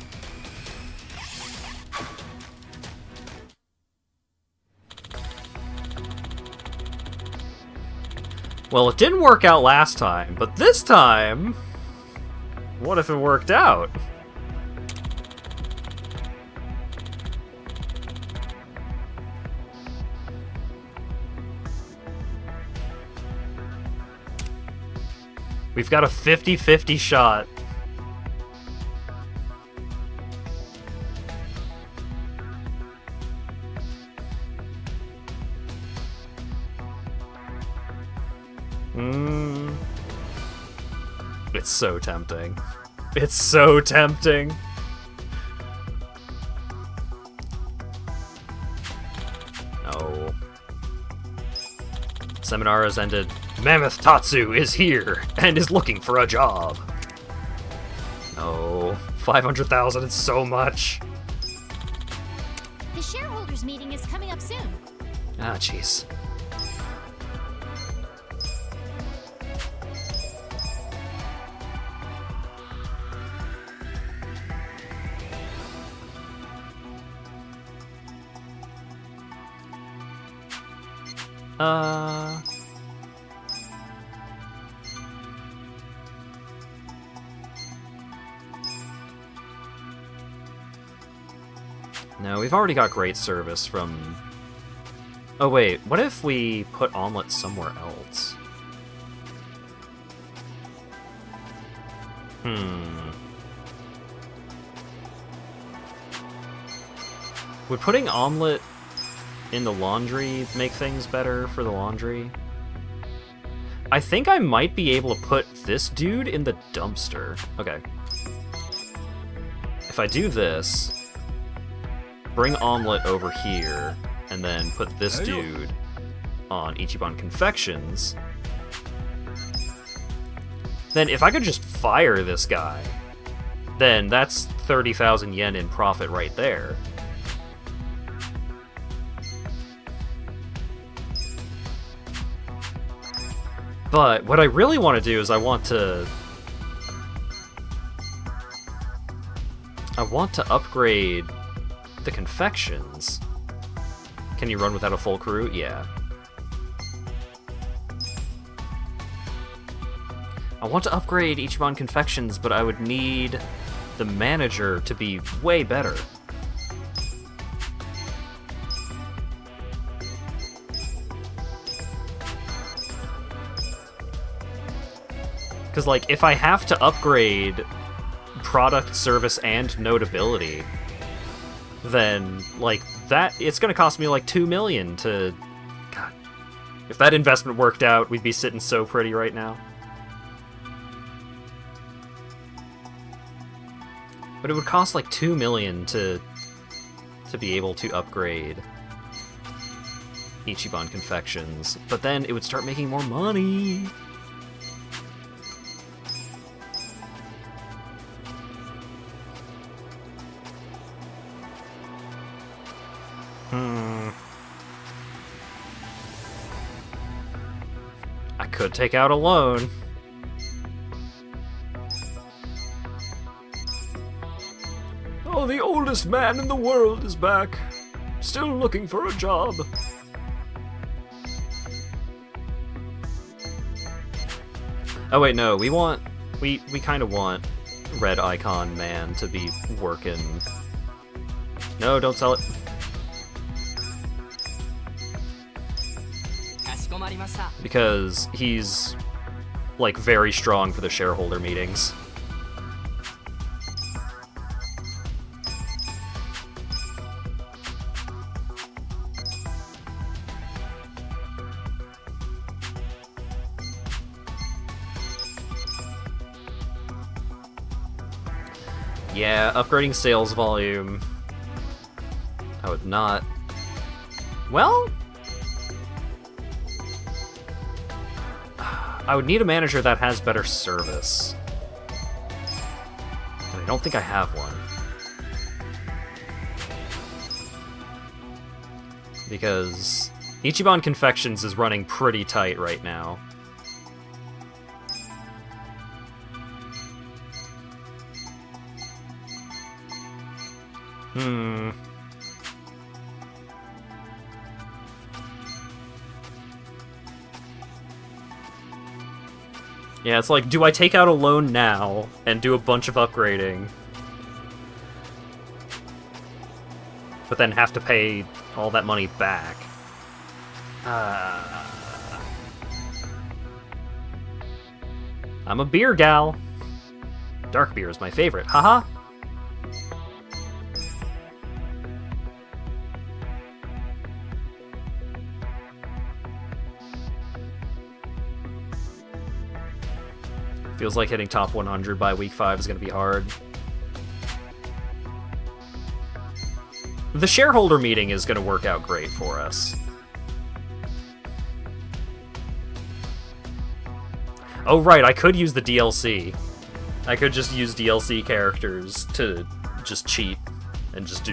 Well, it didn't work out last time, but this time, what if it worked out? We've got a 50-50 shot. It's so tempting. It's so tempting. No. Seminar has ended. Mammoth Tatsu is here and is looking for a job. No. 500,000 is so much. The shareholders meeting is coming up soon. Ah, jeez. No, we've already got great service from... Oh wait, what if we put Omelet somewhere else? Would putting Omelet in the laundry make things better for the laundry? I think I might be able to put this dude in the dumpster. Okay. If I do this, bring Omelet over here, and then put this dude on Ichiban Confections, then if I could just fire this guy, then that's 30,000 yen in profit right there. But what I really want to do is I want to upgrade the confections. Can you run without a full crew? Yeah. I want to upgrade Ichiban Confections, but I would need the manager to be way better. Because, like, if I have to upgrade product, service, and notability, then, like, that, it's gonna cost me, like, 2 million to... God. If that investment worked out, we'd be sitting so pretty right now. But it would cost, like, 2 million to be able to upgrade Ichiban Confections. But then it would start making more money. I could take out a loan. Oh, the oldest man in the world is back. Still looking for a job. Oh wait, no, we kind of want Red Icon Man to be working. No, don't sell it. Because he's, like, very strong for the shareholder meetings. Yeah, upgrading sales volume. I would not. Well, I would need a manager that has better service. And I don't think I have one. Because Ichiban Confections is running pretty tight right now. Yeah, it's like, do I take out a loan now and do a bunch of upgrading, but then have to pay all that money back? I'm a beer gal. Dark beer is my favorite, haha. Feels like hitting top 100 by week 5 is going to be hard. The shareholder meeting is going to work out great for us. Oh right, I could use the DLC. I could just use DLC characters to just cheat and just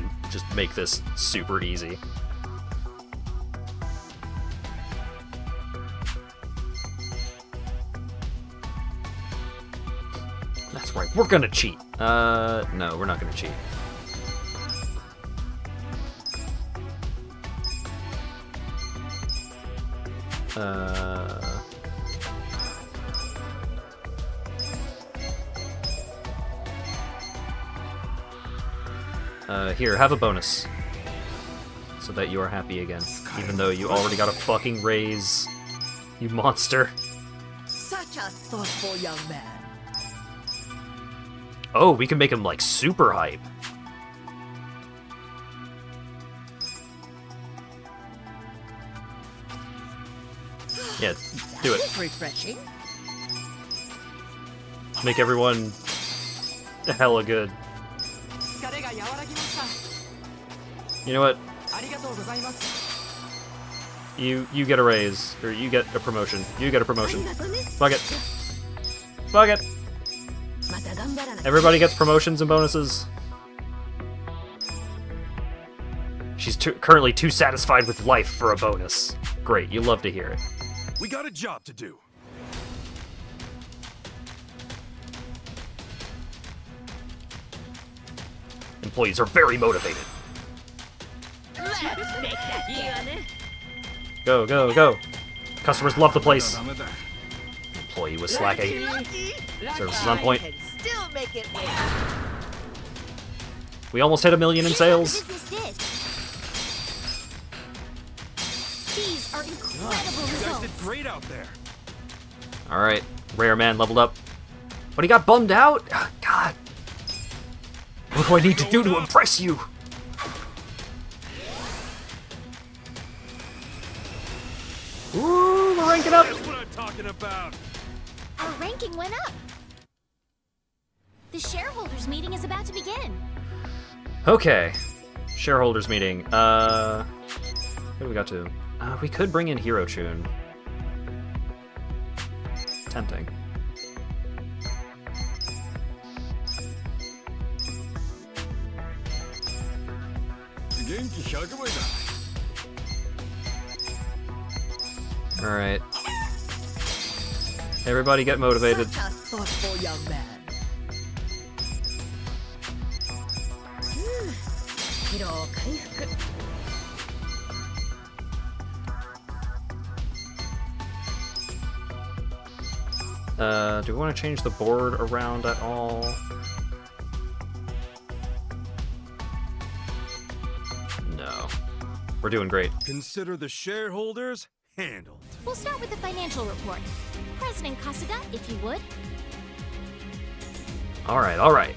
make this super easy. That's right, we're gonna cheat. No, we're not gonna cheat. Here, have a bonus. So that you are happy again. Even though you already got a fucking raise, you monster. Such a thoughtful young man. Oh, we can make him, like, super hype. Yeah, do it. Refreshing. Make everyone hella good. You know what? You get a raise, or you get a promotion. You get a promotion. Fuck it. Fuck it. Everybody gets promotions and bonuses. She's currently too satisfied with life for a bonus. Great, you love to hear it. We got a job to do. Employees are very motivated. Let's make that deal. Go, go, go. Customers love the place. Employee was slacking. Service is on point. Still make it win. We almost hit 1 million in sales. These are incredible You guys results. did great out there. Alright, Rare Man leveled up. But he got bummed out? God. What do I need to do to impress you? Ooh, we're ranking up. That's what I'm talking about. Our ranking went up. The shareholders meeting is about to begin. Okay. Shareholders meeting. What do we got to? We could bring in Hero Chun. Tempting. Alright. Everybody get motivated. Such a thoughtful young man. Do we want to change the board around at all? No. We're doing great. Consider the shareholders handled. We'll start with the financial report. President Kasuga, if you would. Alright, alright.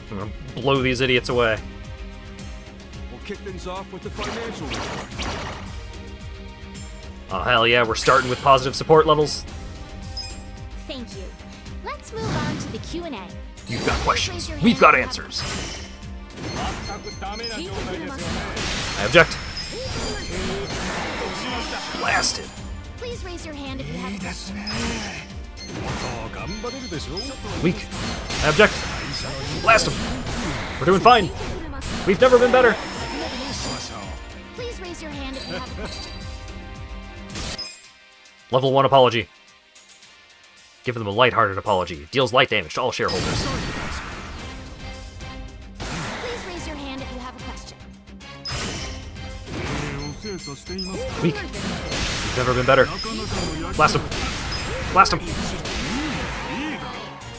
I'm gonna blow these idiots away. We'll kick things off with the financial report. Oh, hell yeah, we're starting with positive support levels. Thank you. Let's move on to the Q&A. You've got questions. We've got answers. I object. Blasted. Please raise your hand if you have a question. Weak. I object. Blast him. We're doing fine. We've never been better. Please raise your hand if you have a question. Level 1 apology. Give them a lighthearted apology. Deals light damage to all shareholders. Please raise your hand if you have a question. Weak. We've never been better. Blast him. Blast him.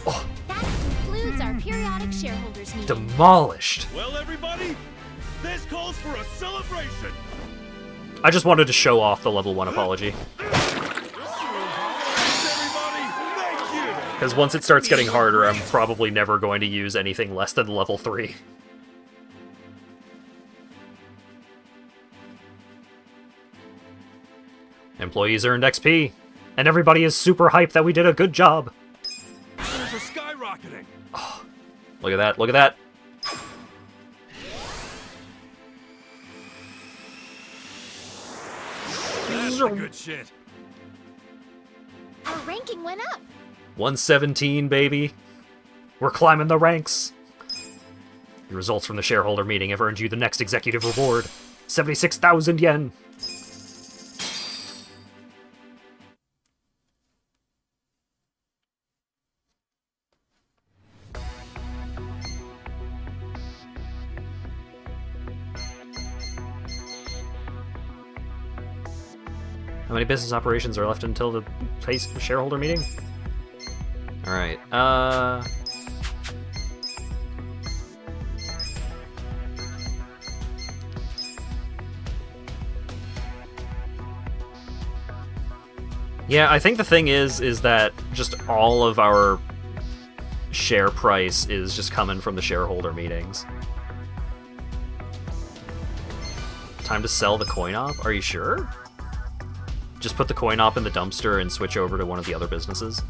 Oh. That concludes our periodic shareholders meeting. Demolished. Well, everybody, this calls for a celebration. I just wanted to show off the level 1 apology. Because once it starts getting harder, I'm probably never going to use anything less than level 3. Employees earned XP, and everybody is super hyped that we did a good job. Shares are skyrocketing. Oh, look at that, look at that. That's the good shit. Our ranking went up. 117, baby. We're climbing the ranks. The results from the shareholder meeting have earned you the next executive reward. 76,000 yen. How many business operations are left until the shareholder meeting? Alright, yeah, I think the thing is that just all of our share price is just coming from the shareholder meetings. Time to sell the coin op? Are you sure? Just put the coin op in the dumpster and switch over to one of the other businesses?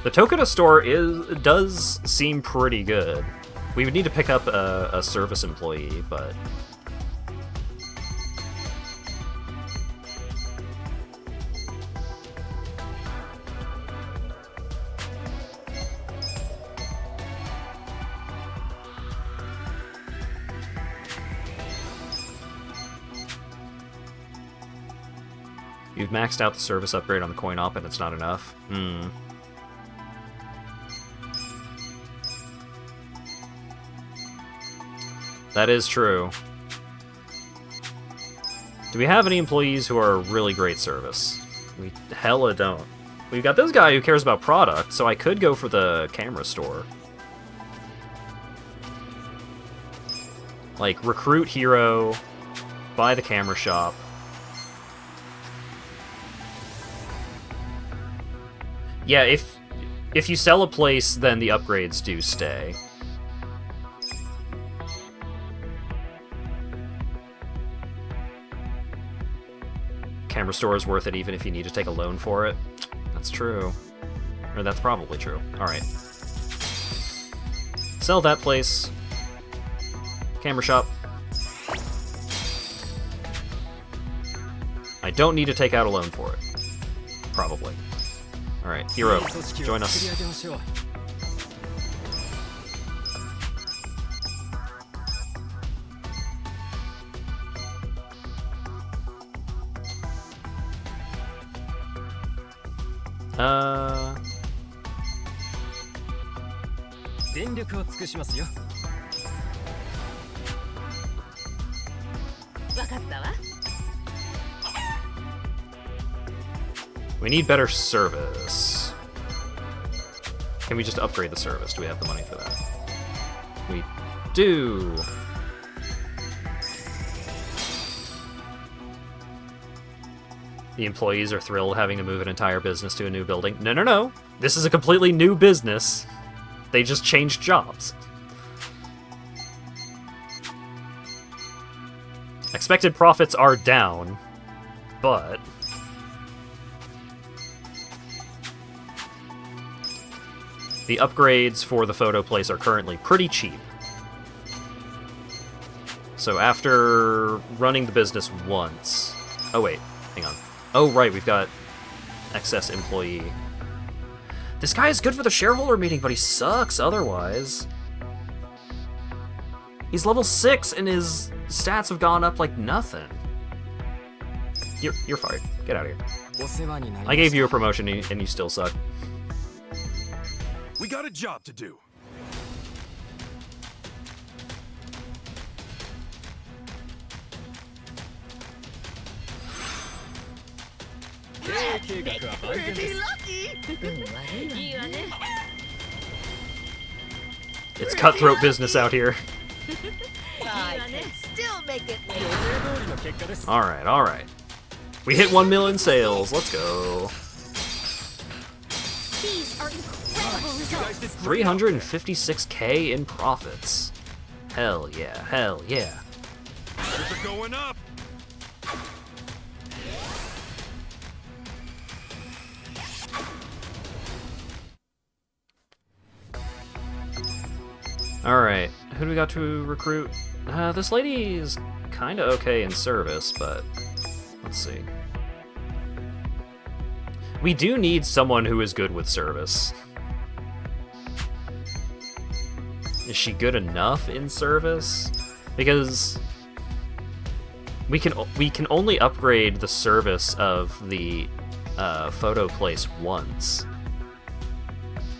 The Tokita store does seem pretty good. We would need to pick up a service employee, but... You've maxed out the service upgrade on the coin op and it's not enough? That is true. Do we have any employees who are really great service? We hella don't. We've got this guy who cares about product, so I could go for the camera store. Like, recruit hero, buy the camera shop. Yeah, if you sell a place, then the upgrades do stay. Camera store is worth it even if you need to take a loan for it. That's true. Or that's probably true. Alright. Sell that place. Camera shop. I don't need to take out a loan for it. Probably. Alright, hero, join us. We need better service. Can we just upgrade the service? Do we have the money for that? We do. The employees are thrilled having to move an entire business to a new building. No, no, no. This is a completely new business. They just changed jobs. Expected profits are down. but the upgrades for the photo place are currently pretty cheap. So after running the business once... Oh wait, hang on. Oh right, we've got excess employee. This guy is good for the shareholder meeting, but he sucks otherwise. He's level 6 and his stats have gone up like nothing. You're fired. Get out of here. I gave you a promotion and you still suck. We got a job to do. Let's make it pretty lucky. It's cutthroat business out here. I can still make it work. Alright, alright. We hit 1 million sales. Let's go. These are incredible results. 356k in profits. Hell yeah, hell yeah. They're going up. Alright, who do we got to recruit? This lady is kinda okay in service, but let's see. We do need someone who is good with service. Is she good enough in service? Because we can only upgrade the service of the photo place once.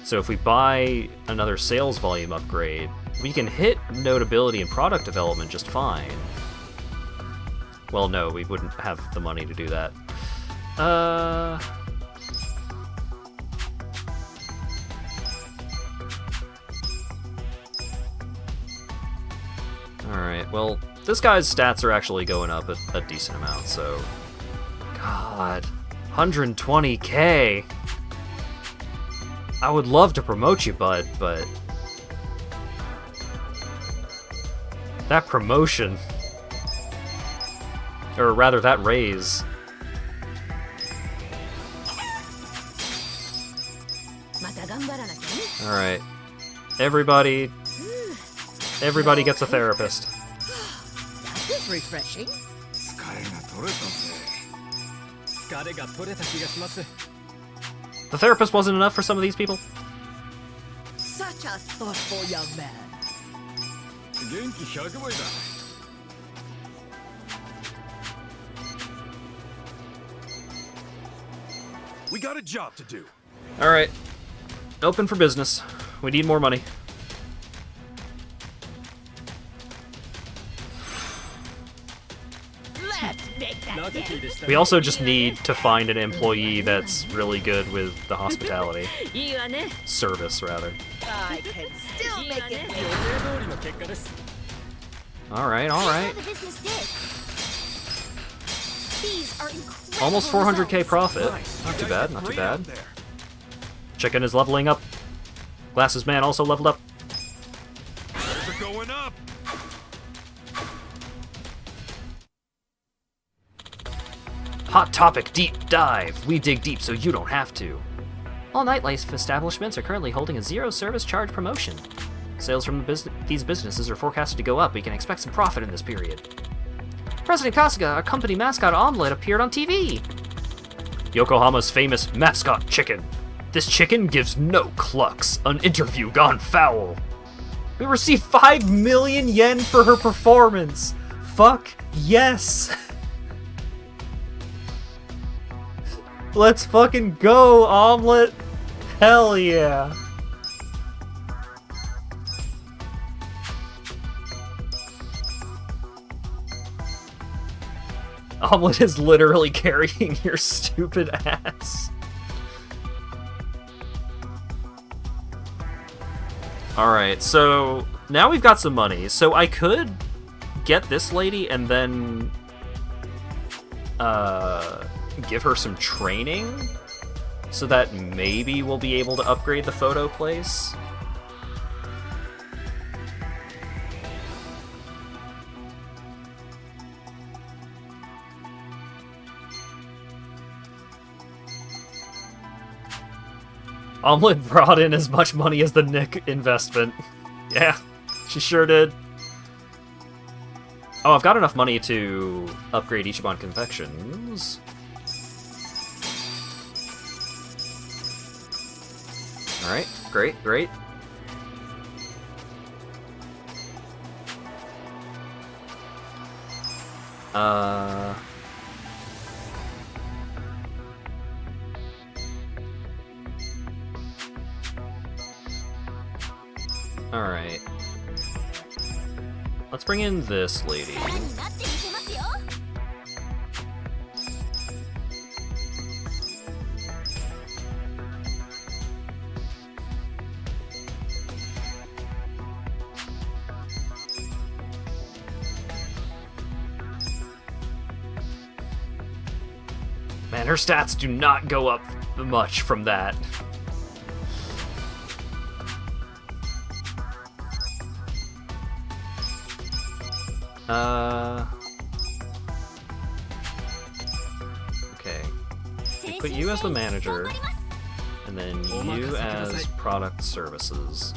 So if we buy another sales volume upgrade, we can hit notability and product development just fine. Well, no, we wouldn't have the money to do that. Alright, well, this guy's stats are actually going up a decent amount, so... God, 120k! I would love to promote you, bud, but... that promotion... or rather, that raise... Alright. Everybody gets a therapist. That is refreshing. The therapist wasn't enough for some of these people? Such a thoughtful young man. We got a job to do. Alright. Open for business. We need more money. Let's make that dent. We also just need to find an employee that's really good with the hospitality. Service, rather. I can still make it work. Alright, alright. These are incredible. Almost 400k results. profit. Not too bad, not too bad. Chicken is leveling up. Glasses Man also leveled up. They're going up. Hot topic deep dive. We dig deep so you don't have to. All nightlife establishments are currently holding a zero service charge promotion. Sales from these businesses are forecasted to go up. We can expect some profit in this period. President Kasuga, our company mascot Omelette, appeared on TV. Yokohama's famous mascot chicken. This chicken gives no clucks. An interview gone foul. We received 5 million yen for her performance. Fuck yes. Let's fucking go, Omelette. Hell yeah. Omelette is literally carrying your stupid ass. Alright, so now we've got some money. So I could get this lady and then give her some training so that maybe we'll be able to upgrade the photo place. Omelet brought in as much money as the Nick investment. Yeah, she sure did. Oh, I've got enough money to upgrade Ichiban confections. Alright, great, great. Alright. Let's bring in this lady. Man, her stats do not go up much from that. Okay. We put you as the manager, and then you as product services.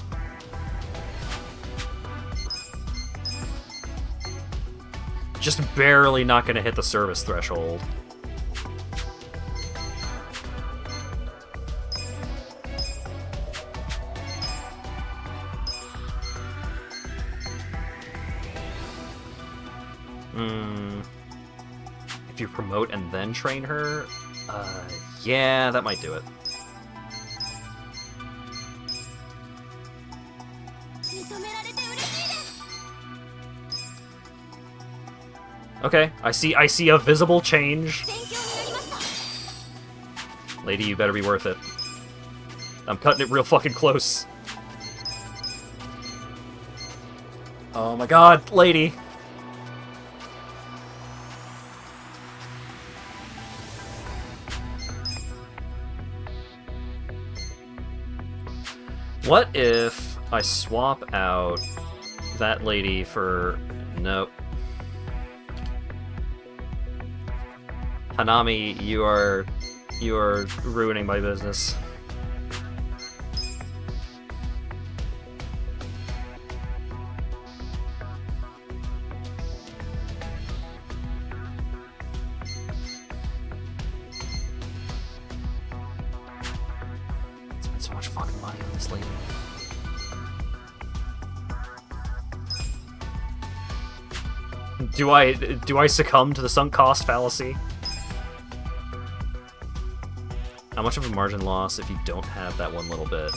Just barely not gonna hit the service threshold. If you promote and then train her, yeah, that might do it. Okay, I see a visible change. Lady, you better be worth it. I'm cutting it real fucking close. Oh my god, lady. What if I swap out that lady for... Nope. Hanami, you are ruining my business. Spent so much fucking money on this lady. Do I succumb to the sunk cost fallacy? How much of a margin loss if you don't have that one little bit?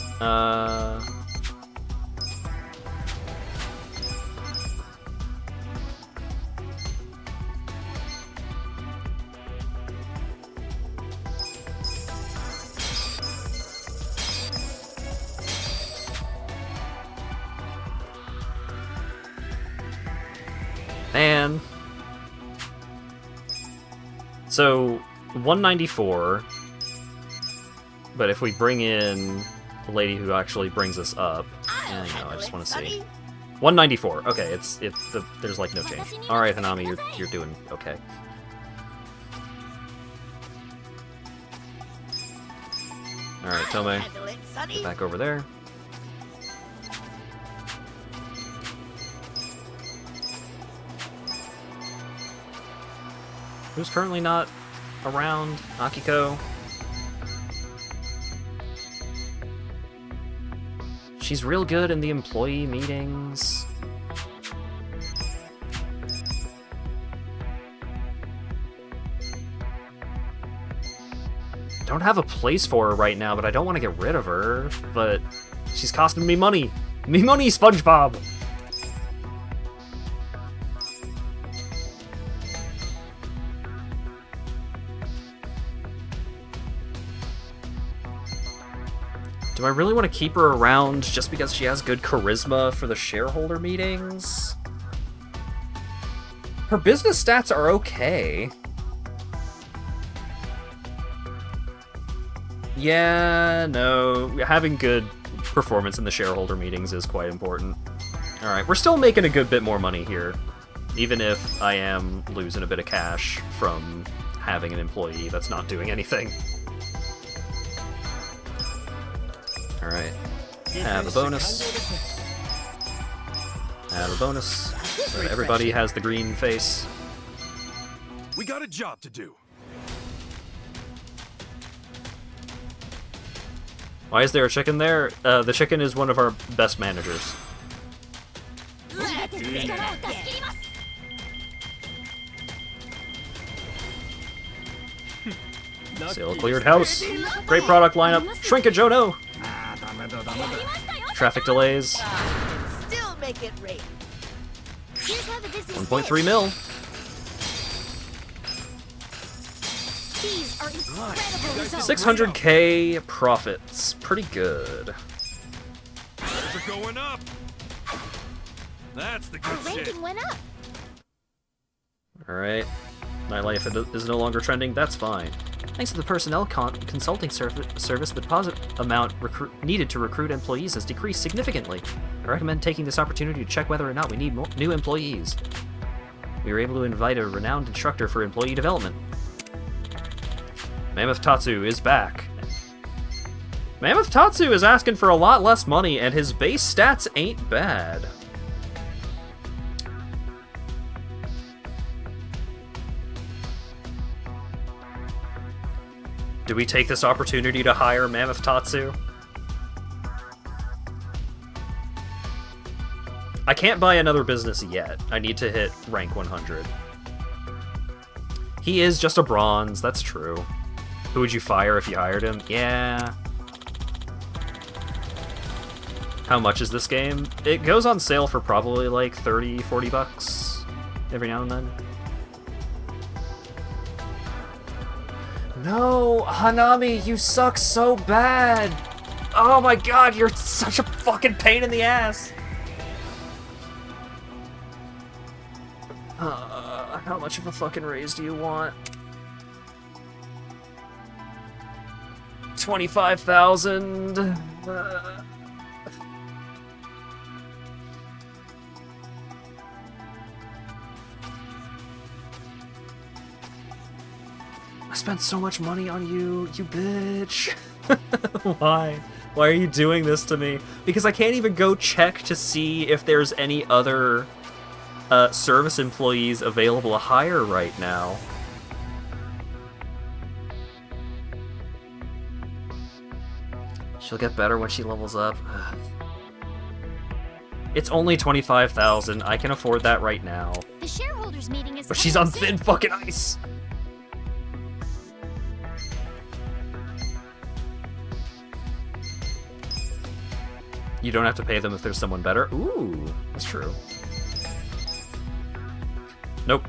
Man. So, 194. But if we bring in the lady who actually brings us up, I just want to see. 194. Okay, there's like no change. All right, Hanami, you're doing okay. All right, Tome, get back over there. Who's currently not around? Akiko. She's real good in the employee meetings. Don't have a place for her right now, but I don't want to get rid of her. But she's costing me money. Me money, SpongeBob! Do I really want to keep her around just because she has good charisma for the shareholder meetings? Her business stats are okay. Yeah, no, having good performance in the shareholder meetings is quite important. Alright, we're still making a good bit more money here, even if I am losing a bit of cash from having an employee that's not doing anything. Alright. Have a bonus. Have a bonus. So everybody has the green face. We got a job to do. Why is there a chicken there? The chicken is one of our best managers. Sale cleared house. Great product lineup. Shrinkage, oh no! Traffic delays. Still make it rain. 1.3 mil. These are incredible results. 600k profits. Pretty good. They're going up. That's the good Our ranking went up. Alright. My life is no longer trending. That's fine. Thanks to the personnel consulting service, the deposit amount needed to recruit employees has decreased significantly. I recommend taking this opportunity to check whether or not we need new employees. We were able to invite a renowned instructor for employee development. Mammoth Tatsu is back. Mammoth Tatsu is asking for a lot less money, and his base stats ain't bad. Do we take this opportunity to hire Mammoth Tatsu? I can't buy another business yet. I need to hit rank 100. He is just a bronze, that's true. Who would you fire if you hired him? Yeah. How much is this game? It goes on sale for probably like 30, 40 bucks every now and then. No, Hanami, you suck so bad. Oh my god, you're such a fucking pain in the ass. How much of a fucking raise do you want? 25,000. I spent so much money on you, you bitch. Why? Why are you doing this to me? Because I can't even go check to see if there's any other service employees available to hire right now. She'll get better when she levels up. It's only 25,000. I can afford that right now. The shareholders meeting is But she's on thin fucking ice. You don't have to pay them if there's someone better. Ooh, that's true. Nope.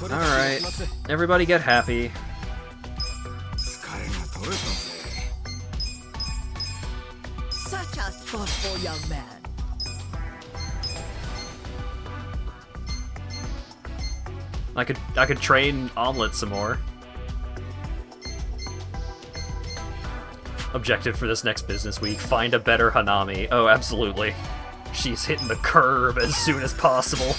Alright, everybody get happy. Such a thoughtful young man. I could train Omelet some more. Objective for this next business week, find a better Hanami. Oh, absolutely. She's hitting the curb as soon as possible.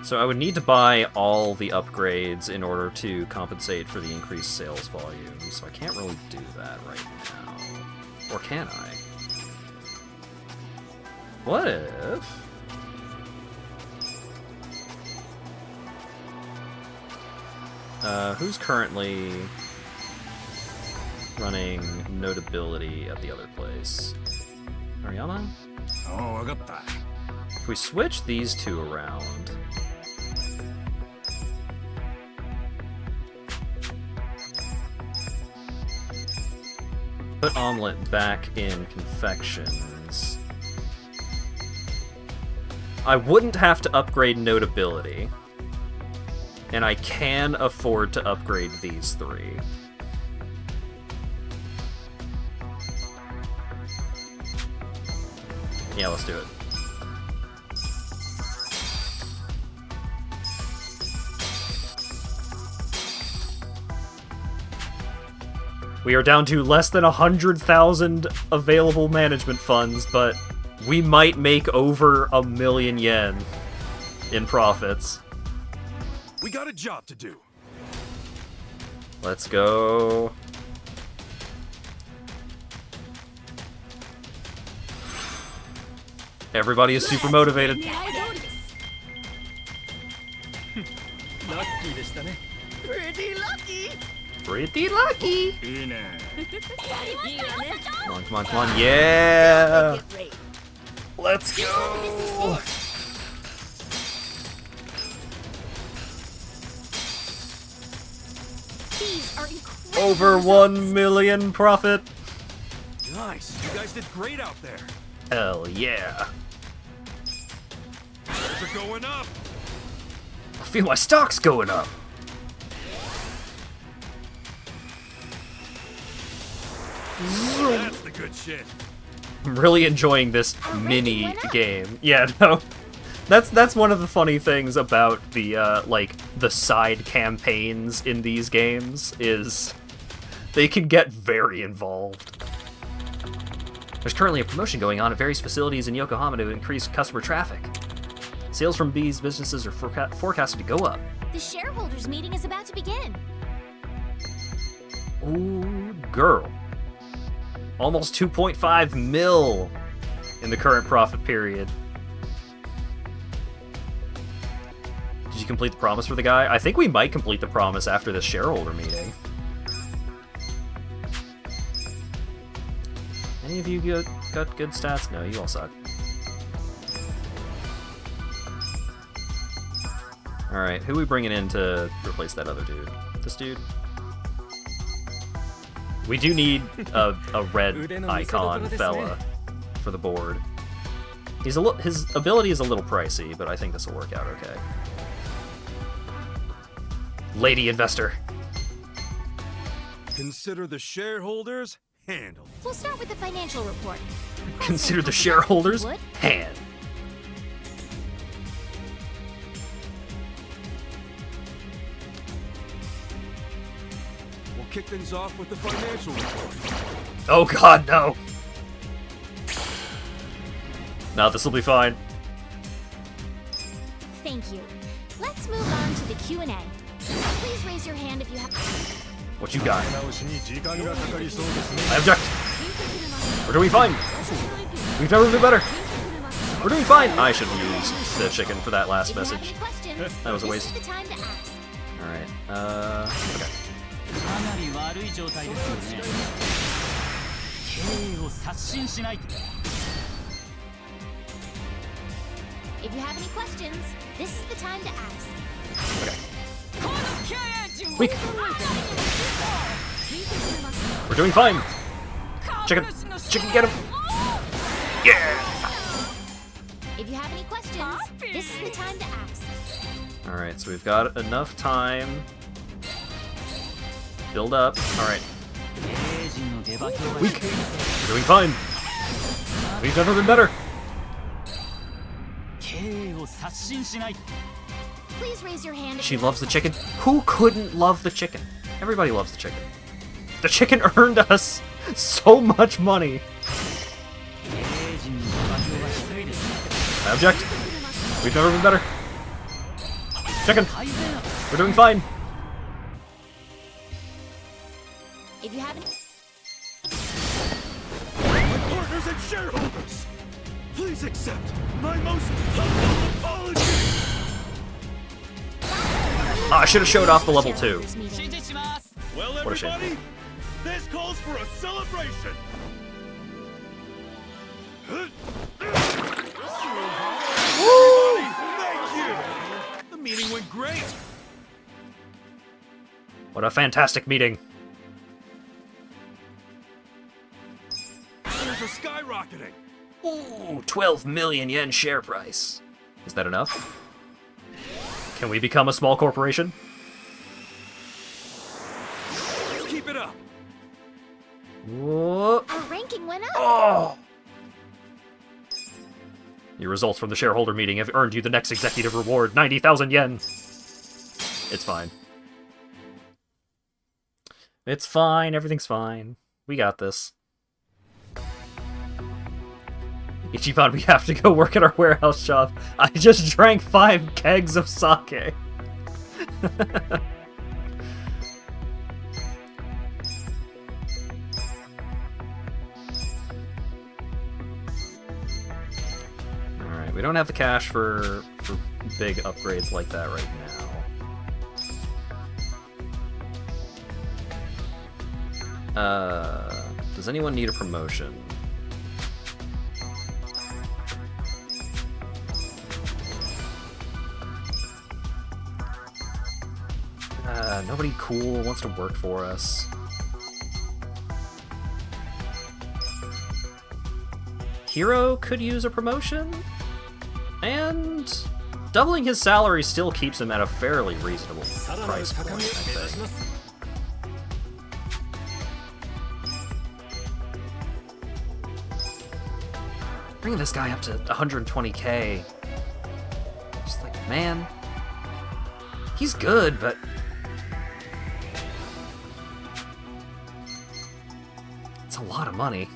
So I would need to buy all the upgrades in order to compensate for the increased sales volume, so I can't really do that right now. Or can I? What if... who's currently running notability at the other place? Ariana? Oh, I got that. If we switch these two around... Put Omelet back in confections. I wouldn't have to upgrade notability. And I can afford to upgrade these three. Yeah, let's do it. We are down to less than 100,000 available management funds, but we might make over 1 million yen in profits. We got a job to do. Let's go. Everybody is super motivated. Pretty lucky. Pretty lucky. Come on, come on, come on. Yeah. Let's go. These are incredible. Over 1 million profit. Nice. You guys did great out there. Hell yeah. Shares are going up. I feel my stock's going up. That's the good shit. I'm really enjoying this mini game. Yeah, no. That's one of the funny things about the like the side campaigns in these games is they can get very involved. There's currently a promotion going on at various facilities in Yokohama to increase customer traffic. Sales from these businesses are forecasted to go up. The shareholders meeting is about to begin. Ooh, girl. Almost 2.5 mil in the current profit period. Did you complete the promise for the guy? I think we might complete the promise after this shareholder meeting. Any of you got good stats? No, you all suck. Alright, who are we bringing in to replace that other dude? This dude? We do need a red icon fella for the board. His ability is a little pricey, but I think this will work out okay. Lady investor. Consider the shareholders handled. We'll start with the financial report. Consider the shareholders hand. We'll kick things off with the financial report. Oh god, no. No, this will be fine. Thank you. Let's move on to the Q&A. Please raise your hand if you have... What you got? I object. We're doing fine. We've never been better. We're doing fine. I should have used the chicken for that last message. That was a waste. Alright, okay. If you have any questions, this is the time to ask. Okay. Weak. We're doing fine. Chicken. Chicken, get him. Yeah. If you have any questions, this is the time to ask. Alright, so we've got enough time. Build up. Alright. Weak. We're doing fine. We've never been better. Please raise your hand if She you loves the have chicken. Who couldn't love the chicken? Everybody loves the chicken. The chicken earned us so much money. I object. We've never been better. Chicken. We're doing fine. If you have any... My partners and shareholders, please accept my most humble apology. Oh, I should have showed off the level 2. Well, What a shame. everybody, this calls for a celebration. Everybody, thank you. The meeting went great. What a fantastic meeting. Shares are skyrocketing. Ooh, 12 million yen share price. Is that enough? Can we become a small corporation? Let's keep it up. Whoa. Our ranking went up. Oh! Your results from the shareholder meeting have earned you the next executive reward, 90,000 yen. It's fine. It's fine, everything's fine. We got this. Ichiban, we have to go work at our warehouse shop. I just drank 5 kegs of sake. Alright, we don't have the cash for big upgrades like that right now. Does anyone need a promotion? Nobody cool wants to work for us. Hero could use a promotion, and doubling his salary still keeps him at a fairly reasonable price point, I think. Bringing this guy up to 120k. Just like, man, he's good, but it's a lot of money.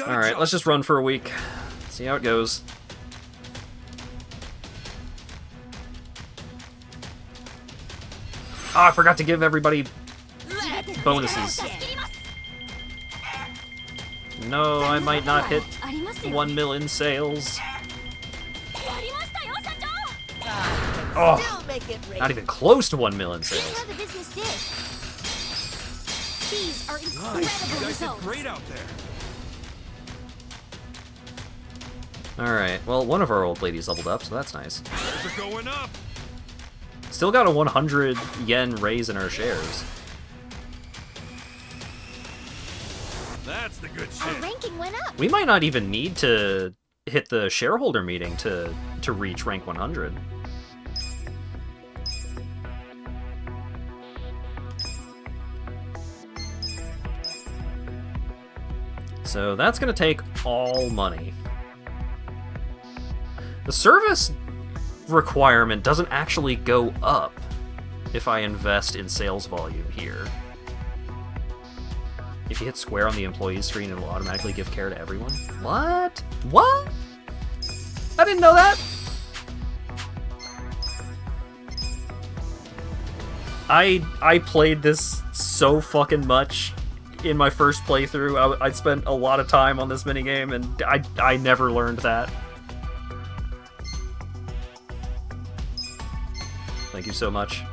Alright, let's just run for a week. See how it goes. Oh, I forgot to give everybody bonuses. No, I might not hit 1 mil in sales. Oh, not even close to 1 mil in sales. These are incredible You guys did results. great out there. Alright, well, one of our old ladies leveled up, so that's nice. They're going up. Still got a 100 yen raise in our shares. That's the good Our shit. ranking went up. We might not even need to hit the shareholder meeting to reach rank 100. So that's going to take all money. The service requirement doesn't actually go up if I invest in sales volume here. If you hit square on the employees screen, it will automatically give care to everyone. What? What? I didn't know that! I played this so fucking much in my first playthrough. I spent a lot of time on this minigame, and I never learned that. Thank you so much.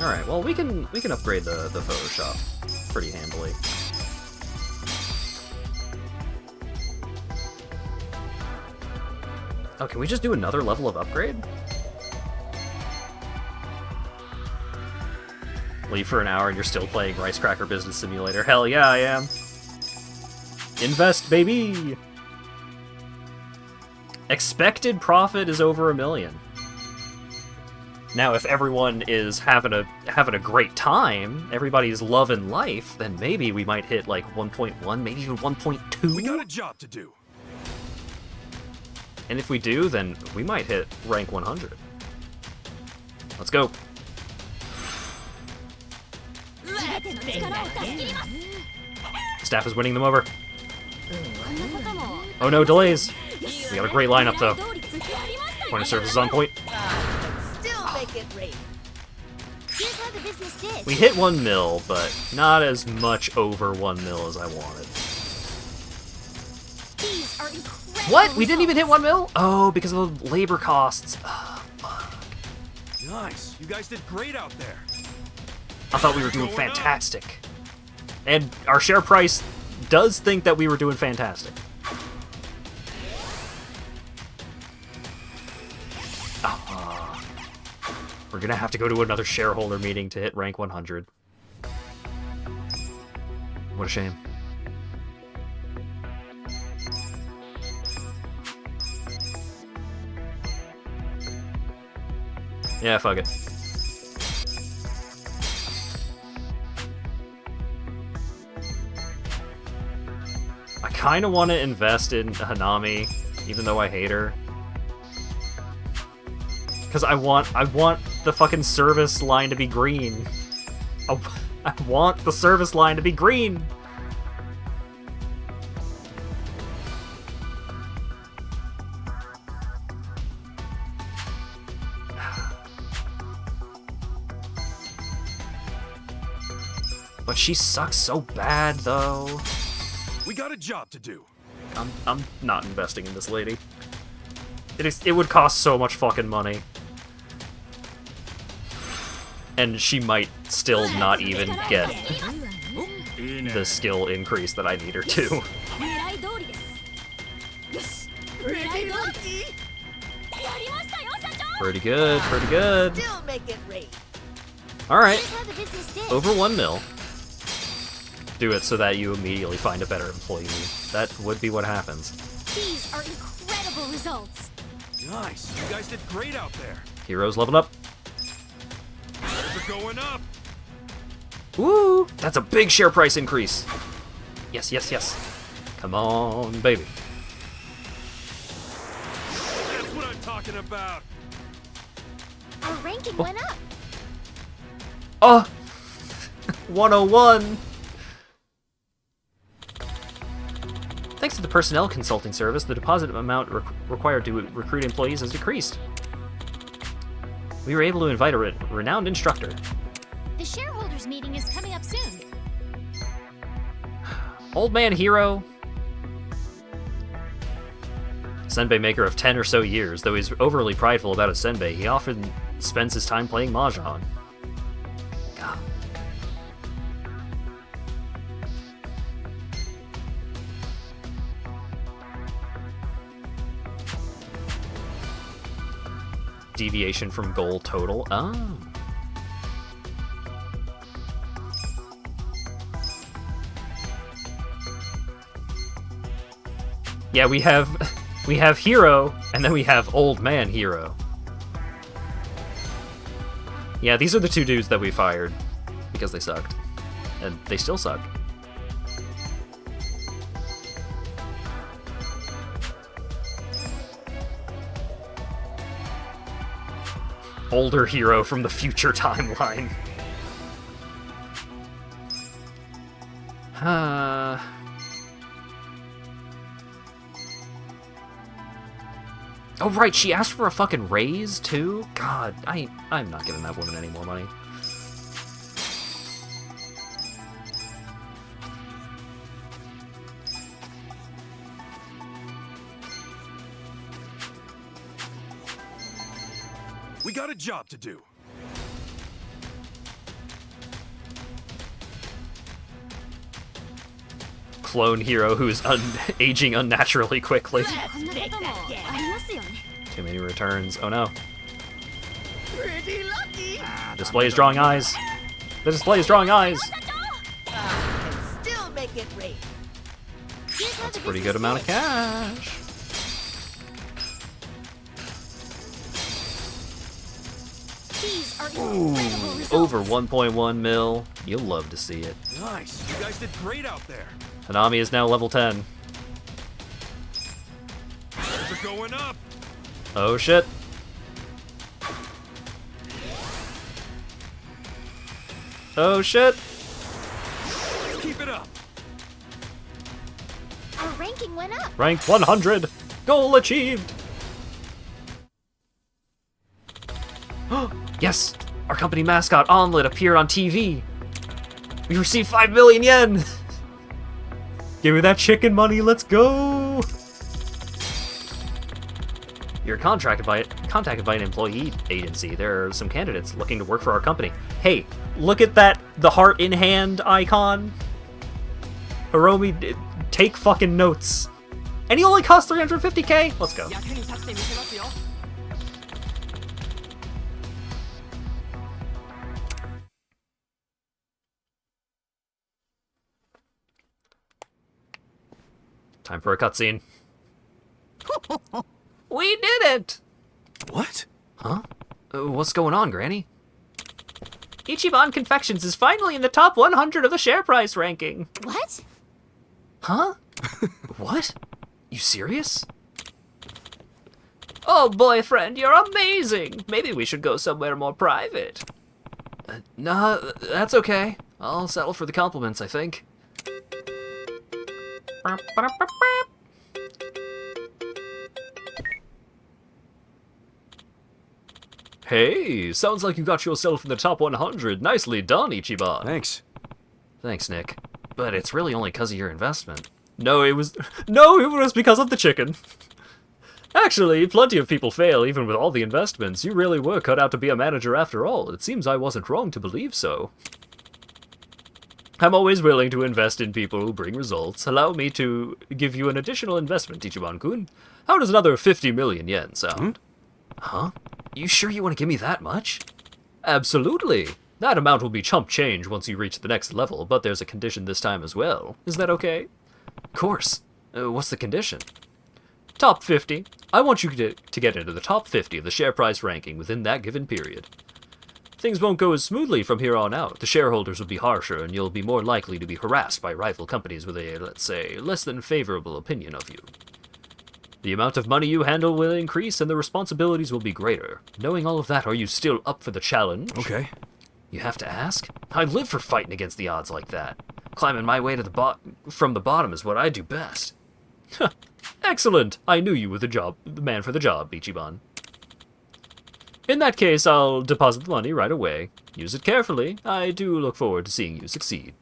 Alright, well we can upgrade the Photoshop pretty handily. Oh, can we just do another level of upgrade? Leave for an hour and you're still playing Rice Cracker Business Simulator. Hell yeah, I am. Invest, baby! Expected profit is over 1 million. Now, if everyone is having a great time, everybody's loving life, then maybe we might hit like 1.1, maybe even 1.2. We got a job to do. And if we do, then we might hit rank 100. Let's go. Staff is winning them over. Oh no, delays. We got a great lineup though. Point of service is on point. Still make it rain. Here's how the business did. We hit 1 mil, but not as much over 1 mil as I wanted. These are incredible. What? We didn't even hit 1 mil? Oh, because of the labor costs. Oh, fuck. Nice. You guys did great out there. I thought we were doing fantastic. And our share price does think that we were doing fantastic. We're gonna have to go to another shareholder meeting to hit rank 100. What a shame. Yeah, fuck it. kind of want to invest in Hanami, even though I hate her. Because I want the fucking service line to be green. I want the service line to be green! But she sucks so bad, though. We got a job to do. I'm not investing in this lady. It would cost so much fucking money. And she might still not even get the skill increase that I need her to. Pretty good, pretty good. Still make it rain. Alright. Over 1 mil. Do it so that you immediately find a better employee. That would be what happens. These are incredible results. Nice. You guys did great out there. Heroes leveled up. They're going up. Woo! That's a big share price increase. Yes, yes, yes. Come on, baby. That's what I'm talking about. Our ranking went up. Oh! 101! Thanks to the personnel consulting service, the deposit amount required to recruit employees has decreased. We were able to invite a renowned instructor. The shareholders meeting is coming up soon. Old man hero. Senbei maker of 10 or so years, though he's overly prideful about his senbei, he often spends his time playing mahjong. God. Deviation from goal total. Oh. Yeah, we have hero, and then we have old man hero. Yeah, these are the two dudes that we fired because they sucked, and they still suck. Older hero from the future timeline. Oh right, she asked for a fucking raise too? God, I'm not giving that woman any more money. We got a job to do. Clone hero who's aging unnaturally quickly. Too many returns. Oh no. Pretty lucky. Display is drawing eyes. The display is drawing eyes. Can still make it rain. That's a pretty good amount of cash. Ooh, over 1.1 mil. You'll love to see it. Nice. You guys did great out there. Hanami is now level 10. They're going up. Oh shit. Oh shit. Keep it up. Our ranking went up. Ranked 100. Goal achieved. Yes! Our company mascot, Omelet, appeared on TV! We received 5 million yen! Give me that chicken money, let's go! You're contacted by an employee agency. There are some candidates looking to work for our company. Hey, look at that, the heart in hand icon. Hiromi, take fucking notes. And he only costs 350k? Let's go. Time for a cutscene. We did it! What? Huh? What's going on, Granny? Ichiban Confections is finally in the top 100 of the share price ranking. What? Huh? What? You serious? Oh, boyfriend, you're amazing! Maybe we should go somewhere more private. Nah, that's okay. I'll settle for the compliments, I think. Hey, sounds like you got yourself in the top 100. Nicely done, Ichiban. Thanks. Thanks, Nick. But it's really only because of your investment. No, it was because of the chicken. Actually, plenty of people fail even with all the investments. You really were cut out to be a manager after all. It seems I wasn't wrong to believe so. I'm always willing to invest in people who bring results. Allow me to give you an additional investment, Ichiban-kun. How does another 50 million yen sound? Huh? You sure you want to give me that much? Absolutely. That amount will be chump change once you reach the next level, but there's a condition this time as well. Is that okay? Of course. What's the condition? Top 50. I want you to get into the top 50 of the share price ranking within that given period. Things won't go as smoothly from here on out. The shareholders will be harsher, and you'll be more likely to be harassed by rival companies with a, let's say, less than favorable opinion of you. The amount of money you handle will increase, and the responsibilities will be greater. Knowing all of that, are you still up for the challenge? Okay. You have to ask? I live for fighting against the odds like that. Climbing my way to from the bottom is what I do best. Excellent! I knew you were the man for the job, Ichiban. In that case, I'll deposit the money right away. Use it carefully. I do look forward to seeing you succeed.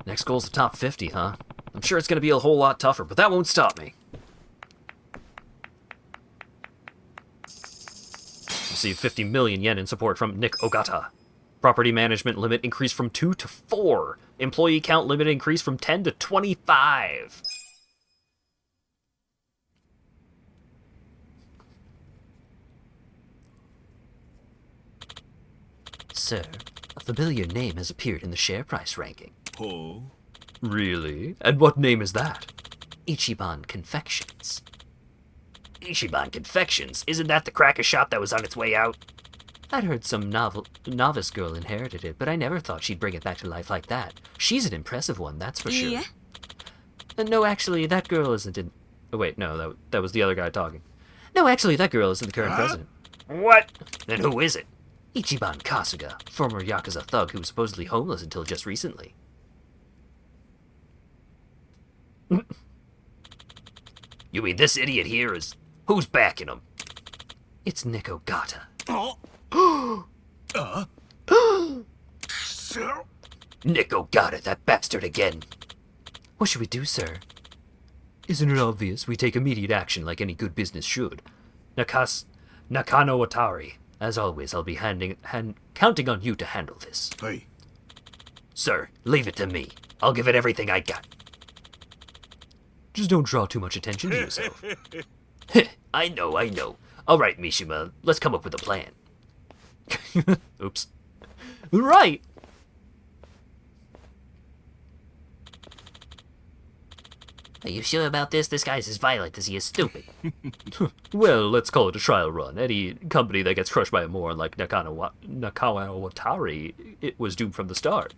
Next goal's the top 50, huh? I'm sure it's going to be a whole lot tougher, but that won't stop me. Receive 50 million yen in support from Nick Ogata. Property management limit increased from 2 to 4. Employee count limit increased from 10 to 25. Sir, a familiar name has appeared in the share price ranking. Oh? Really? And what name is that? Ichiban Confections. Ichiban Confections? Isn't that the cracker shop that was on its way out? I'd heard some novice girl inherited it, but I never thought she'd bring it back to life like that. She's an impressive one, that's for sure. No, actually, that girl isn't in... Oh, wait, no, that was the other guy talking. No, actually, that girl isn't the current president. What? Then who is it? Ichiban Kasuga, former Yakuza thug who was supposedly homeless until just recently. You mean this idiot here is... Who's backing him? It's Nick Ogata. Nick Ogata, that bastard again. What should we do, sir? Isn't it obvious? We take immediate action like any good business should. Nakano Atari. As always, I'll be counting on you to handle this. Hey. Sir, leave it to me. I'll give it everything I got. Just don't draw too much attention to yourself. I know. All right, Mishima, let's come up with a plan. Oops. Right! Are you sure about this? This guy's as violent as he is stupid. Well, let's call it a trial run. Any company that gets crushed by a moron like Nakano Watari, it was doomed from the start.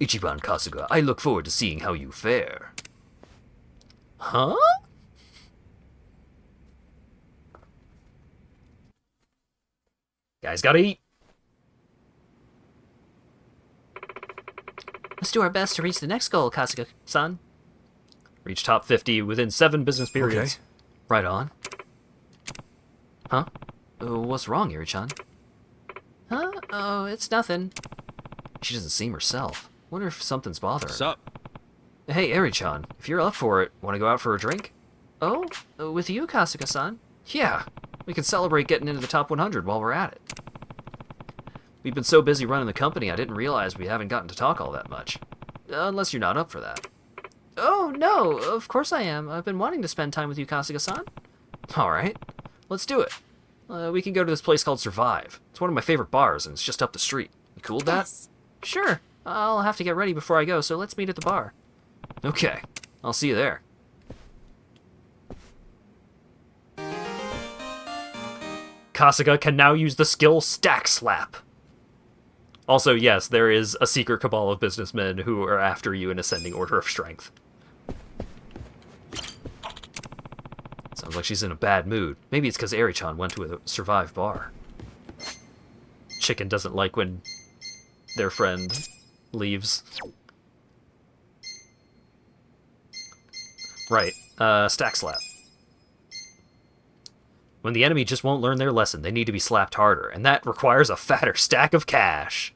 Ichiban Kasuga, I look forward to seeing how you fare. Huh? Guys gotta eat. Let's do our best to reach the next goal, Kasuga-san. Reach top 50 within 7 business periods. Okay. Right on. Huh? What's wrong, Eri-chan? Huh? Oh, it's nothing. She doesn't seem herself. Wonder if something's bothering her. What's up? Hey, Eri-chan, if you're up for it, want to go out for a drink? Oh, with you, Kasuga-san? Yeah, we can celebrate getting into the top 100 while we're at it. We've been so busy running the company, I didn't realize we haven't gotten to talk all that much. Unless you're not up for that. Oh, no, of course I am. I've been wanting to spend time with you, Kasuga-san. Alright, let's do it. We can go to this place called Survive. It's one of my favorite bars, and it's just up the street. You cool with that? Sure. I'll have to get ready before I go, so let's meet at the bar. Okay, I'll see you there. Kasuga can now use the skill Stack Slap. Also, yes, there is a secret cabal of businessmen who are after you in ascending order of strength. Sounds like she's in a bad mood. Maybe it's because Eri-chan went to a survive bar. Chicken doesn't like when their friend leaves. Right, stack slap. When the enemy just won't learn their lesson, they need to be slapped harder, and that requires a fatter stack of cash.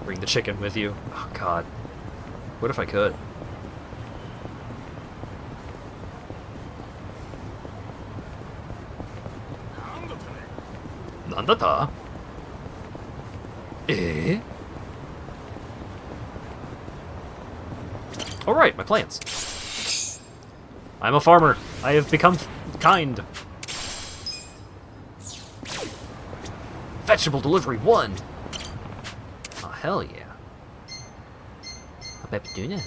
Bring the chicken with you. Oh, God. What if I could? Nandata? Eh? Alright, my plans. I'm a farmer. I have become kind. Vegetable delivery 1. Oh, hell yeah. Apa bedanya?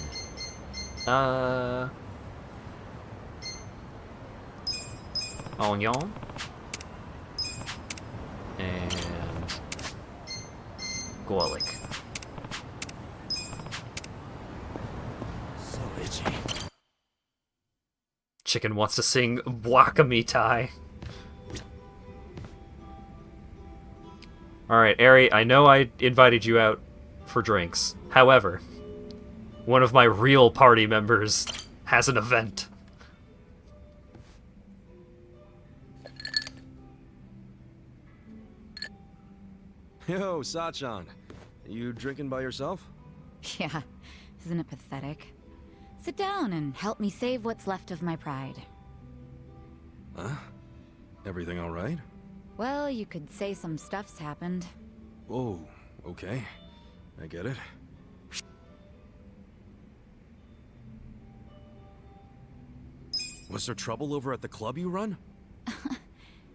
Onion. And garlic. So itchy. Chicken wants to sing Wakamitai. Alright, Eri, I know I invited you out for drinks. However, one of my real party members has an event. Yo, Sachan. You drinking by yourself? Yeah, isn't it pathetic? Sit down and help me save what's left of my pride. Huh? Everything all right? Well, you could say some stuff's happened. Oh, okay. I get it. Was there trouble over at the club you run?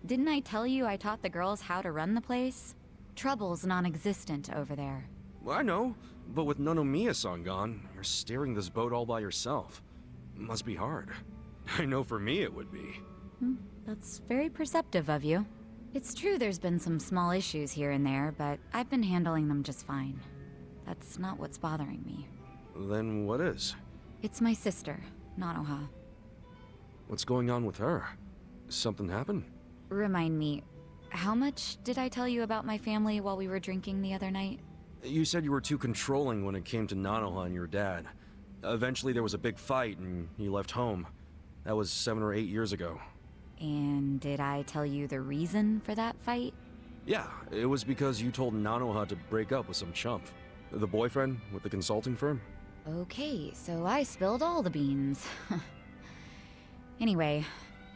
Didn't I tell you I taught the girls how to run the place? Trouble's non-existent over there. Well, I know, but with Nonomiya-san gone, you're steering this boat all by yourself. Must be hard. I know for me it would be. That's very perceptive of you. It's true there's been some small issues here and there, but I've been handling them just fine. That's not what's bothering me. Then what is? It's my sister, Nanoha. What's going on with her? Something happened? Remind me, how much did I tell you about my family while we were drinking the other night? You said you were too controlling when it came to Nanoha and your dad. Eventually there was a big fight and you left home. That was 7 or 8 years ago. And did I tell you the reason for that fight? Yeah, it was because you told Nanoha to break up with some chump. The boyfriend with the consulting firm? Okay, so I spilled all the beans. Anyway,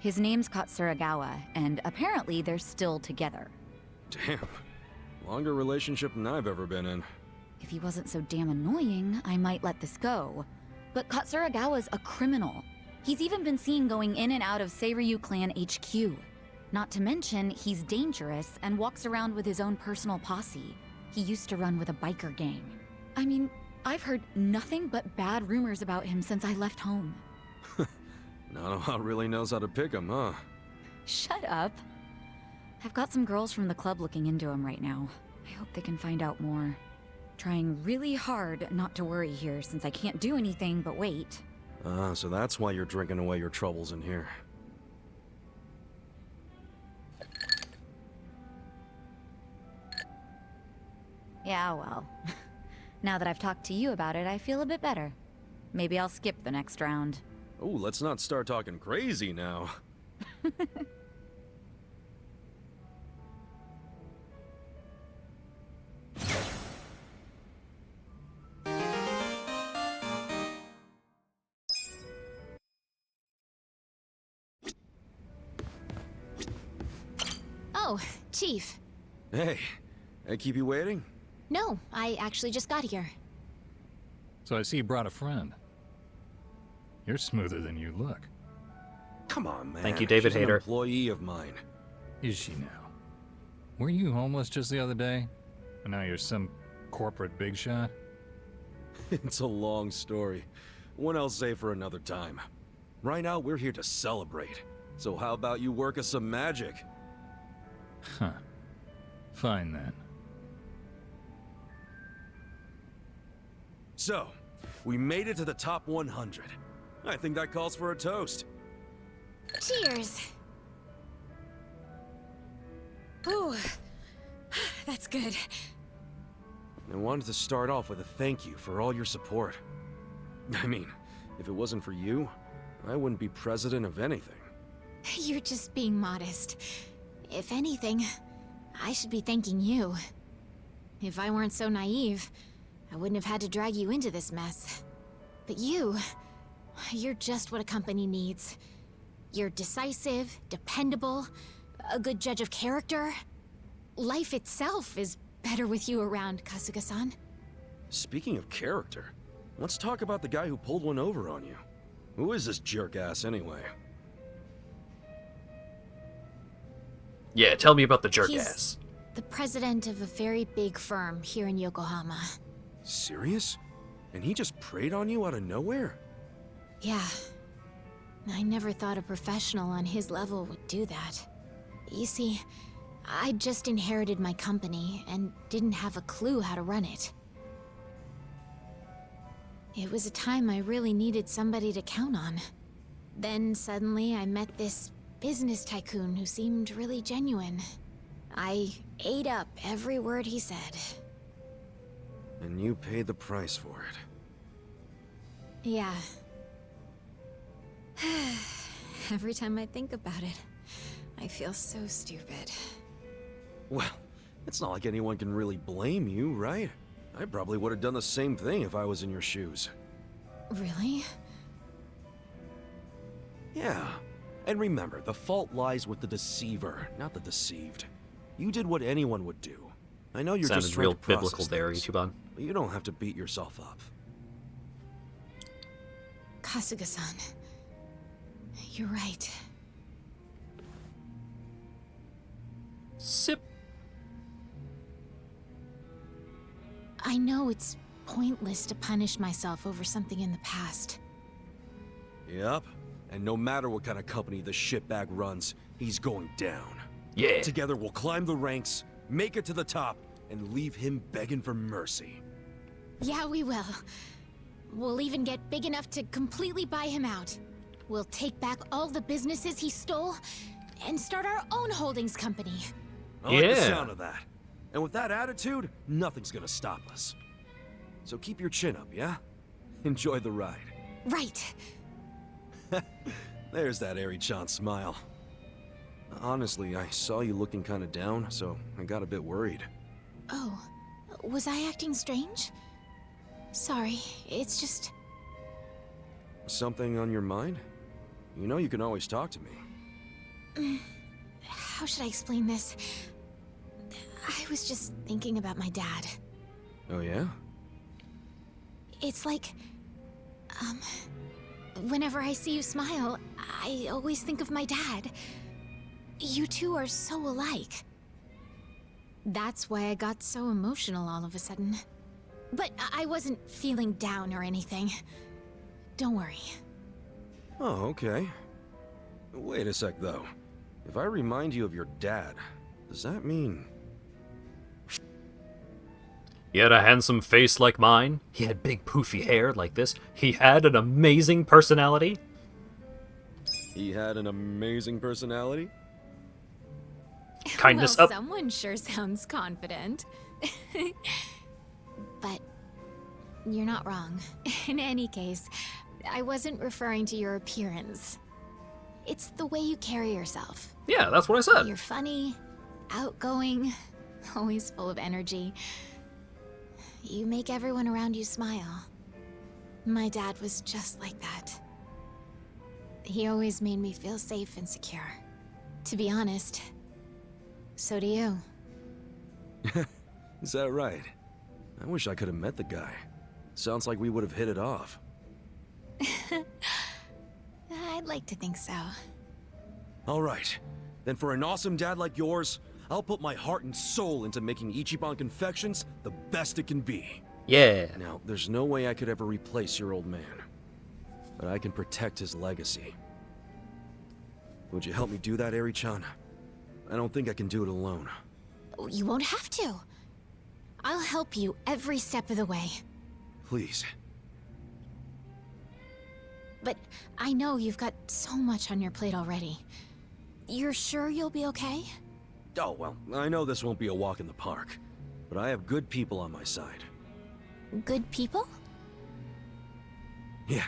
his name's Katsuragawa, and apparently they're still together. Damn. Longer relationship than I've ever been in. If he wasn't so damn annoying, I might let this go. But Katsuragawa's a criminal. He's even been seen going in and out of Seiryu Clan HQ. Not to mention, he's dangerous and walks around with his own personal posse. He used to run with a biker gang. I mean, I've heard nothing but bad rumors about him since I left home. Nanoha really knows how to pick him, huh? Shut up. I've got some girls from the club looking into him right now. I hope they can find out more. Trying really hard not to worry here since I can't do anything but wait. So that's why you're drinking away your troubles in here. Yeah, well. Now that I've talked to you about it, I feel a bit better. Maybe I'll skip the next round. Oh, let's not start talking crazy now. Oh, Chief. Hey, I keep you waiting? No, I actually just got here. So I see you brought a friend. You're smoother than you look. Come on, man. Thank you, David She's an Hayter. employee of mine. is she now? Were you homeless just the other day? And now you're some corporate big shot? It's a long story. One I'll save for another time. Right now, we're here to celebrate. So how about you work us some magic? Huh. Fine then. So, we made it to the top 100. I think that calls for a toast. Cheers. Ooh, that's good. I wanted to start off with a thank you for all your support. I mean, if it wasn't for you, I wouldn't be president of anything. You're just being modest. If anything, I should be thanking you. If I weren't so naive, I wouldn't have had to drag you into this mess. But you're just what a company needs. You're decisive, dependable, a good judge of character. Life itself is better with you around, Kasuga-san. Speaking of character, let's talk about the guy who pulled one over on you. Who is this jerk-ass anyway? Yeah, tell me about the jerk He's ass. the president of a very big firm here in Yokohama. Serious? And he just preyed on you out of nowhere? Yeah. I never thought a professional on his level would do that. You see, I just inherited my company and didn't have a clue how to run it. It was a time I really needed somebody to count on. Then suddenly I met this business tycoon who seemed really genuine. I ate up every word he said. And you paid the price for it. Yeah. Every time I think about it, I feel so stupid. Well, it's not like anyone can really blame you, right? I probably would have done the same thing if I was in your shoes. Really? Yeah. And remember, the fault lies with the deceiver, not the deceived. You did what anyone would do. I know you're Sounded just trying real to process biblical there, things, Ichiban. but you don't have to beat yourself up. Kasuga-san, you're right. Sip. I know it's pointless to punish myself over something in the past. Yep. And no matter what kind of company the shitbag runs, he's going down. Yeah. Together we'll climb the ranks, make it to the top, and leave him begging for mercy. Yeah, we will. We'll even get big enough to completely buy him out. We'll take back all the businesses he stole and start our own holdings company. I like the sound of that. And with that attitude, nothing's gonna stop us. So keep your chin up, yeah? Enjoy the ride. Right. There's that Eri-chan smile. Honestly, I saw you looking kinda down, so I got a bit worried. Oh, was I acting strange? Sorry, it's just... Something on your mind? You know you can always talk to me. How should I explain this? I was just thinking about my dad. Oh yeah? It's like... whenever I see you smile, I always think of my dad. You two are so alike. That's why I got so emotional all of a sudden. But I wasn't feeling down or anything. Don't worry. Oh, okay. Wait a sec, though. If I remind you of your dad, does that mean... He had a handsome face like mine. He had big poofy hair like this. He had an amazing personality. He had an amazing personality? Kindness well, up. Someone sure sounds confident. But you're not wrong. In any case, I wasn't referring to your appearance. It's the way you carry yourself. Yeah, that's what I said. You're funny, outgoing, always full of energy. You make everyone around you smile. My dad was just like that. He always made me feel safe and secure. To be honest, so do you. Is that right? I wish I could have met the guy. Sounds like we would have hit it off. I'd like to think so. All right. then for an awesome dad like yours, I'll put my heart and soul into making Ichiban Confections the best it can be. Yeah. Now, there's no way I could ever replace your old man, but I can protect his legacy. Would you help me do that, Eri-chan? I don't think I can do it alone. You won't have to. I'll help you every step of the way. Please. But I know you've got so much on your plate already. You're sure you'll be okay? Oh, well, I know this won't be a walk in the park, but I have good people on my side. Good people? Yeah,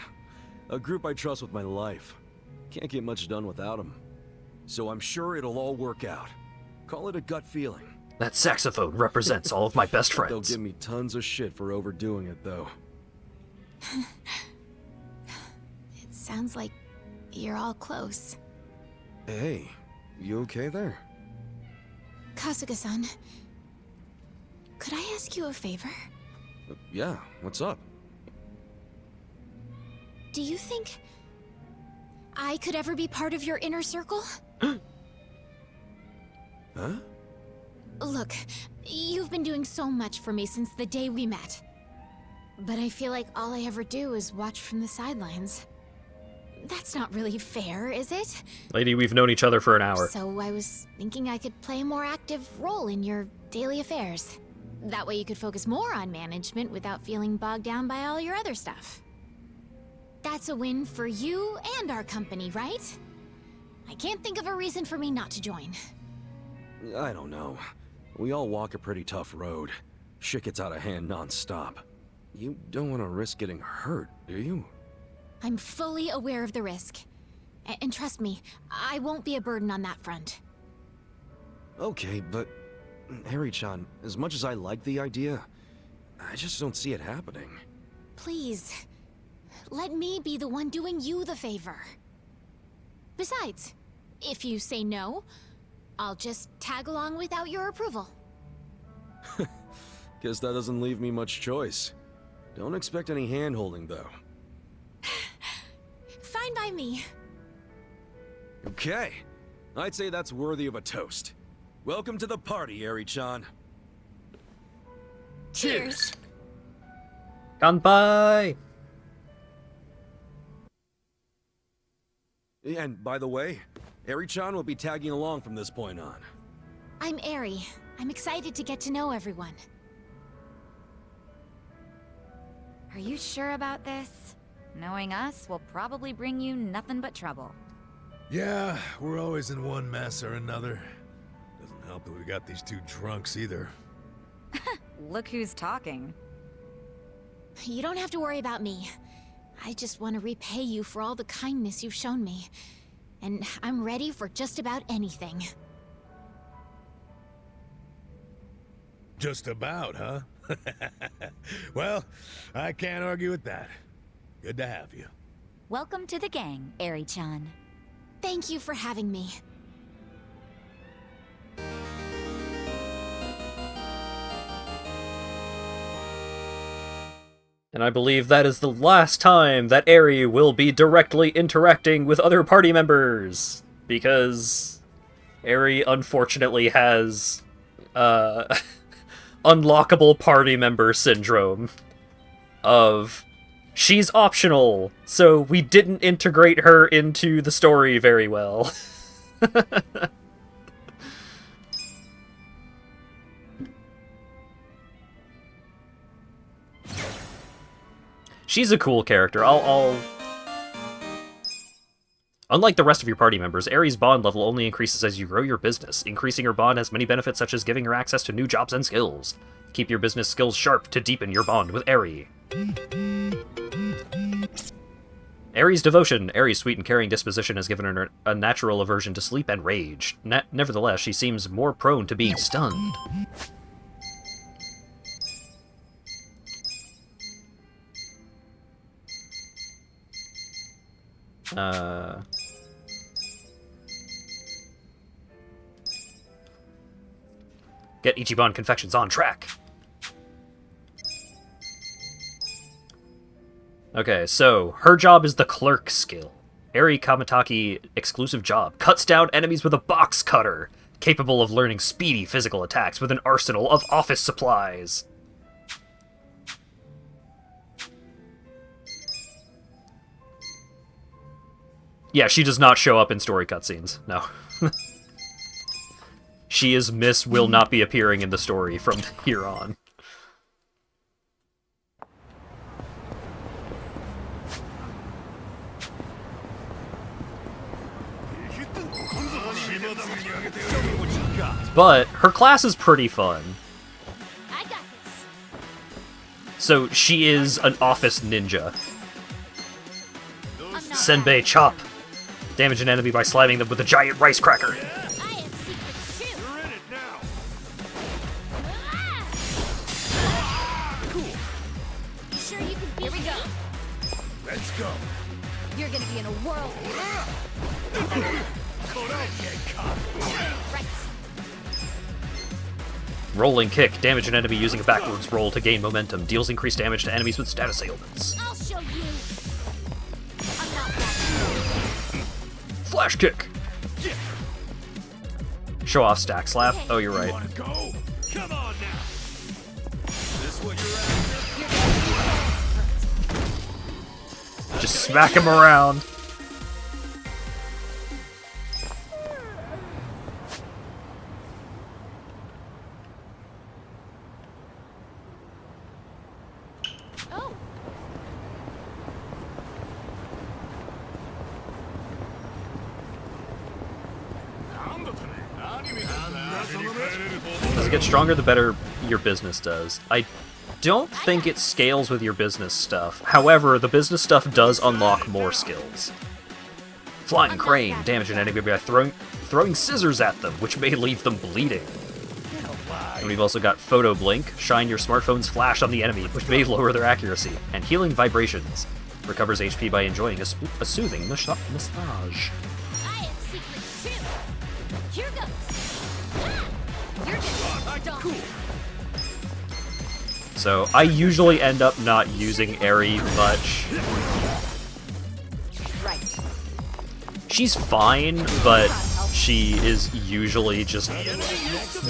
a group I trust with my life. Can't get much done without them. So I'm sure it'll all work out. Call it a gut feeling. That saxophone represents all of my best friends. They'll give me tons of shit for overdoing it, though. It sounds like you're all close. Hey, you okay there? Kasuga-san, could I ask you a favor? Yeah, what's up? Do you think I could ever be part of your inner circle? Huh? Look, you've been doing so much for me since the day we met. But I feel like all I ever do is watch from the sidelines. That's not really fair, is it? Lady, we've known each other for an hour. So I was thinking I could play a more active role in your daily affairs. That way you could focus more on management without feeling bogged down by all your other stuff. That's a win for you and our company, right? I can't think of a reason for me not to join. I don't know. We all walk a pretty tough road. Shit gets out of hand non-stop. You don't want to risk getting hurt, do you? I'm fully aware of the risk. And trust me, I won't be a burden on that front. Okay, but... Harry-chan, as much as I like the idea, I just don't see it happening. Please, let me be the one doing you the favor. Besides, if you say no, I'll just tag along without your approval. Guess that doesn't leave me much choice. Don't expect any hand-holding, though. Fine by me. Okay. I'd say that's worthy of a toast. Welcome to the party, Eri-chan. Cheers. Kanpai! And by the way, Eri-chan will be tagging along from this point on. I'm Eri. I'm excited to get to know everyone. Are you sure about this? Knowing us will probably bring you nothing but trouble. Yeah, we're always in one mess or another. Doesn't help that we got these two drunks either. Look who's talking. You don't have to worry about me. I just want to repay you for all the kindness you've shown me. And I'm ready for just about anything. Just about, huh? Well, I can't argue with that. Good to have you. Welcome to the gang, Eri-chan. Thank you for having me. And I believe that is the last time that Eri will be directly interacting with other party members. Because Eri unfortunately has unlockable party member syndrome of she's optional, so we didn't integrate her into the story very well. She's a cool character. Unlike the rest of your party members, Eri's bond level only increases as you grow your business. Increasing your bond has many benefits such as giving her access to new jobs and skills. Keep your business skills sharp to deepen your bond with Eri. Eri's devotion. Eri's sweet and caring disposition has given her a natural aversion to sleep and rage. Nevertheless, she seems more prone to being stunned. Get Ichiban Confections on track. Okay, so her job is the clerk skill. Eri Kamitaki exclusive job. Cuts down enemies with a box cutter. Capable of learning speedy physical attacks with an arsenal of office supplies. Yeah, she does not show up in story cutscenes. No. She is Miss will not be appearing in the story from here on. But her class is pretty fun. I got this. So she is an office ninja. Senbei Chop. Damage an enemy by slamming them with a giant rice cracker. Sure you can beat. Here we go. Let's go. You're gonna be in a whirl. Right. Rolling kick. Damage an enemy using a backwards roll to gain momentum. Deals increased damage to enemies with status ailments. I'll show you. I'm not Flash kick. Show off stack slap. Oh, you're right. Come on now. This what you're Just smack him around. As it gets stronger, the better your business does. I don't think it scales with your business stuff. However, the business stuff does unlock more skills. Flying crane. Damage an enemy by throwing scissors at them, which may leave them bleeding. And we've also got photo blink. Shine your smartphone's flash on the enemy, which may lower their accuracy. And healing vibrations. Recovers HP by enjoying a soothing massage. I have secrets too. Here goes. You're just cool. So I usually end up not using Eri much. Right. She's fine, but she is usually just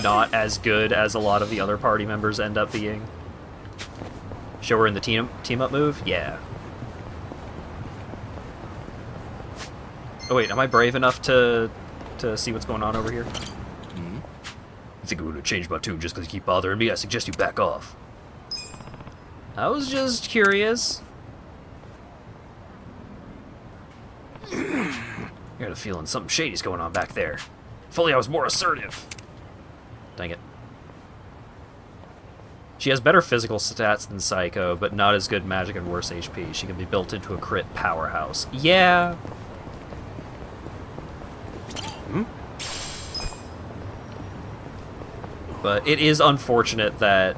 not as good as a lot of the other party members end up being. Show her in the team up move? Yeah. Oh wait, am I brave enough to see what's going on over here? You think I'm gonna change my tune just because you keep bothering me? I suggest you back off. I was just curious. I got a feeling something shady's going on back there. If only I was more assertive. Dang it. She has better physical stats than Psycho, but not as good magic and worse HP. She can be built into a crit powerhouse. Yeah. But it is unfortunate that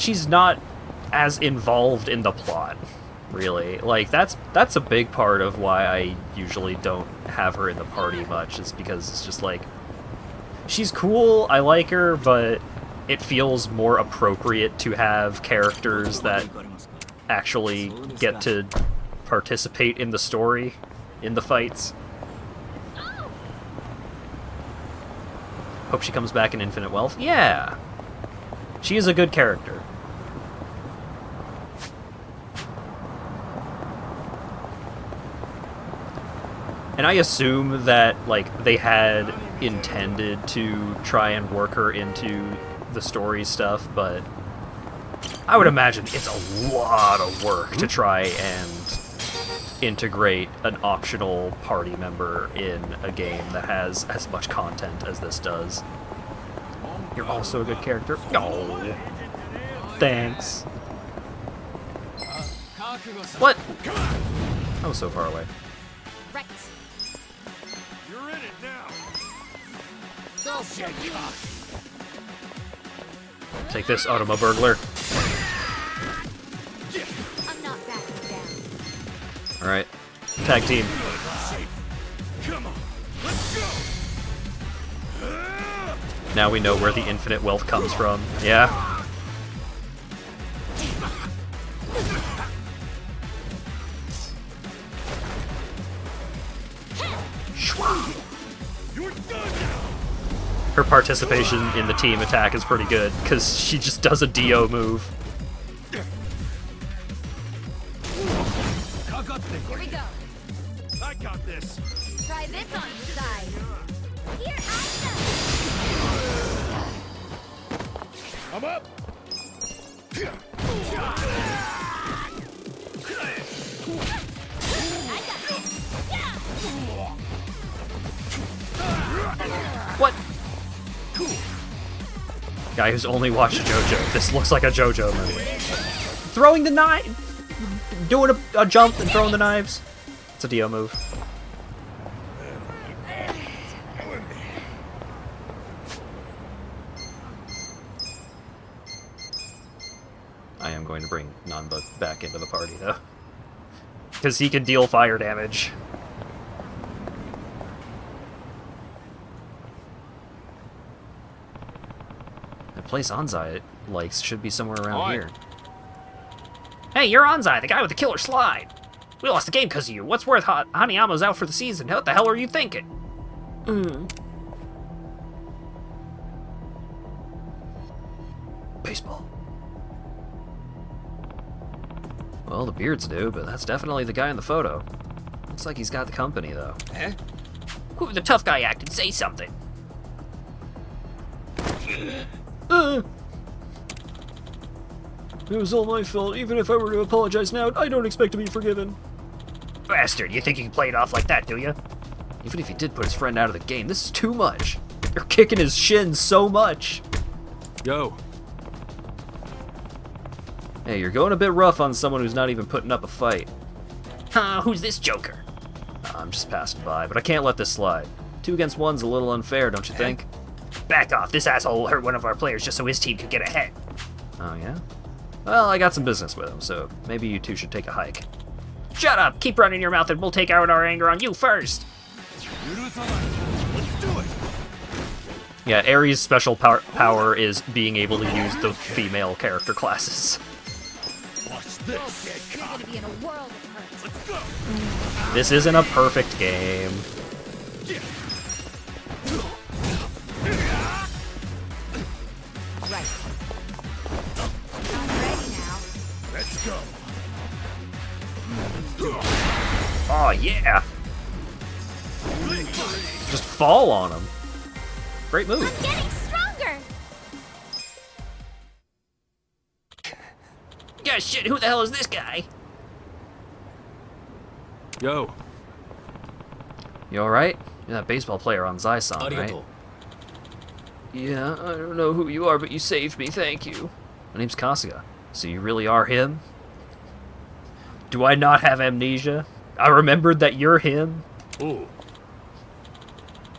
she's not as involved in the plot, really. Like, that's a big part of why I usually don't have her in the party much, is because it's just like, she's cool, I like her, but it feels more appropriate to have characters that actually get to participate in the story, in the fights. Hope she comes back in Infinite Wealth. Yeah! She is a good character. And I assume that, like, they had intended to try and work her into the story stuff, but I would imagine it's a lot of work to try and integrate an optional party member in a game that has as much content as this does. You're also a good character. Oh, thanks. What? I was so far away. Right. You're in it now. I'll show you. Take this, Automo Burglar. I'm not backing down. Alright. Tag team. Come on. Let's go. Now we know where the infinite wealth comes from. Yeah. her participation in the team attack is pretty good, because she just does a Dio move. Here we go. I got this. Try this on the side. Here I I'm up. What? Guy who's only watched JoJo. This looks like a JoJo movie. Throwing the knife! Doing a jump and throwing the knives. It's a Dio move. I am going to bring Nanba back into the party, though. Because he can deal fire damage. The place Anzai likes should be somewhere around here. Hey, you're Anzai, the guy with the killer slide. We lost the game because of you. What's worth Hanayama's out for the season? What the hell are you thinking? Baseball. Well, the beard's new, but that's definitely the guy in the photo. Looks like he's got the company, though. Eh? Who the tough guy acting? Say something. It was all my fault. Even if I were to apologize now, I don't expect to be forgiven. Bastard, you think you can play it off like that, do you? Even if he did put his friend out of the game, this is too much. You're kicking his shins so much. Yo. Hey, you're going a bit rough on someone who's not even putting up a fight. Who's this joker? I'm just passing by, but I can't let this slide. 2 against 1's a little unfair, don't you think? Back off, this asshole hurt one of our players just so his team could get ahead. Oh, yeah? Well, I got some business with him, so maybe you two should take a hike. Shut up! Keep running your mouth and we'll take out our anger on you first! Let's do it! Yeah, Ares' special power is being able to use the female character classes. Watch this! You're gonna be in a world of hurt. Let's go! This isn't a perfect game. Right. I'm ready now. Let's go! Oh, yeah! Just fall on him. Great move. I'm getting stronger! Yeah, shit, who the hell is this guy? Yo. You alright? You're that baseball player on Zai-san, right? Yeah, I don't know who you are, but you saved me, thank you. My name's Kasuga. So you really are him? Do I not have amnesia? I remembered that you're him? Ooh.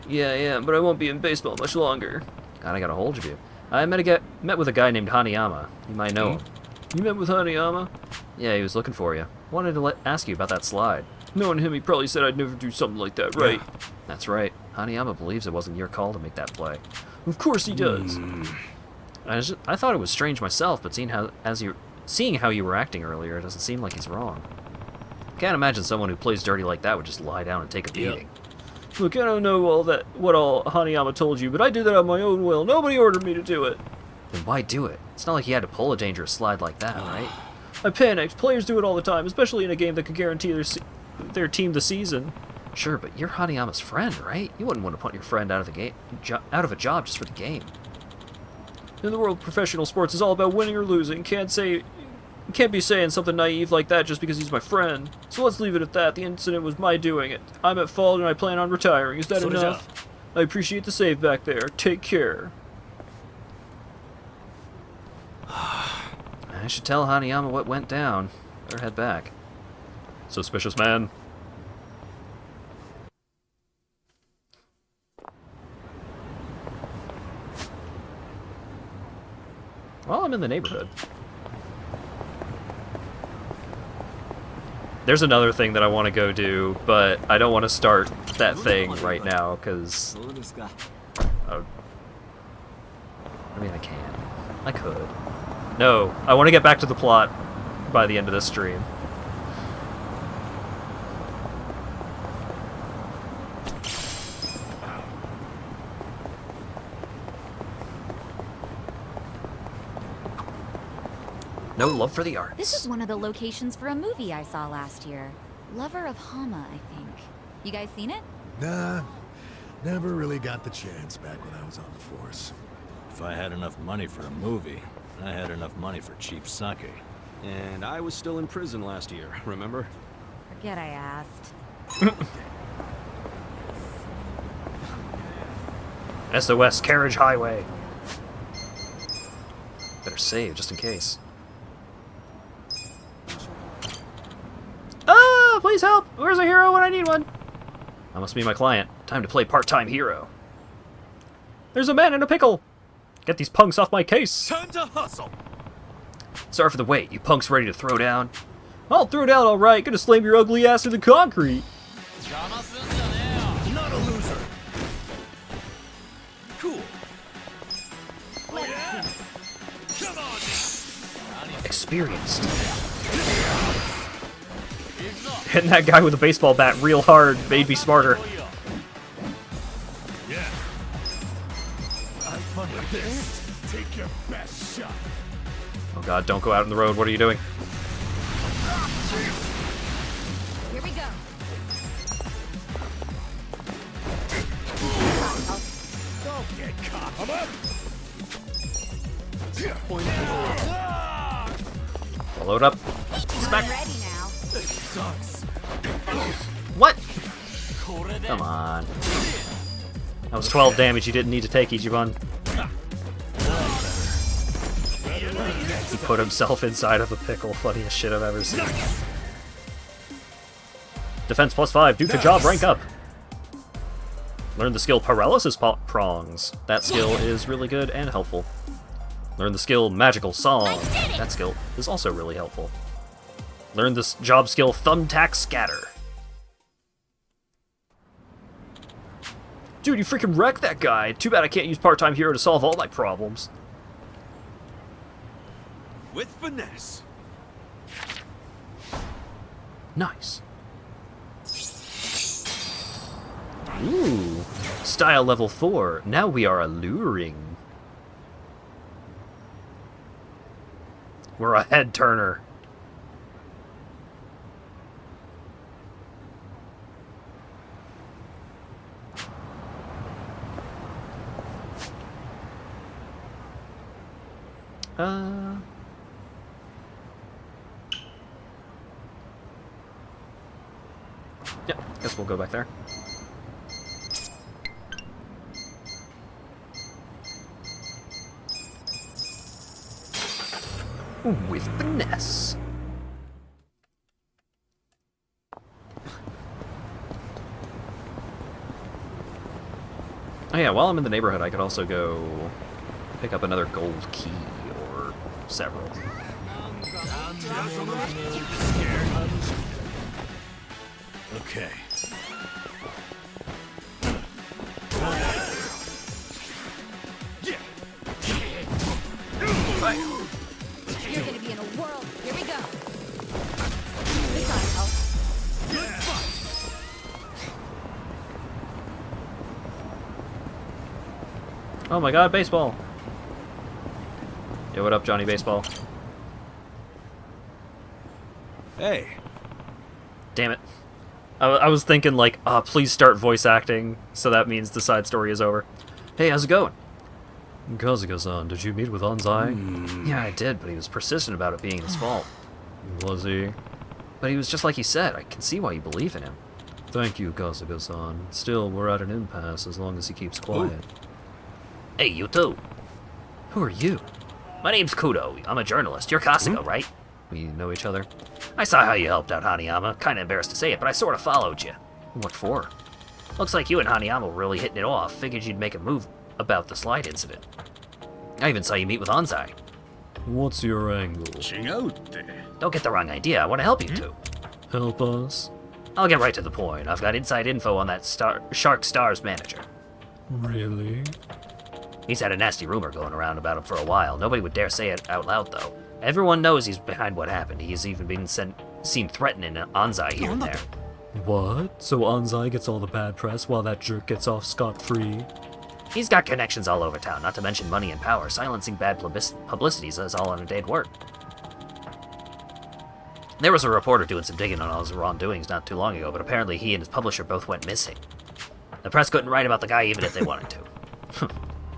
Yeah, I am, but I won't be in baseball much longer. God, I got a hold of you. I met with a guy named Hanayama. You might know him. You met with Hanayama? Yeah, he was looking for you. Wanted to ask you about that slide. Knowing him, he probably said I'd never do something like that, right? Yeah. That's right. Hanayama believes it wasn't your call to make that play. Of course he does. I thought it was strange myself, but seeing how you were acting earlier, it doesn't seem like he's wrong. Can't imagine someone who plays dirty like that would just lie down and take a beating. Look, I don't know what all Hanayama told you, but I did that on my own will. Nobody ordered me to do it. Then why do it? It's not like you had to pull a dangerous slide like that, right? I panicked. Players do it all the time, especially in a game that could guarantee their team the season. Sure, but you're Hanayama's friend, right? You wouldn't want to put your friend out of a job just for the game. In the world of professional sports, it's all about winning or losing. Can't be saying something naive like that just because he's my friend. So let's leave it at that. The incident was my doing it. I'm at fault and I plan on retiring. Is that enough? I appreciate the save back there. Take care. I should tell Hanayama what went down. Better head back. Suspicious man. Well, I'm in the neighborhood. There's another thing that I want to go do, but I don't want to start that thing right now, because... I mean, I can. I could. No, I want to get back to the plot by the end of this stream. No love for the arts. This is one of the locations for a movie I saw last year. Lover of Hama, I think. You guys seen it? Nah, never really got the chance back when I was on the force. If I had enough money for a movie, I had enough money for cheap sake. And I was still in prison last year, remember? Forget I asked. SOS Carriage Highway. Better save just in case. Ah, please help! Where's a hero when I need one? I must be my client. Time to play part-time hero. There's a man in a pickle! Get these punks off my case! Time to hustle! Sorry for the wait. You punks ready to throw down? I'll throw down alright. Gonna slam your ugly ass into concrete. Not a loser. Cool. Come on! Experienced. Hitting that guy with a baseball bat real hard made me smarter. Yeah. Have fun with this. Take your best shot. Oh god, don't go out on the road. What are you doing? Here we go. Don't get caught. I'm up. I'll load up. Smack. Ready now. This sucks. What? Come on. That was 12 damage you didn't need to take, Ichiban. He put himself inside of a pickle. Funniest shit I've ever seen. Defense +5 due to job rank up. Learn the skill Paralysis Prongs. That skill is really good and helpful. Learn the skill Magical Song. That skill is also really helpful. Learn this job skill Thumbtack Scatter. Dude, you freaking wrecked that guy. Too bad I can't use part-time hero to solve all my problems. With finesse. Nice. Ooh. Style level 4. Now we are alluring. We're a head turner. Yep, guess we'll go back there. With finesse. Oh yeah, while I'm in the neighborhood, I could also go pick up another gold key, or several. Okay. You're gonna be in a whirl. Here we go. This ought to help. Oh my god, baseball! Yo, what up, Johnny Baseball? Hey. Damn it. I was thinking, like, please start voice acting, so that means the side story is over. Hey, how's it going? Kazuka-san, did you meet with Anzai? Yeah, I did, but he was persistent about it being his fault. Was he? But he was just like he said. I can see why you believe in him. Thank you, Kazuka-san. Still, we're at an impasse as long as he keeps quiet. Hey, you two. Who are you? My name's Kudo. I'm a journalist. You're Kasuga, right? We know each other. I saw how you helped out Hanayama. Kinda embarrassed to say it, but I sorta followed you. What for? Looks like you and Hanayama were really hitting it off. Figured you'd make a move about the slide incident. I even saw you meet with Anzai. What's your angle? Don't get the wrong idea. I want to help you two. Help us? I'll get right to the point. I've got inside info on that Shark Stars manager. Really? He's had a nasty rumor going around about him for a while. Nobody would dare say it out loud, though. Everyone knows he's behind what happened. He's even been seen threatening Anzai here and there. What? So Anzai gets all the bad press while that jerk gets off scot-free? He's got connections all over town, not to mention money and power. Silencing bad publicity is all on a day's work. There was a reporter doing some digging on his wrongdoings not too long ago, but apparently he and his publisher both went missing. The press couldn't write about the guy even if they wanted to.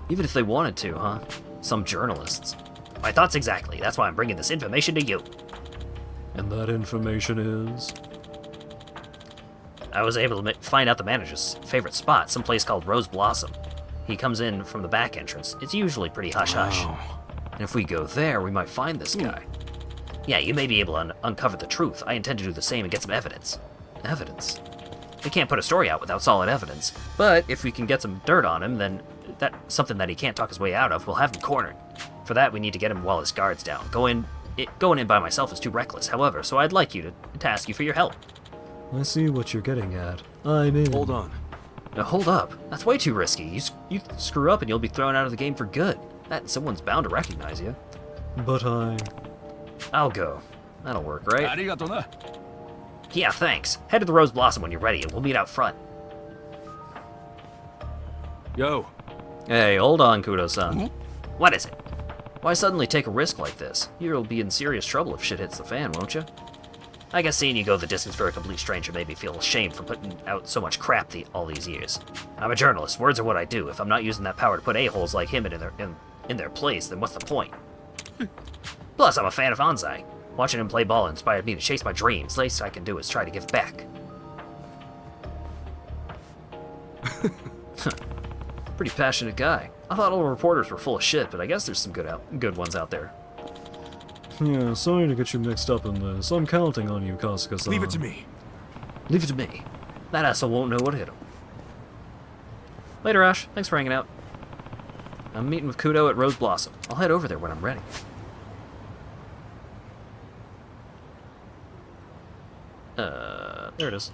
Even if they wanted to, huh? Some journalists. My thoughts exactly. That's why I'm bringing this information to you. And that information is? I was able to find out the manager's favorite spot, some place called Rose Blossom. He comes in from the back entrance. It's usually pretty hush-hush. And if we go there, we might find this guy. Yeah, you may be able to uncover the truth. I intend to do the same and get some evidence. Evidence? We can't put a story out without solid evidence. But if we can get some dirt on him, then that's something that he can't talk his way out of. We'll have him cornered. For that, we need to get him while his guard's down. Going in by myself is too reckless, however, so I'd like you to ask you for your help. I see what you're getting at. I'm in. Hold on. Now, hold up. That's way too risky. You screw up and you'll be thrown out of the game for good. Someone's bound to recognize you. But I'll go. That'll work, right? Yeah, thanks. Head to the Rose Blossom when you're ready, and we'll meet out front. Yo. Hey, hold on, Kudo-san. What is it? Why suddenly take a risk like this? You'll be in serious trouble if shit hits the fan, won't you? I guess seeing you go the distance for a complete stranger made me feel ashamed for putting out so much crap all these years. I'm a journalist. Words are what I do. If I'm not using that power to put a-holes like him in their place, then what's the point? Plus, I'm a fan of Anzai. Watching him play ball inspired me to chase my dreams. The least I can do is try to give back. Pretty passionate guy. I thought all reporters were full of shit, but I guess there's some good ones out there. Yeah, sorry to get you mixed up in this. I'm counting on you, Kasuga-san. Leave it to me. Leave it to me. That asshole won't know what hit him. Later, Ash. Thanks for hanging out. I'm meeting with Kudo at Rose Blossom. I'll head over there when I'm ready. There it is.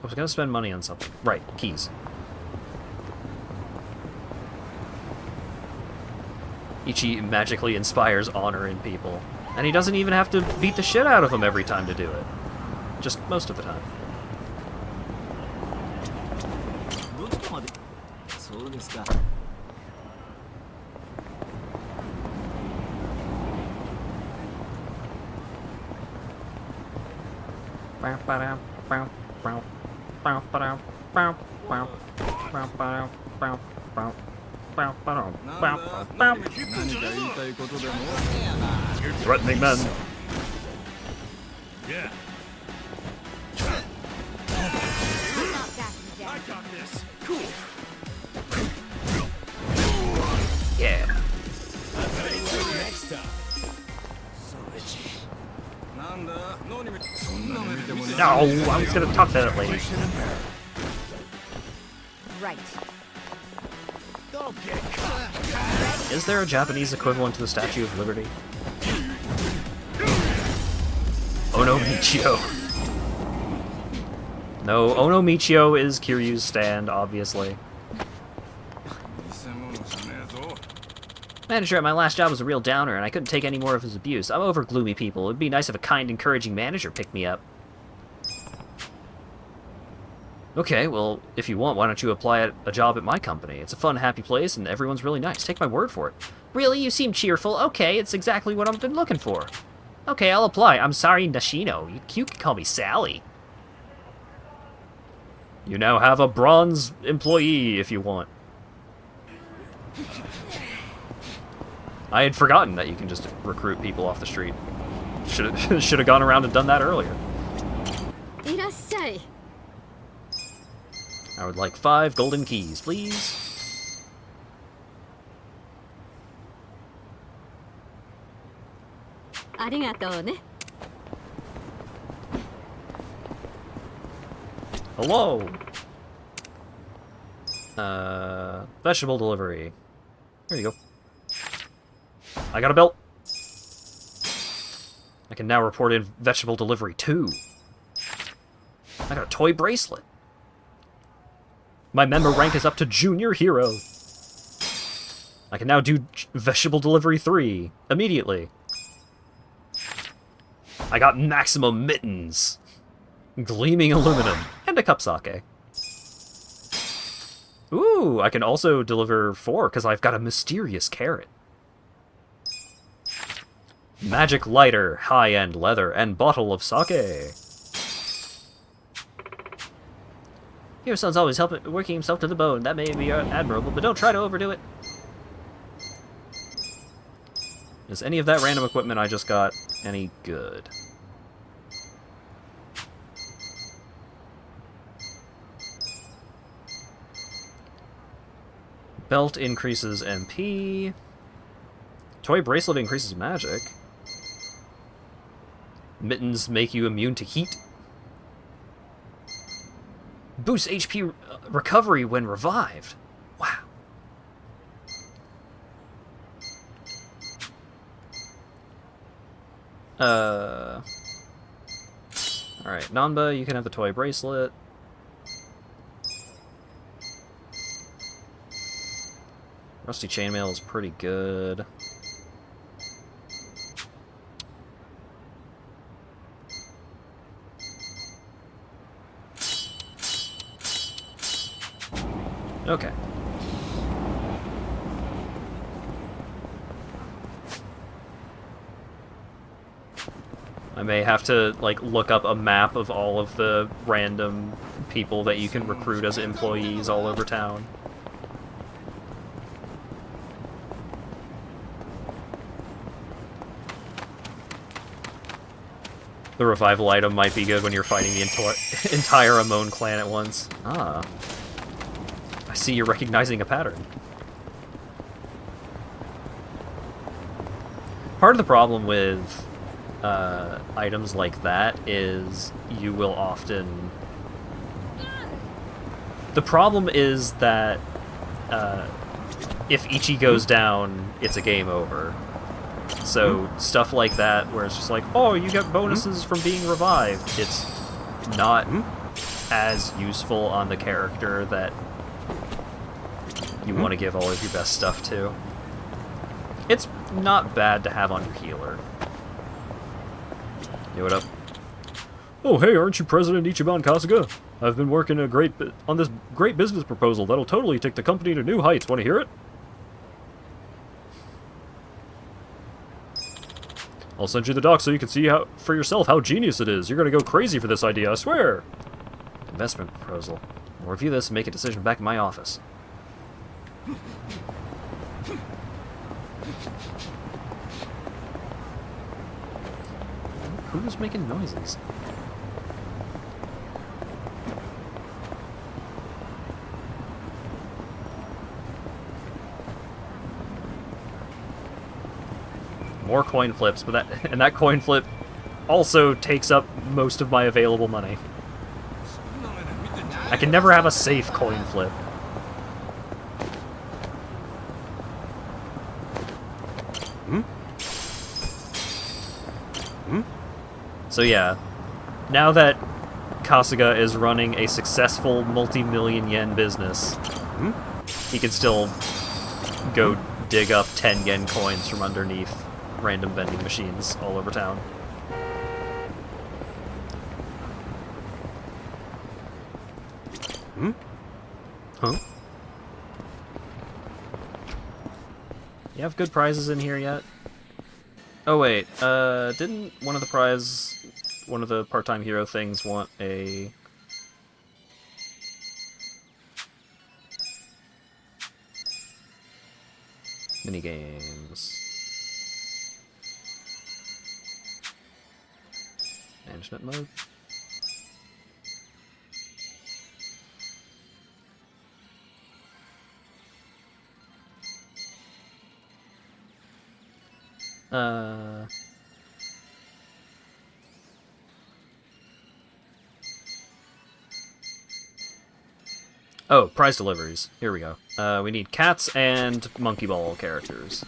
I was gonna spend money on something. Right, keys. Ichi magically inspires honor in people. And he doesn't even have to beat the shit out of them every time to do it. Just most of the time. Threatening men. Yeah. I got this. Cool. Yeah. Next time. No, I was gonna talk to that lady. Right. Don't get caught. Is there a Japanese equivalent to the Statue of Liberty? Ono Michio. No, Ono Michio is Kiryu's stand, obviously. Manager at my last job was a real downer, and I couldn't take any more of his abuse. I'm over gloomy people. It'd be nice if a kind, encouraging manager picked me up. Okay, well, if you want, why don't you apply at a job at my company? It's a fun, happy place, and everyone's really nice. Take my word for it. Really? You seem cheerful. Okay, it's exactly what I've been looking for. Okay, I'll apply. I'm sorry, Nashino. You can call me Sally. You now have a bronze employee, if you want. I had forgotten that you can just recruit people off the street. Should have gone around and done that earlier. I would like 5 golden keys, please. Hello. Vegetable delivery. There you go. I got a belt. I can now report in vegetable delivery 2. I got a toy bracelet. My member rank is up to junior hero. I can now do vegetable delivery 3 immediately. I got maximum mittens, gleaming aluminum, and a cup sake. Ooh, I can also deliver 4 because I've got a mysterious carrot. Magic lighter, high-end leather, and bottle of sake. Your son's always working himself to the bone. That may be admirable, but don't try to overdo it. Is any of that random equipment I just got any good? Belt increases MP. Toy bracelet increases magic. Mittens make you immune to heat. Boosts HP recovery when revived. Wow. Alright, Nanba, you can have the toy bracelet. Rusty chainmail is pretty good. Okay. I may have to, like, look up a map of all of the random people that you can recruit as employees all over town. The revival item might be good when you're fighting the entire Amon clan at once. Ah. I see you're recognizing a pattern. Part of the problem with items like that is you will often... The problem is that if Ichi goes down, it's a game over. So stuff like that, where it's just like, oh, you get bonuses from being revived, it's not as useful on the character that you want to give all of your best stuff to. It's not bad to have on your healer. Yo, what up? Oh, hey, aren't you President Ichiban Kasuga? I've been working on this great business proposal that'll totally take the company to new heights. Want to hear it? I'll send you the doc so you can see for yourself how genius it is. You're gonna go crazy for this idea, I swear. Investment proposal. I'll review this and make a decision back in my office. Who's making noises? More coin flips, but that coin flip also takes up most of my available money. I can never have a safe coin flip. So yeah, now that Kasuga is running a successful multi-million yen business, he can still go dig up 10 yen coins from underneath random vending machines all over town. Huh? You have good prizes in here yet? Oh wait, didn't one of the part-time hero things want a... Minigames. Management mode? Oh, prize deliveries. Here we go. We need cats and monkey ball characters.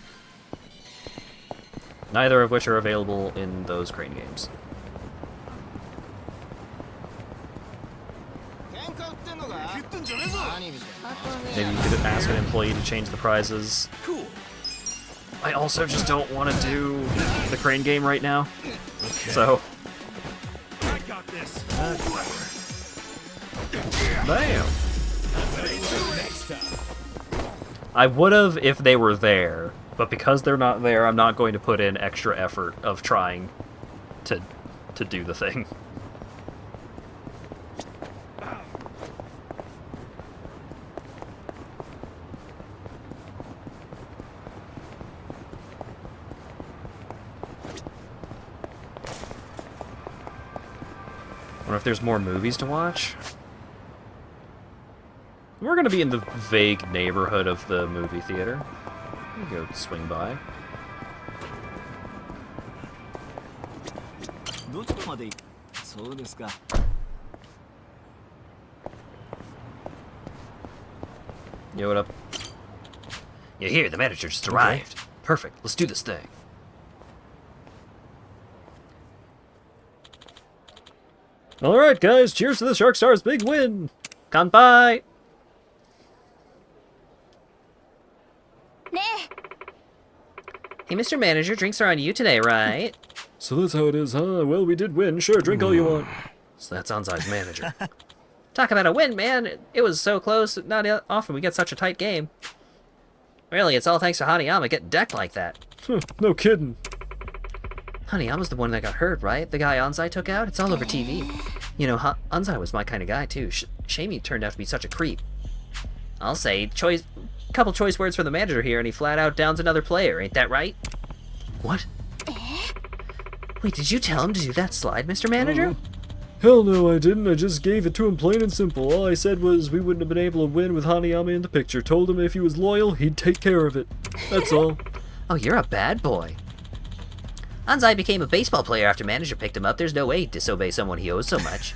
Neither of which are available in those crane games. Maybe you could ask an employee to change the prizes. Cool. I also just don't want to do the crane game right now. Okay. So. I got this. Bam! I would have if they were there, but because they're not there, I'm not going to put in extra effort of trying to do the thing. Wonder if there's more movies to watch. We're gonna be in the vague neighborhood of the movie theater. We can go swing by. Yo, what up? You're here, the manager just arrived. Perfect, let's do this thing. Alright guys, cheers to the Shark Stars' big win! Kanpai! Hey, Mr. Manager, drinks are on you today, right? So that's how it is, huh? Well, we did win. Sure, drink all you want. So that's Anzai's manager. Talk about a win, man. It was so close. Not often we get such a tight game. Really, it's all thanks to Hanayama getting decked like that. No kidding. Hanayama's the one that got hurt, right? The guy Anzai took out? It's all over TV. You know, Anzai was my kind of guy, too. Shame he turned out to be such a creep. I'll say, couple choice words from the manager here, and he flat out downs another player. Ain't that right? What? Wait, did you tell him to do that slide, Mr. Manager? Hell no, I didn't. I just gave it to him plain and simple. All I said was we wouldn't have been able to win with Hanayama in the picture. Told him if he was loyal, he'd take care of it. That's all. Oh, you're a bad boy. Anzai became a baseball player after manager picked him up. There's no way he'd disobey someone he owes so much.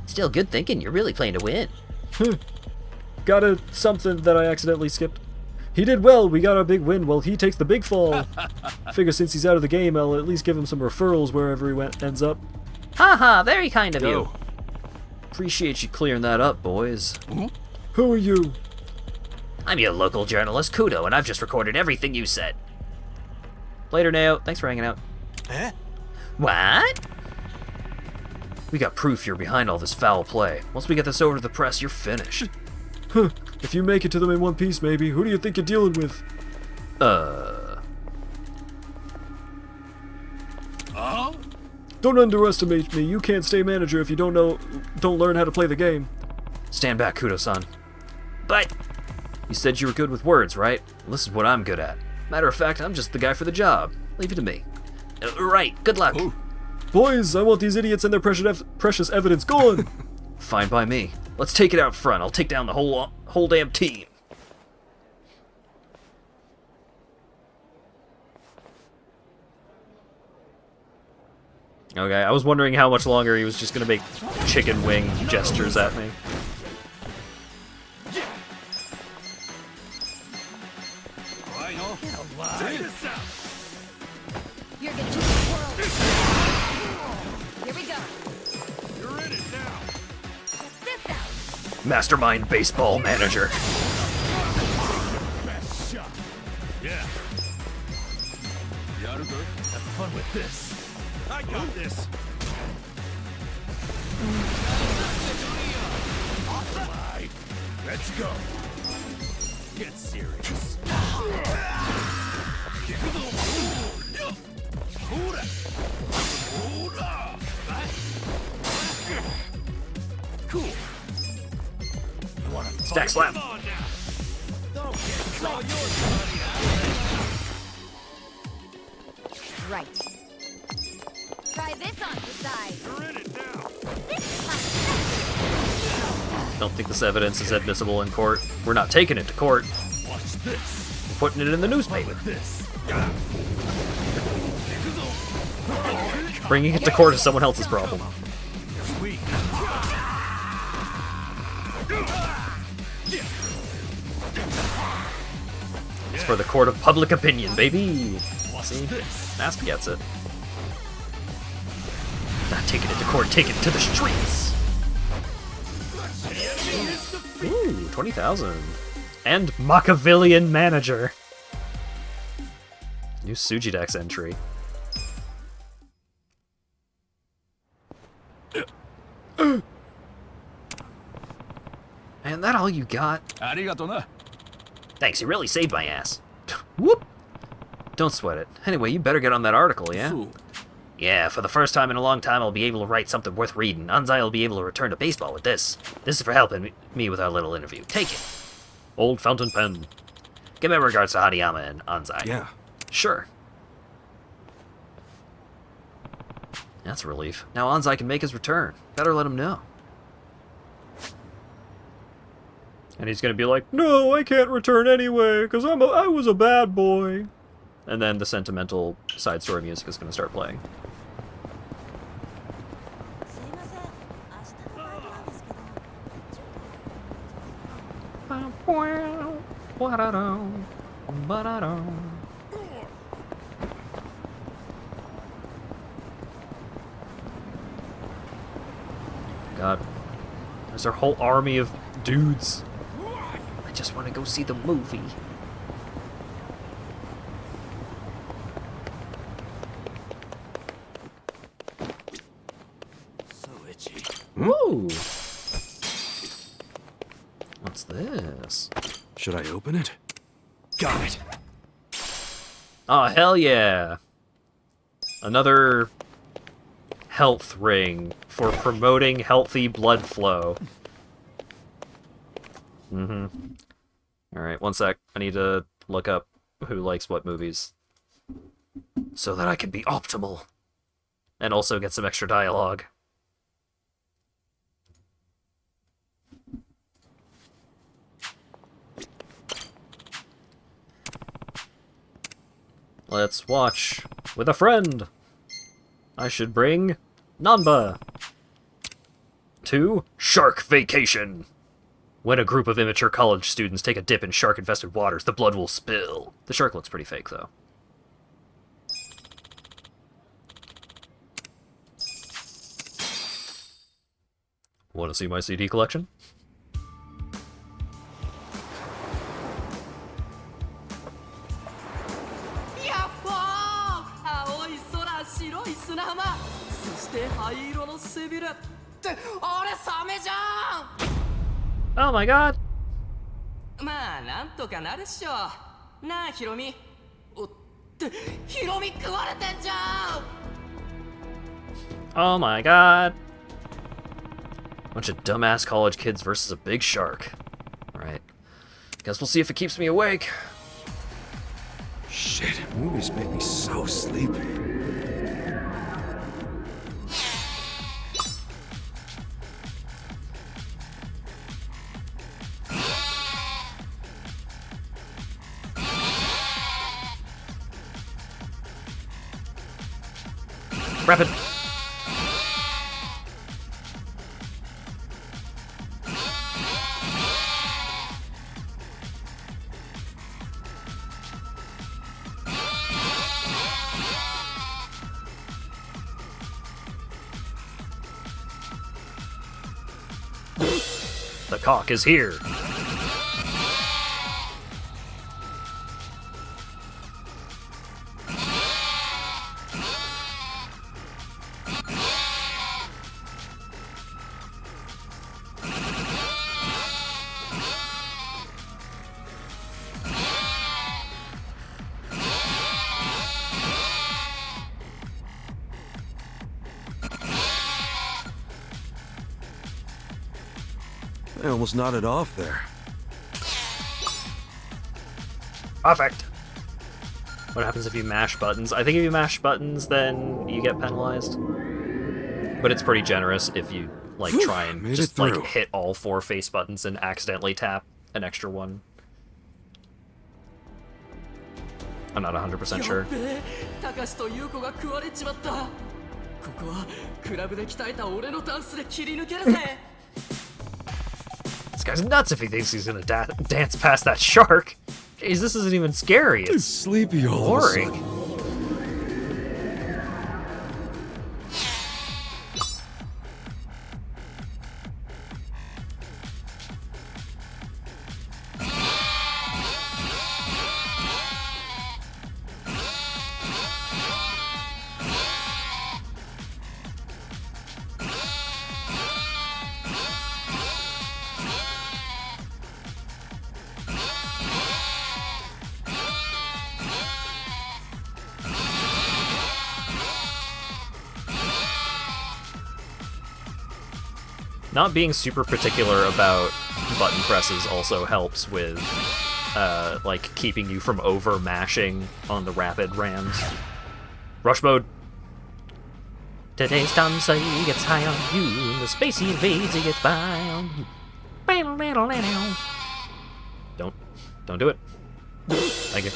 Still, good thinking. You're really playing to win. Got something that I accidentally skipped. He did well. We got our big win. Well, he takes the big fall. Figure since he's out of the game, I'll at least give him some referrals wherever he ends up. Haha, very kind of you. Appreciate you clearing that up, boys. Who are you? I'm your local journalist, Kudo, and I've just recorded everything you said. Later, Nao. Thanks for hanging out. What? We got proof you're behind all this foul play. Once we get this over to the press, you're finished. Huh. If you make it to them in one piece, maybe. Who do you think you're dealing with? Don't underestimate me. You can't stay manager if you don't learn how to play the game. Stand back, Kudo-san. But you said you were good with words, right? Well, this is what I'm good at. Matter of fact, I'm just the guy for the job. Leave it to me. Right. Good luck. Boys, I want these idiots and their precious evidence gone. Fine by me. Let's take it out front. I'll take down the whole damn team. Okay, I was wondering how much longer he was just gonna make chicken wing gestures at me. You're gonna do the world. Here we go. You're in it now. Check this out. Mastermind baseball manager. Best shot. Yeah. Have fun with this. I got this. Alright, let's go. Get serious. Cool. Stack slap. Right. Try this on the side. You're in it now. This is my Don't think this evidence is admissible in court. We're not taking it to court. Watch this. We're putting it in the newspaper. This. Bringing it to court is someone else's problem. Sweet. It's for the court of public opinion, baby. See? Asp gets it. Not taking it to court, taking it to the streets. Ooh, 20,000. And Machiavellian manager. New Sujidex entry. Man, that all you got? Arigato. Thanks, you really saved my ass. Whoop! Don't sweat it. Anyway, you better get on that article, yeah? Yeah, for the first time in a long time, I'll be able to write something worth reading. Anzai will be able to return to baseball with this. This is for helping me with our little interview. Take it. Old fountain pen. Give my regards to Hariyama and Anzai. Yeah. Sure. That's a relief. Now Anzai can make his return. Better let him know. And he's gonna be like, no, I can't return anyway, because I was a bad boy. And then the sentimental side story music is gonna start playing. God, there's our whole army of dudes. I just want to go see the movie. So itchy. Ooh. What's this? Should I open it? Got it. Oh, hell yeah. Another health ring for promoting healthy blood flow. Alright, one sec. I need to look up who likes what movies. So that I can be optimal. And also get some extra dialogue. Let's watch with a friend. I should bring Nanba to Shark Vacation. When a group of immature college students take a dip in shark-infested waters, the blood will spill. The shark looks pretty fake, though. Want to see my CD collection? Oh my god! まあなんとかなるっしょなあヒロミおってヒロミ食われてんじゃん Oh my god! Bunch of dumbass college kids versus a big shark. Alright. Guess we'll see if it keeps me awake. Shit, movies make me so sleepy. Rapid! The cock is here. I almost nodded off there. Perfect. What happens if you mash buttons? I think if you mash buttons, then you get penalized. But it's pretty generous if you like try and just like hit all 4 face buttons and accidentally tap an extra one. I'm not 100% sure. タカシとユウコが食われちまった。ここはクラブで鍛えた俺のダンスで切り抜けるぜ。This guy's nuts if he thinks he's gonna dance past that shark. Jeez, this isn't even scary. It's sleepy all boring. of a sudden. Not being super particular about button presses also helps with, like, keeping you from over-mashing on the rapid rams. Rush mode! Today's Tom Say gets high on you, and the space he invades, he gets by on you. Don't do it. Thank you.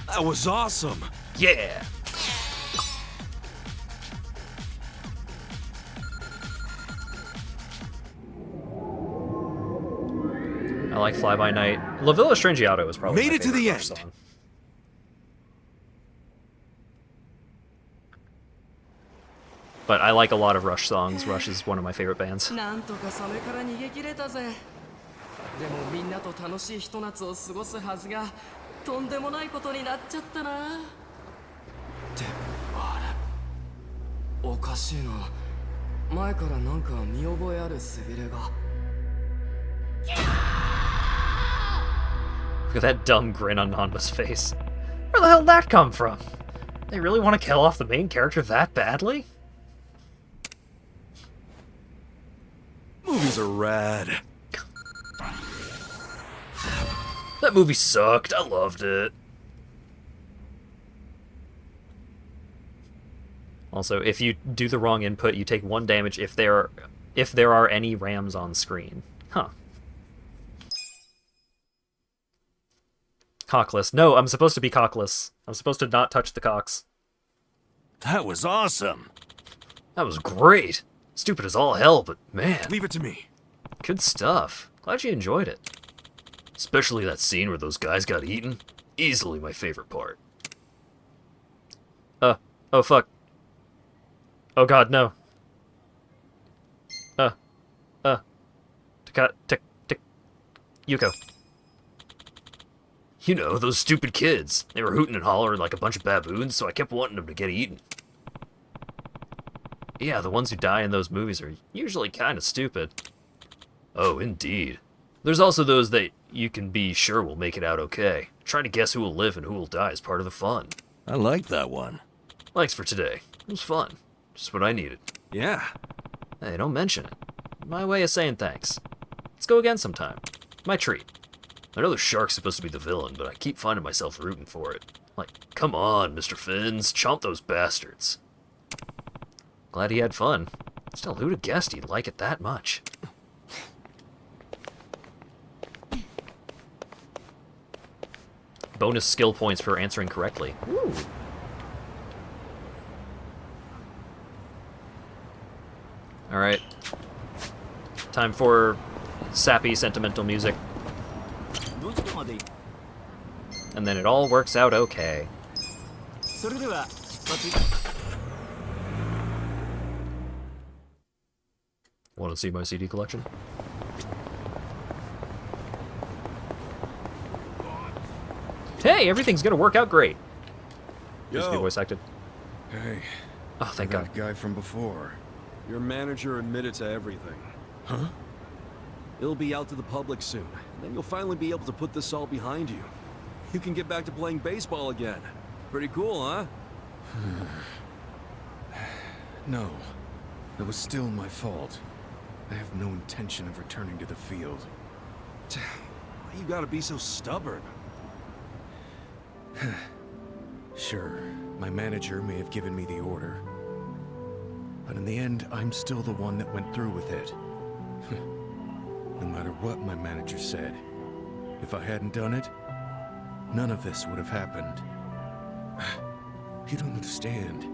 That was awesome. Yeah. I like Fly By Night. La Villa Strangiato is probably Made my it to favorite the Rush end. song. But I like a lot of Rush songs. Rush is one of my favorite bands. なんとかサメから逃げ切れたぜ。でもみんなと楽しいひと夏を過ごすはずがとんでもないことになっちゃったな。でもあれ、おかしいな。前からなんか見覚えある背びれが。Look at that dumb grin on Nanba's face. Where the hell did that come from? They really want to kill off the main character that badly? Movies are rad. That movie sucked. I loved it. Also, if you do the wrong input, you take 1 damage if there are any rams on screen. Huh. Cockless. No, I'm supposed to be cockless. I'm supposed to not touch the cocks. That was awesome. That was great. Stupid as all hell, but man. Leave it to me. Good stuff. Glad you enjoyed it. Especially that scene where those guys got eaten. Easily my favorite part. Oh fuck. Oh god, no. Yuko. You know, those stupid kids. They were hooting and hollering like a bunch of baboons, so I kept wanting them to get eaten. Yeah, the ones who die in those movies are usually kind of stupid. Oh, indeed. There's also those that you can be sure will make it out okay. Trying to guess who will live and who will die is part of the fun. I like that one. Thanks for today. It was fun. Just what I needed. Yeah. Hey, don't mention it. My way of saying thanks. Let's go again sometime. My treat. I know the shark's supposed to be the villain, but I keep finding myself rooting for it. Like, come on, Mr. Fins, chomp those bastards. Glad he had fun. Still, who'd have guessed he'd like it that much? Bonus skill points for answering correctly. Ooh. Alright. Time for sappy, sentimental music. And then it all works out okay. Want to see my CD collection? Hey, everything's gonna work out great. Just be voice acted. Hey. Oh, thank God. That guy from before. Your manager admitted to everything. Huh? It'll be out to the public soon. Then you'll finally be able to put this all behind you. You can get back to playing baseball again. Pretty cool, huh? No. It was still my fault. I have no intention of returning to the field. Why you gotta be so stubborn? Sure, my manager may have given me the order. But in the end, I'm still the one that went through with it. No matter what my manager said, if I hadn't done it, none of this would have happened. You don't understand.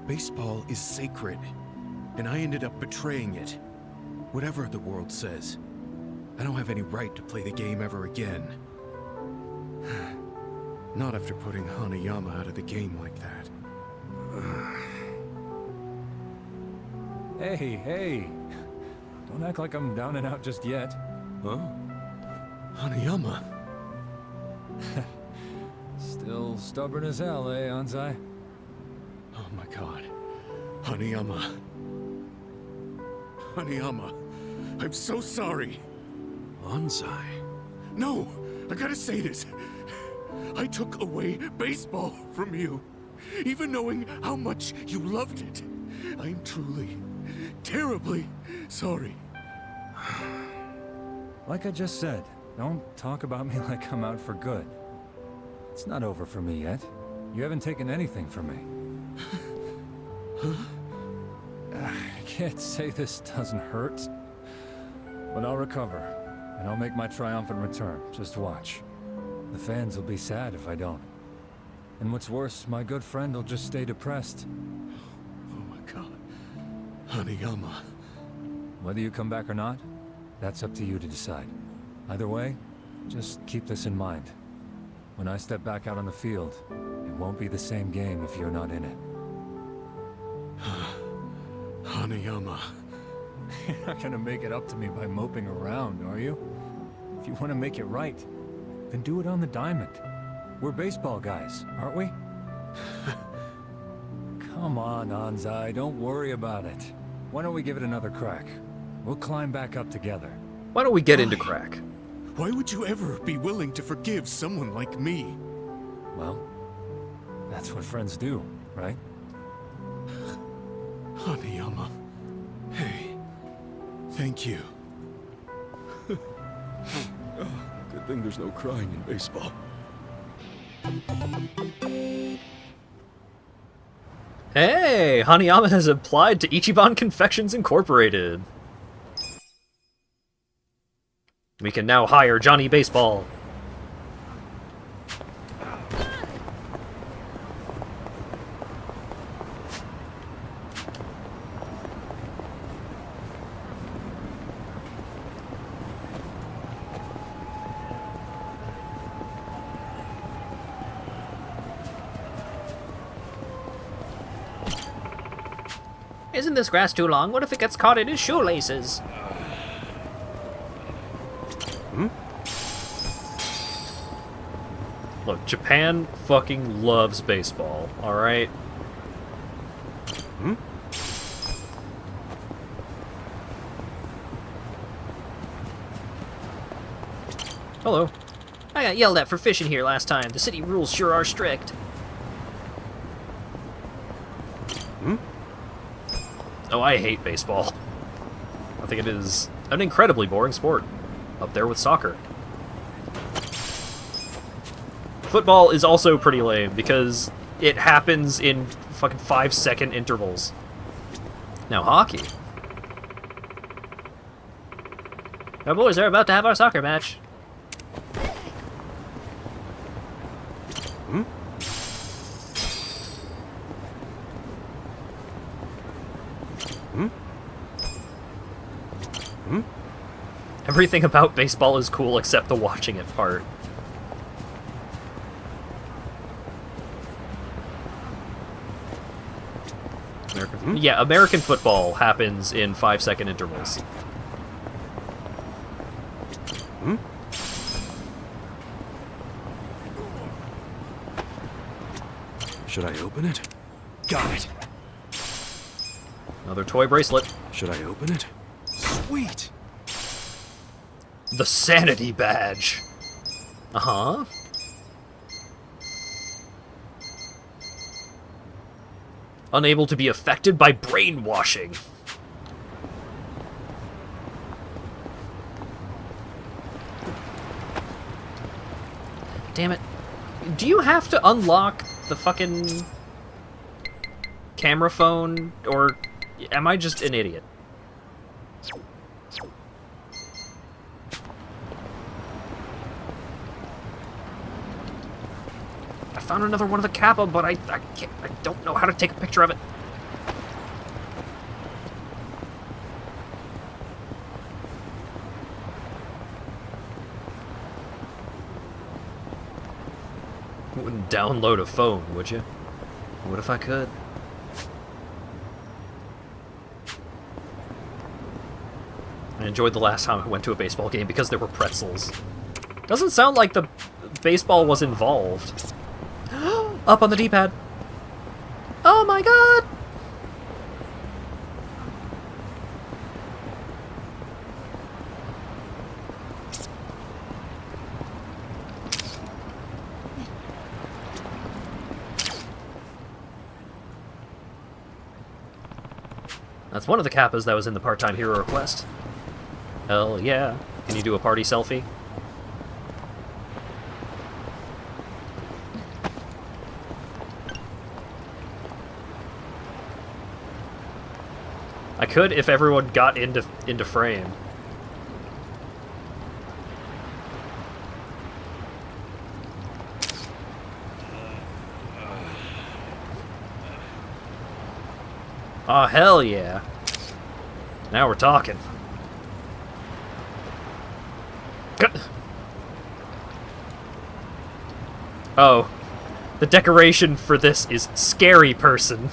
Baseball is sacred, and I ended up betraying it. Whatever the world says, I don't have any right to play the game ever again. Not after putting Hanayama out of the game like that. Hey. Don't act like I'm down and out just yet. Huh? Hanayama? Still stubborn as hell, eh, Anzai? Oh my god. Hanayama. Hanayama, I'm so sorry. Anzai? No, I gotta say this. I took away baseball from you, even knowing how much you loved it. I'm truly, terribly sorry. Like I just said, don't talk about me like I'm out for good. It's not over for me yet. You haven't taken anything from me. I can't say this doesn't hurt, but I'll recover, and I'll make my triumphant return. Just watch. The fans will be sad if I don't. And what's worse, my good friend will just stay depressed. Oh my god. Hanayama. Whether you come back or not, that's up to you to decide. Either way, just keep this in mind. When I step back out on the field, it won't be the same game if you're not in it. Hanayama. You're not gonna make it up to me by moping around, are you? If you want to make it right, then do it on the diamond. We're baseball guys, aren't we? Come on, Anzai, don't worry about it. Why don't we give it another crack? We'll climb back up together. Why don't we get into crack? Why would you ever be willing to forgive someone like me? Well, that's what friends do, right? Hanayama. Hey. Thank you. Good thing there's no crying in baseball. Hey! Hanayama has applied to Ichiban Confections Incorporated. We can now hire Johnny Baseball. Isn't this grass too long? What if it gets caught in his shoelaces? Look, Japan fucking loves baseball, alright? Hello. I got yelled at for fishing here last time. The city rules sure are strict. Oh, I hate baseball. I think it is an incredibly boring sport. Up there with soccer. Football is also pretty lame because it happens in fucking 5-second intervals. Now hockey. Our boys are about to have our soccer match. Everything about baseball is cool except the watching it part. Yeah, American football happens in 5-second intervals. Should I open it? Got it. Another toy bracelet. Should I open it? Sweet. The sanity badge. Uh-huh. Unable to be affected by brainwashing. Damn it. Do you have to unlock the fucking camera phone, or am I just an idiot? I found another one of the Kappa, but I can't, I don't know how to take a picture of it. Wouldn't download a phone, would you? What if I could? I enjoyed the last time I went to a baseball game because there were pretzels. Doesn't sound like the baseball was involved. Up on the D-pad. Oh my god! That's one of the kappas that was in the part-time hero request. Hell yeah. Can you do a party selfie? I could if everyone got into frame. Oh, hell yeah. Now we're talking. Oh. The decoration for this is scary person.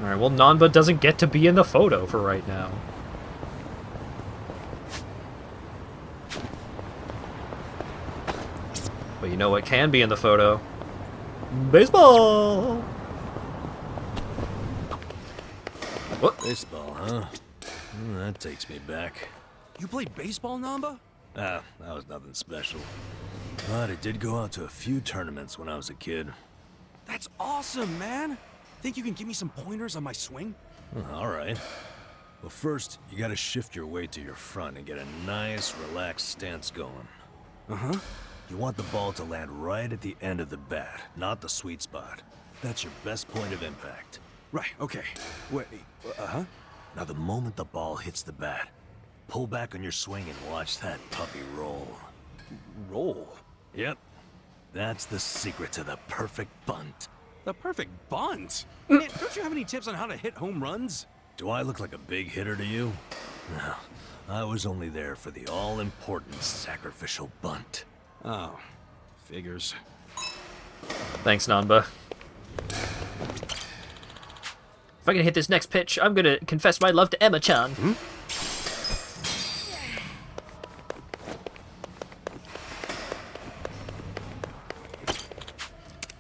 Alright, well, Nanba doesn't get to be in the photo for right now. But you know what can be in the photo? Baseball! What? Baseball, huh? That takes me back. You played baseball, Namba? Ah, that was nothing special. But I did go out to a few tournaments when I was a kid. That's awesome, man! Think you can give me some pointers on my swing? Alright. Well, first, you gotta shift your weight to your front and get a nice, relaxed stance going. Uh-huh. You want the ball to land right at the end of the bat, not the sweet spot. That's your best point of impact. Right, okay. Wait, uh-huh. Now, the moment the ball hits the bat, pull back on your swing and watch that puppy roll. Roll? Yep. That's the secret to the perfect bunt. The perfect bunt? Man, don't you have any tips on how to hit home runs? Do I look like a big hitter to you? No. I was only there for the all-important sacrificial bunt. Oh, figures. Thanks, Nanba. If I can hit this next pitch, I'm gonna confess my love to Emma-chan. Hmm?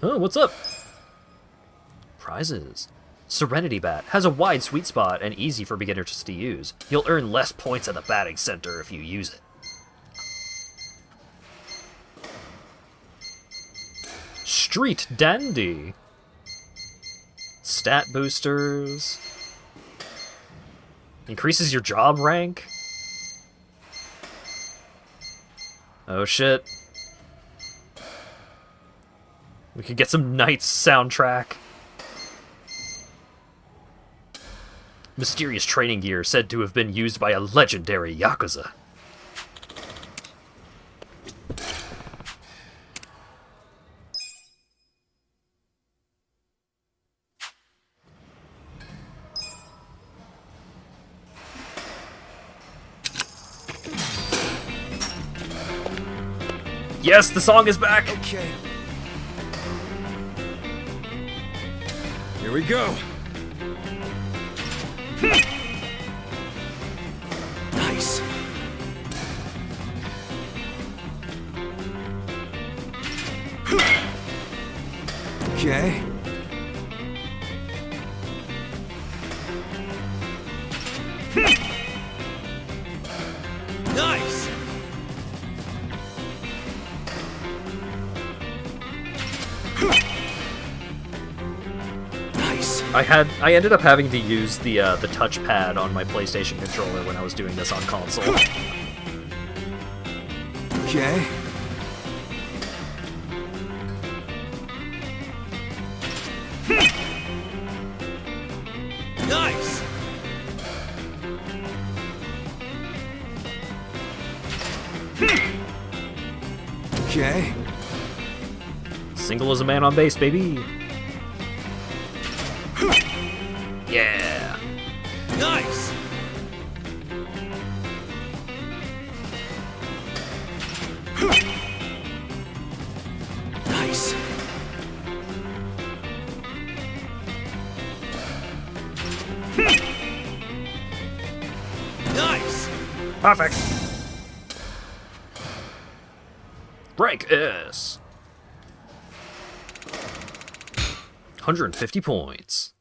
Oh, what's up? Prizes. Serenity Bat has a wide sweet spot and easy for beginners to use. You'll earn less points at the batting center if you use it. Street Dandy. Stat boosters. Increases your job rank. Oh shit. We could get some Knights soundtrack. Mysterious training gear said to have been used by a legendary Yakuza. Yes, the song is back! Okay. Here we go. Nice. Okay. Nice. I ended up having to use the touchpad on my PlayStation controller when I was doing this on console. Okay. Nice. Okay. Single as a man on base, baby. Yeah. Nice. Nice. Nice. Perfect. Break S. 150 points.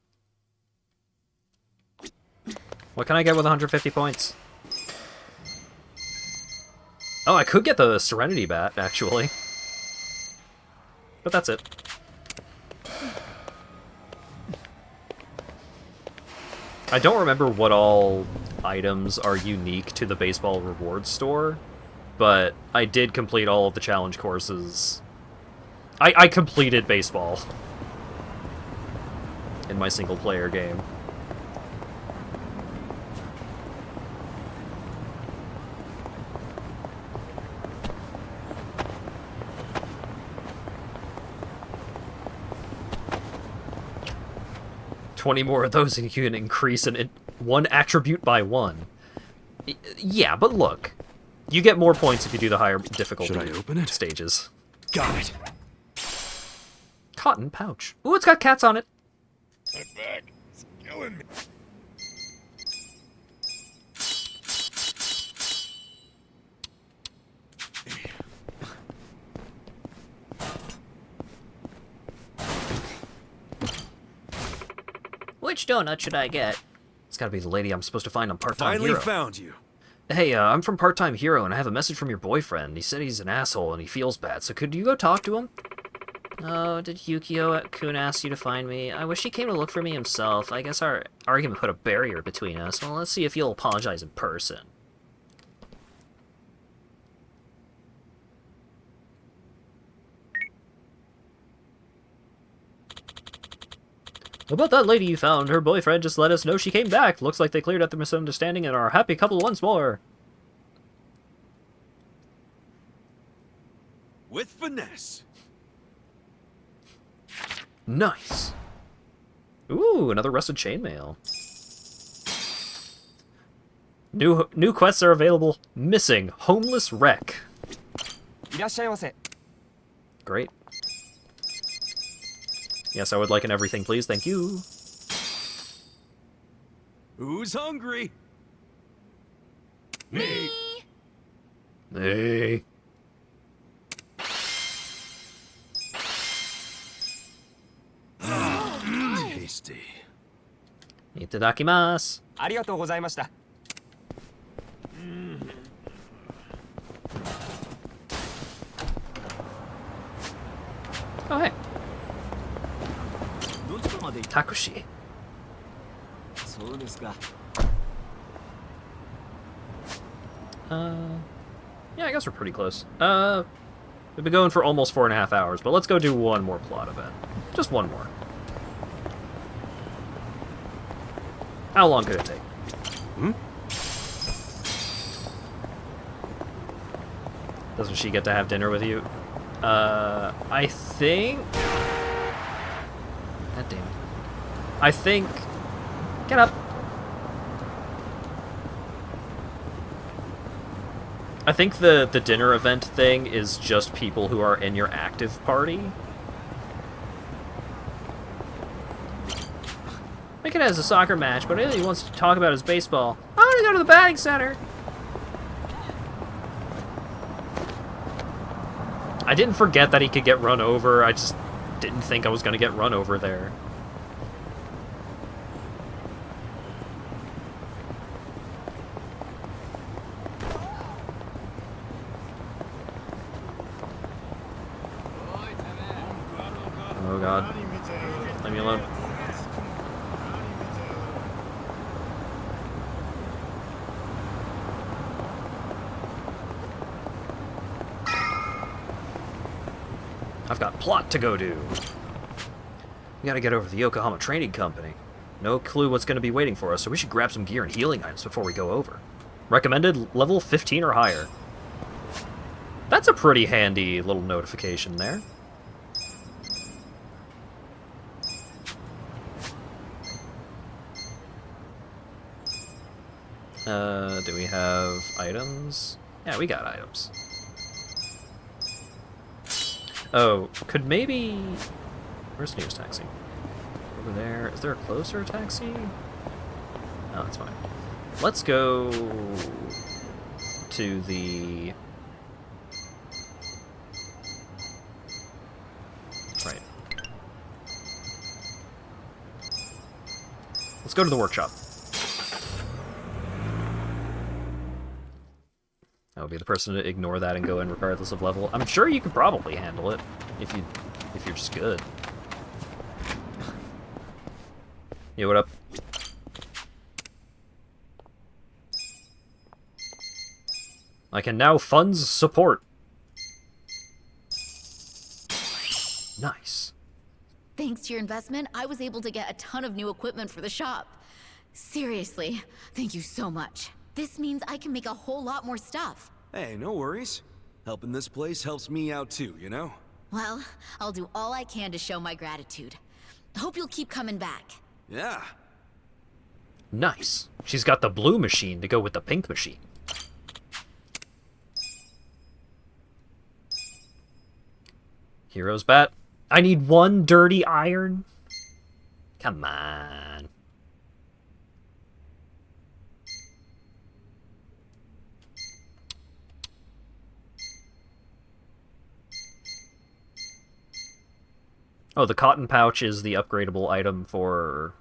What can I get with 150 points? Oh, I could get the Serenity Bat, actually. But that's it. I don't remember what all items are unique to the baseball rewards store, but I did complete all of the challenge courses. I completed baseball in my single-player game. $20 more of those, and you can increase one attribute by 1. Yeah, but look, you get more points if you do the higher difficulty stages. Got it. Cotton pouch. Ooh, it's got cats on it. My back is killing me. Which donut should I get? It's gotta be the lady I'm supposed to find on Part-Time Finally Hero. found you. Hey, I'm from Part-Time Hero, and I have a message from your boyfriend. He said he's an asshole, and he feels bad, so could you go talk to him? Oh, did Yukio-kun ask you to find me? I wish he came to look for me himself. I guess our argument put a barrier between us. Well, let's see if you'll apologize in person. About that lady you found, her boyfriend just let us know she came back. Looks like they cleared up the misunderstanding and are a happy couple once more. With finesse. Nice. Ooh, another rusted chainmail. New quests are available. Missing homeless wreck. Great. Yes, I would like an everything, please. Thank you. Who's hungry? Me. Hey. Tasty. Itadakimasu. ありがとうございました。 Oh, hey. Takushi. そうですか。 Yeah, I guess we're pretty close. We've been going for almost 4.5 hours, but let's go do one more plot event. Just one more. How long could it take? Doesn't she get to have dinner with you? I think... God damn it. I think... Get up. I think the dinner event thing is just people who are in your active party. Make it as a soccer match, but he wants to talk about his baseball. I want to go to the batting center. I didn't forget that he could get run over. I just didn't think I was going to get run over there. Oh god. Leave me alone. I've got plot to go do. We gotta get over to the Yokohama Trading Company. No clue what's gonna be waiting for us, so we should grab some gear and healing items before we go over. Recommended level 15 or higher. That's a pretty handy little notification there. Do we have items? Yeah, we got items. Oh, could maybe... Where's the nearest taxi? Over there. Is there a closer taxi? No, that's fine. Let's go to the... Right. Let's go to the workshop. Oh would be the person to ignore that and go in regardless of level. I'm sure you could probably handle it if you're just good. Yeah, what up? I can now funds support. Nice. Thanks to your investment, I was able to get a ton of new equipment for the shop. Seriously, thank you so much. This means I can make a whole lot more stuff. Hey, no worries. Helping this place helps me out too, you know? Well, I'll do all I can to show my gratitude. Hope you'll keep coming back. Yeah. Nice. She's got the blue machine to go with the pink machine. Hero's bat. I need 1 dirty iron. Come on. Oh, the cotton pouch is the upgradable item for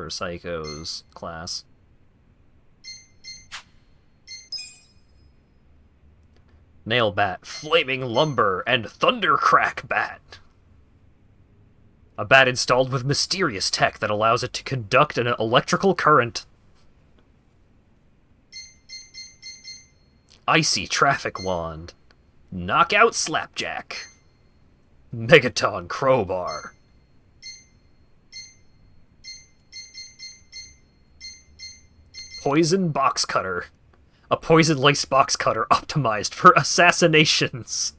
Psycho's class. Nail bat, flaming lumber, and thundercrack bat. A bat installed with mysterious tech that allows it to conduct an electrical current. Icy traffic wand. Knockout slapjack. Megaton crowbar. Poison box cutter. A poison lace box cutter optimized for assassinations.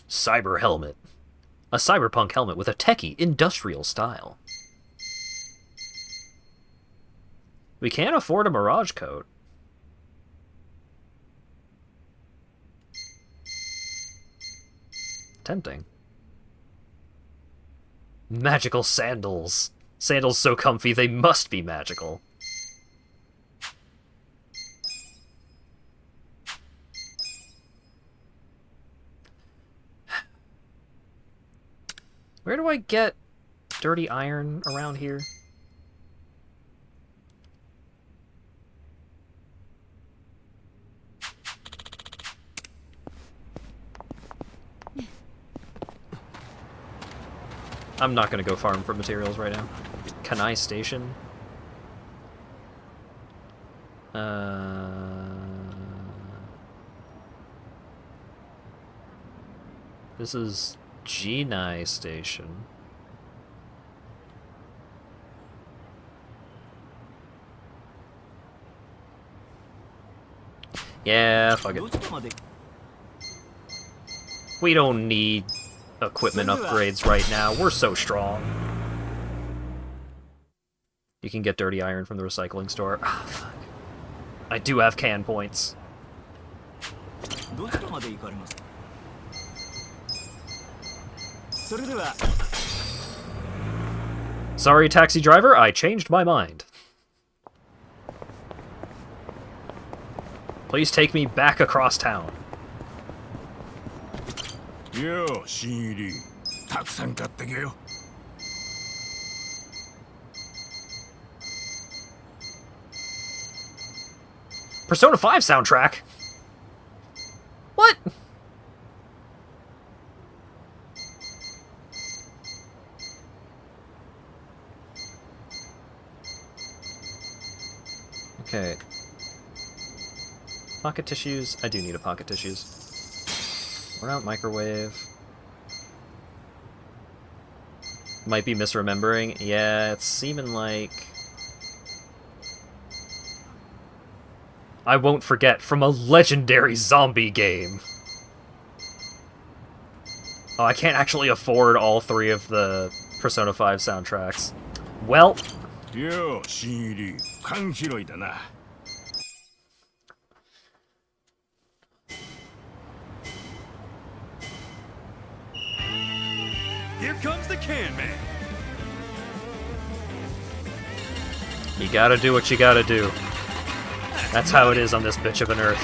Cyber helmet. A cyberpunk helmet with a techie industrial style. We can't afford a Mirage coat. Tempting. Magical sandals. Sandals so comfy they must be magical. Where do I get dirty iron around here? I'm not gonna go farm for materials right now. Kanai Station. This is Jinai Station. Yeah, fuck it. We don't need equipment upgrades right now. We're so strong. You can get dirty iron from the recycling store. Ah, fuck. I do have can points. Sorry, taxi driver, I changed my mind. Please take me back across town. Yo, 新入り。たくさん買ってけよ。Persona 5 soundtrack? What? Okay. Pocket tissues? I do need a pocket tissues. We're out microwave. Might be misremembering. Yeah, it's seeming like... I won't forget from a legendary zombie game. Oh, I can't actually afford all 3 of the Persona 5 soundtracks. Well... Yo, 新入り。勘拾いだな。Here comes the can man. You gotta do what you gotta do. That's how it is on this bitch of an earth.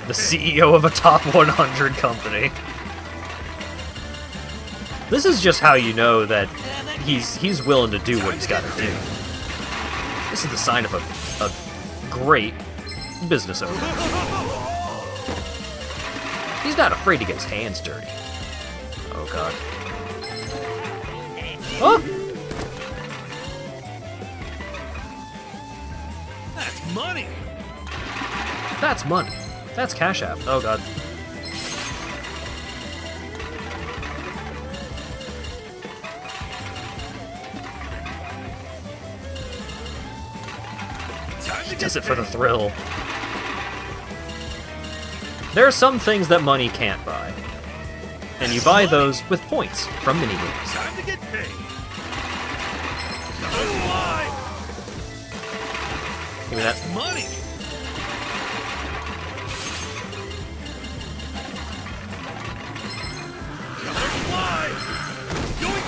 The CEO of a top 100 company. This is just how you know that he's willing to do what he's got to do. This is the sign of a great business owner. He's not afraid to get his hands dirty. Oh god. Oh! That's money! That's money. That's Cash App. Oh god. He does it for the thrill. There are some things that money can't buy. And you buy those with points from minigames. Time to get paid! Give me that. Money!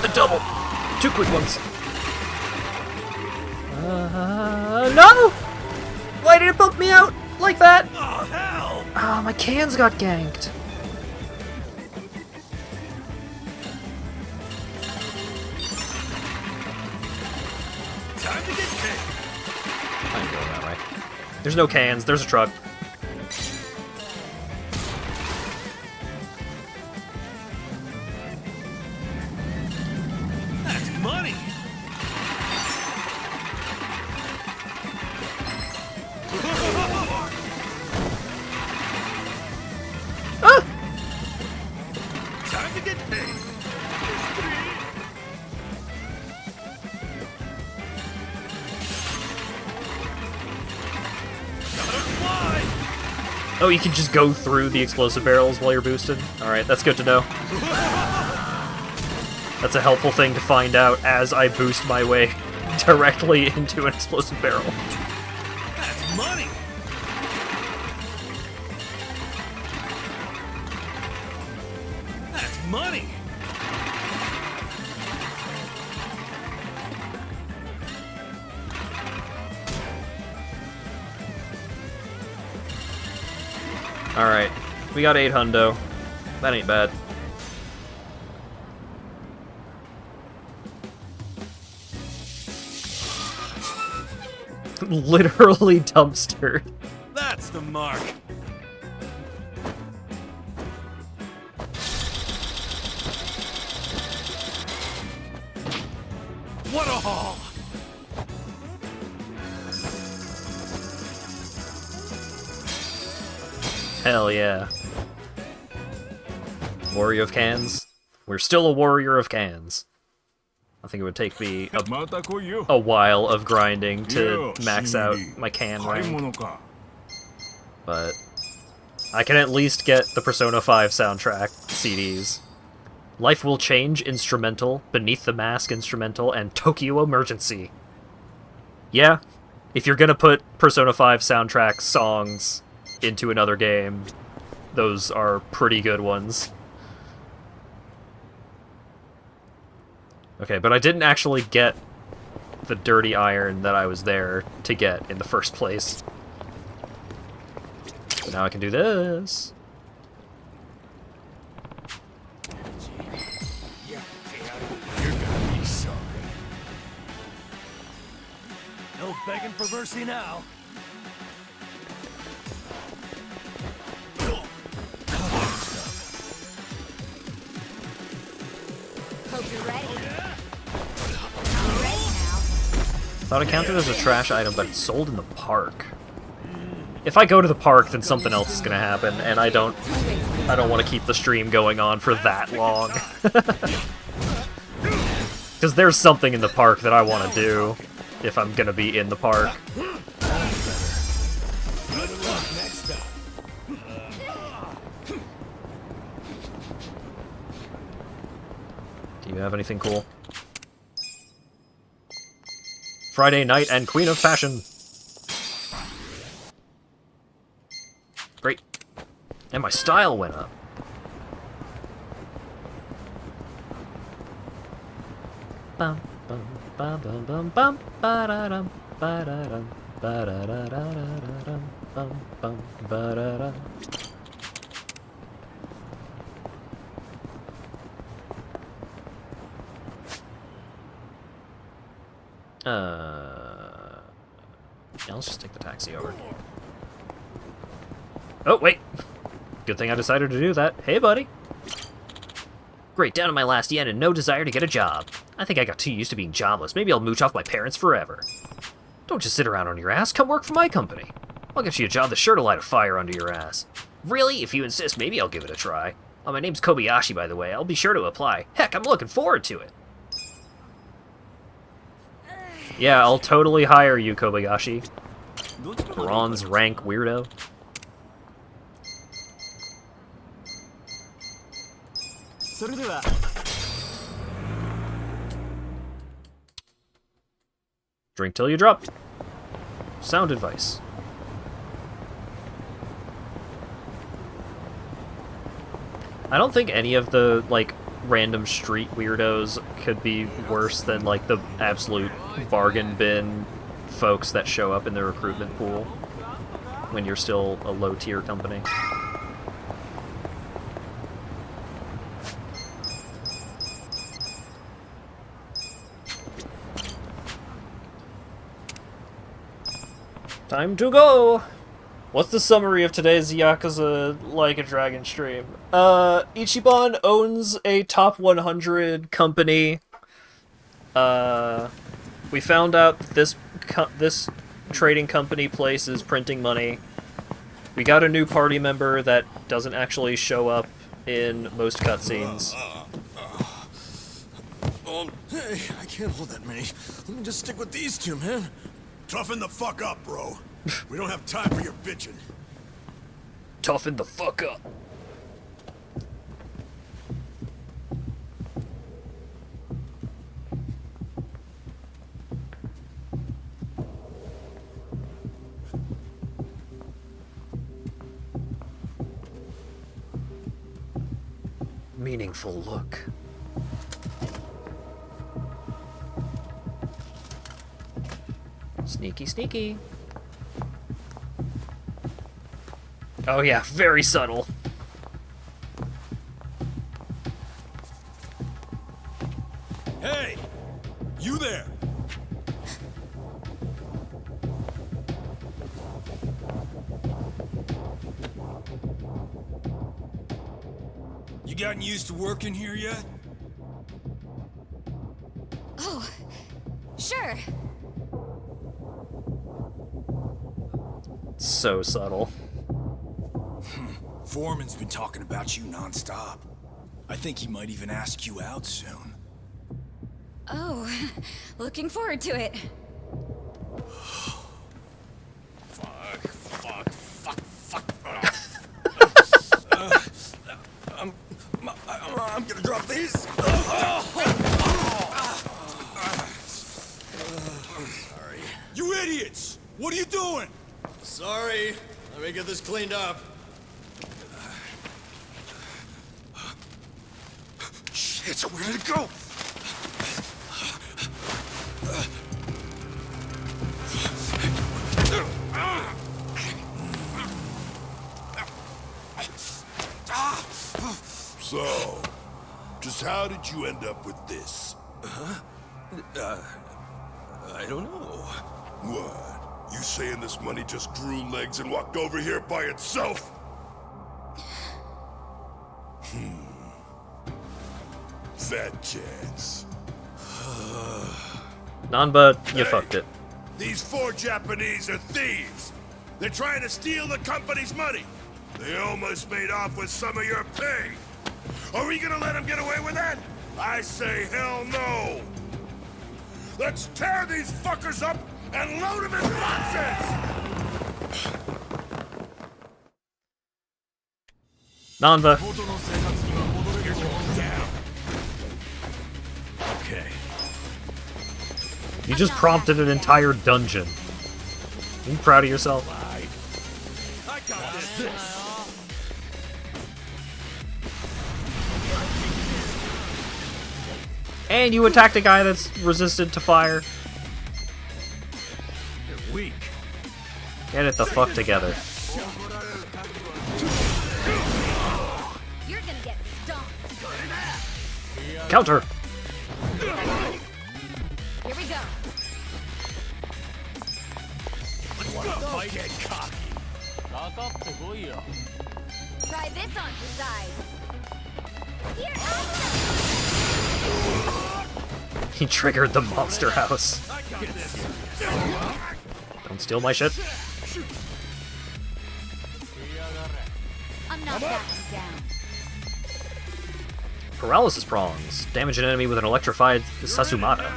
The double! 2 quick ones. No! Why did it bump me out like that? Oh, hell! Ah, my cans got ganked. Time to get paid! I ain't going that way. There's no cans, there's a truck. That's money! Ah! Time to get paid! Oh, you can just go through the explosive barrels while you're boosted? Alright, that's good to know. That's a helpful thing to find out as I boost my way directly into an explosive barrel. That's money! That's money! Alright, we got 8 hundo. That ain't bad. Literally dumpstered. That's the mark! What a haul! Hell yeah. Warrior of cans? We're still a warrior of cans. I think it would take me a while of grinding to max out my can rank. But I can at least get the Persona 5 soundtrack CDs. Life Will Change Instrumental, Beneath the Mask Instrumental, and Tokyo Emergency. Yeah, if you're gonna put Persona 5 soundtrack songs into another game, those are pretty good ones. Okay, but I didn't actually get the dirty iron that I was there to get in the first place. So now I can do this. You're gonna be sorry. No begging for mercy now. Hope you're ready. I'm ready now. Thought it counted as a trash item, but it's sold in the park. If I go to the park, then something else is gonna happen, and I don't want to keep the stream going on for that long. Because there's something in the park that I want to do if I'm gonna be in the park. Good luck next time. Do you have anything cool? Friday Night and Queen of Fashion. Great. And my style went up. Bum bum bum bum bum bum ba-da-dum ba-da-dum ba-da-da-da-da-dum bum bum ba-da-dum. let's just take the taxi over. Oh, wait. Good thing I decided to do that. Hey, buddy. Great, down to my last yen and no desire to get a job. I think I got too used to being jobless. Maybe I'll mooch off my parents forever. Don't just sit around on your ass. Come work for my company. I'll get you a job that's sure to light a fire under your ass. Really? If you insist, maybe I'll give it a try. Oh, my name's Kobayashi, by the way. I'll be sure to apply. Heck, I'm looking forward to it. Yeah, I'll totally hire you, Kobayashi. Bronze rank weirdo. Drink till you drop. Sound advice. I don't think any of the, like, random street weirdos could be worse than, like, the absolute bargain bin folks that show up in the recruitment pool when you're still a low-tier company. Time to go! What's the summary of today's Yakuza Like a Dragon stream? Ichiban owns a top 100 company. We found out that this trading company place is printing money. We got a new party member that doesn't actually show up in most cutscenes. Hey, I can't hold that many. Let me just stick with these two, man. Toughen the fuck up, bro. We don't have time for your bitching. Toughen the fuck up. Meaningful look. Sneaky, sneaky. Oh yeah, very subtle. Hey! You there! You gotten used to working here yet? Oh, sure. So subtle. Foreman's been talking about you nonstop. I think he might even ask you out soon. Oh, looking forward to it. I'm gonna drop these. Sorry. You idiots! What are you doing? Sorry. Let me get this cleaned up. Shit, where did it go? So, just how did you end up with this? I don't know. What? You saying this money just grew legs and walked over here by itself? Fat chance. Nanba, you fucked it. These 4 Japanese are thieves. They're trying to steal the company's money. They almost made off with some of your pay. Are we gonna let them get away with that? I say hell no. Let's tear these fuckers up and load them in boxes! Nanba. Okay. You just prompted an entire dungeon. Are you proud of yourself? I got this. And you attacked a guy that's resistant to fire. You're weak. Get it the fuck together. You're gonna get stomped. Counter! Here we go. Don't get cocky. Try this on for size. Here, He triggered the monster house. Don't steal my shit. I'm not backing down. Paralysis prongs. Damage an enemy with an electrified Sasumata,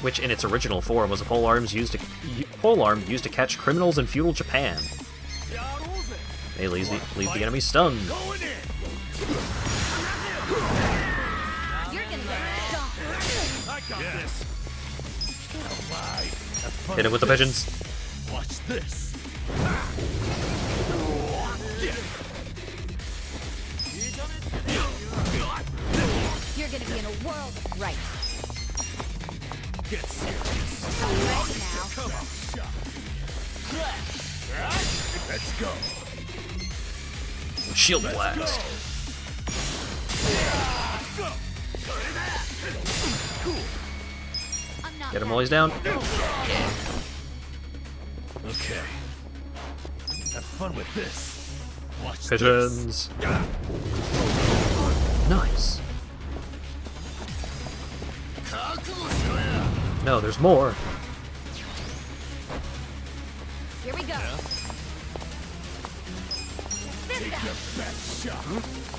which in its original form was a polearm used to catch criminals in feudal Japan. They leave the enemy stunned. You're gonna get stomped. Yes. Hit him with the pigeons. Watch this. You're gonna be in a world of right. Get serious. I'm ready now. Come on. Let's go. Shield blast. I'm not Get him while he's down. Okay. Have fun with this. Watch Pigeons. Nice. No, there's more. Here we go.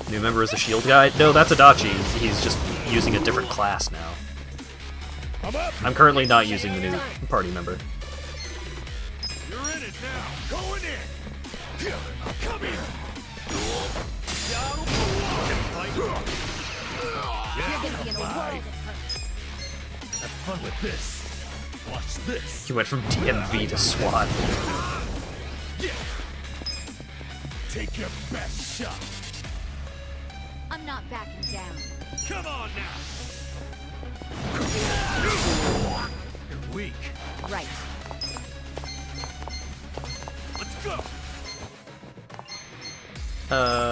New member is a shield guy? No, that's Adachi. He's just using a different class now. I'm currently not using the new party member. You're in it now. Going in. Come here. You're gonna be in a world of hurt. Have fun with this. Watch this. He went from DMV to SWAT. Take your best shot. I'm not backing down. Come on now. You're weak. Right. Let's go.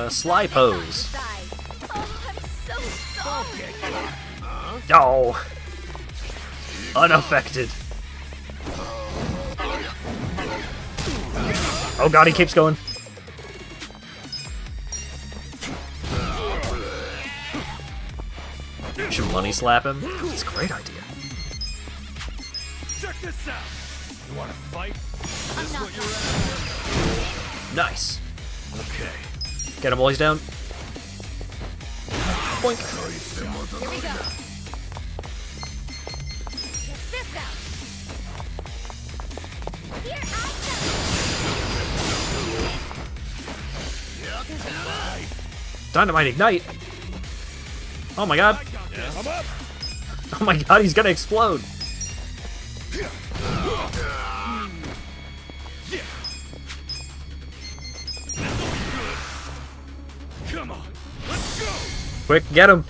Sly pose. Oh, I'm so sorry. Oh. Unaffected. Oh god, he keeps going. Should money slap him? That's a great idea. Check this out. You want to fight? I'm not What you're after? Nice. Okay. Get him while he's down. Boink. Here we go. Check this out. Here I Dynamite ignite. Oh my god. I'm up. Oh my god, he's gonna explode. Come on. Let's go. Quick, get him.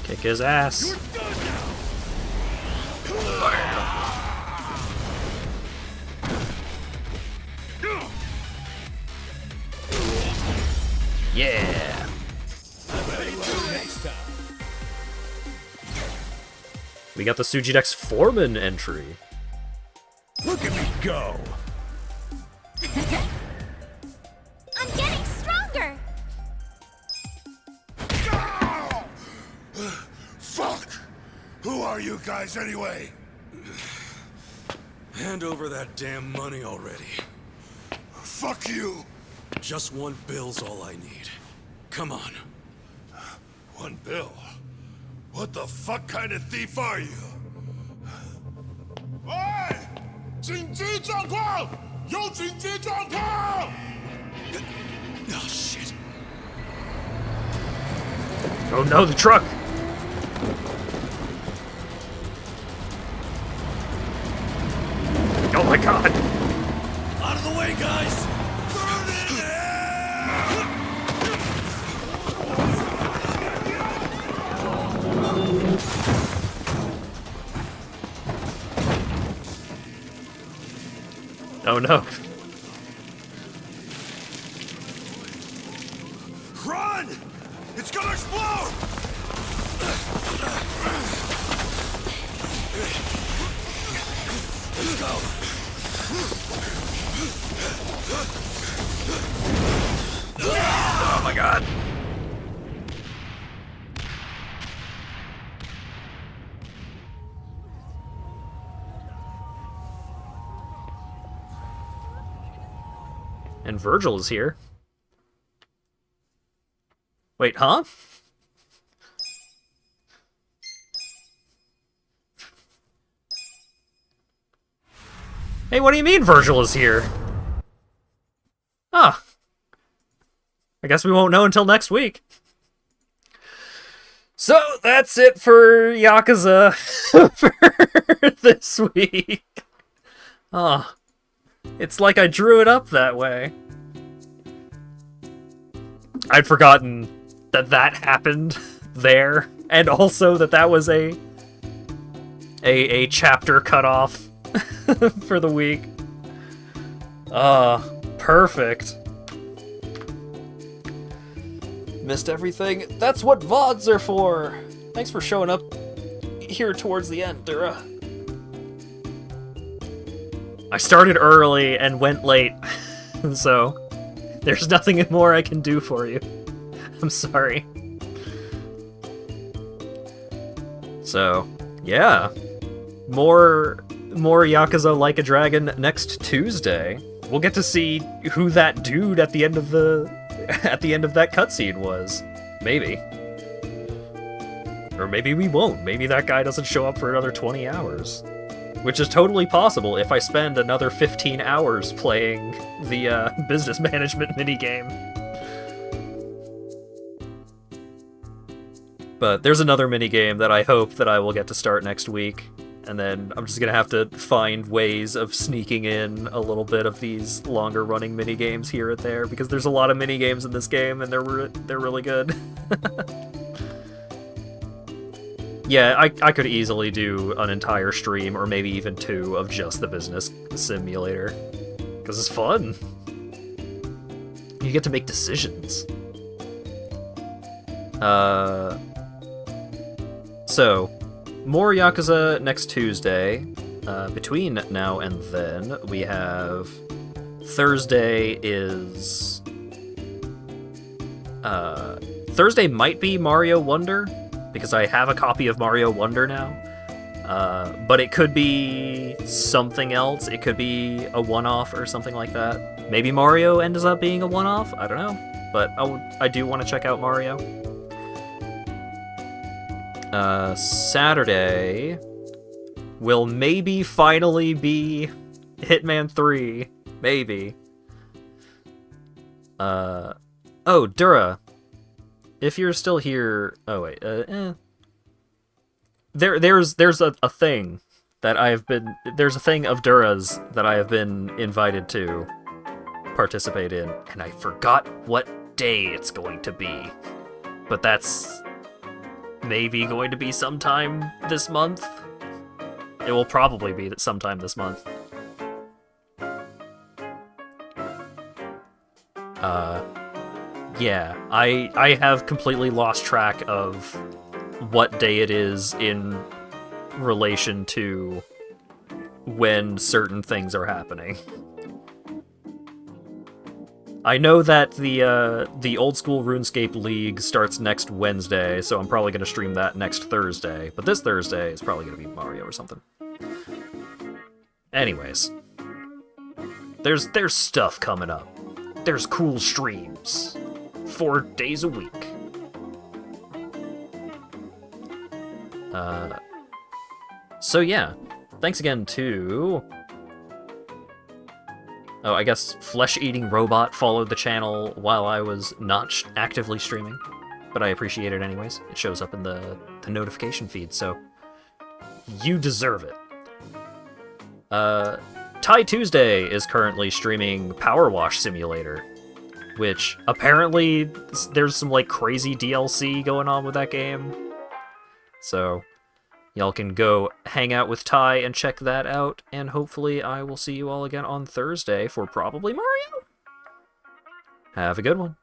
Kick his ass. Yeah. We got the Sujidex Foreman entry. Look at me go. I'm getting stronger. Fuck! Who are you guys anyway? Hand over that damn money already. Fuck you! Just 1 bill's all I need. Come on. 1 bill? What the fuck kind of thief are you? Oi! 紧急状况！有紧急状况！ Oh shit. Oh no, the truck! Oh my god! Out of the way, guys. Oh no. Run! It's gonna explode! Let's go! Oh my god. And Virgil is here. Wait, huh? Hey, what do you mean Virgil is here? Huh. I guess we won't know until next week. So, that's it for Yakuza for this week. Oh. It's like I drew it up that way. I'd forgotten that that happened there, and also that that was a chapter cutoff for the week. Perfect. Missed everything. That's what VODs are for. Thanks for showing up here towards the end, Dura. I started early and went late, so there's nothing more I can do for you. I'm sorry. So, yeah. More Yakuza Like a Dragon next Tuesday. We'll get to see who that dude at the end of that cutscene was. Maybe. Or maybe we won't. Maybe that guy doesn't show up for another 20 hours. Which is totally possible if I spend another 15 hours playing the business management minigame. But there's another minigame that I hope that I will get to start next week. And then I'm just gonna have to find ways of sneaking in a little bit of these longer running minigames here and there, because there's a lot of minigames in this game and they're really good. Yeah, I could easily do an entire stream, or maybe even 2, of just the business simulator. Because it's fun. You get to make decisions. So, more Yakuza next Tuesday. Between now and then, we have... Thursday is... Thursday might be Mario Wonder, because I have a copy of Mario Wonder now. But it could be something else. It could be a one-off or something like that. Maybe Mario ends up being a one-off. I don't know. But I do want to check out Mario. Saturday will maybe finally be Hitman 3. Maybe. Oh, Dura. If you're still here... Oh, wait. There's a thing that I have been... There's a thing of Dura's that I have been invited to participate in, and I forgot what day it's going to be. But that's maybe going to be sometime this month. It will probably be sometime this month. Yeah, I have completely lost track of what day it is in relation to when certain things are happening. I know that the Old School RuneScape League starts next Wednesday, so I'm probably going to stream that next Thursday. But this Thursday is probably going to be Mario or something. Anyways. There's stuff coming up. There's cool streams. 4 days a week. So yeah. Thanks again to... Oh, I guess Flesh-Eating Robot followed the channel while I was not actively streaming. But I appreciate it anyways. It shows up in the notification feed, so... You deserve it. Ty Tuesday is currently streaming Power Wash Simulator. Which, apparently, there's some, like, crazy DLC going on with that game. So... Y'all can go hang out with Ty and check that out, and hopefully I will see you all again on Thursday for probably Mario. Have a good one.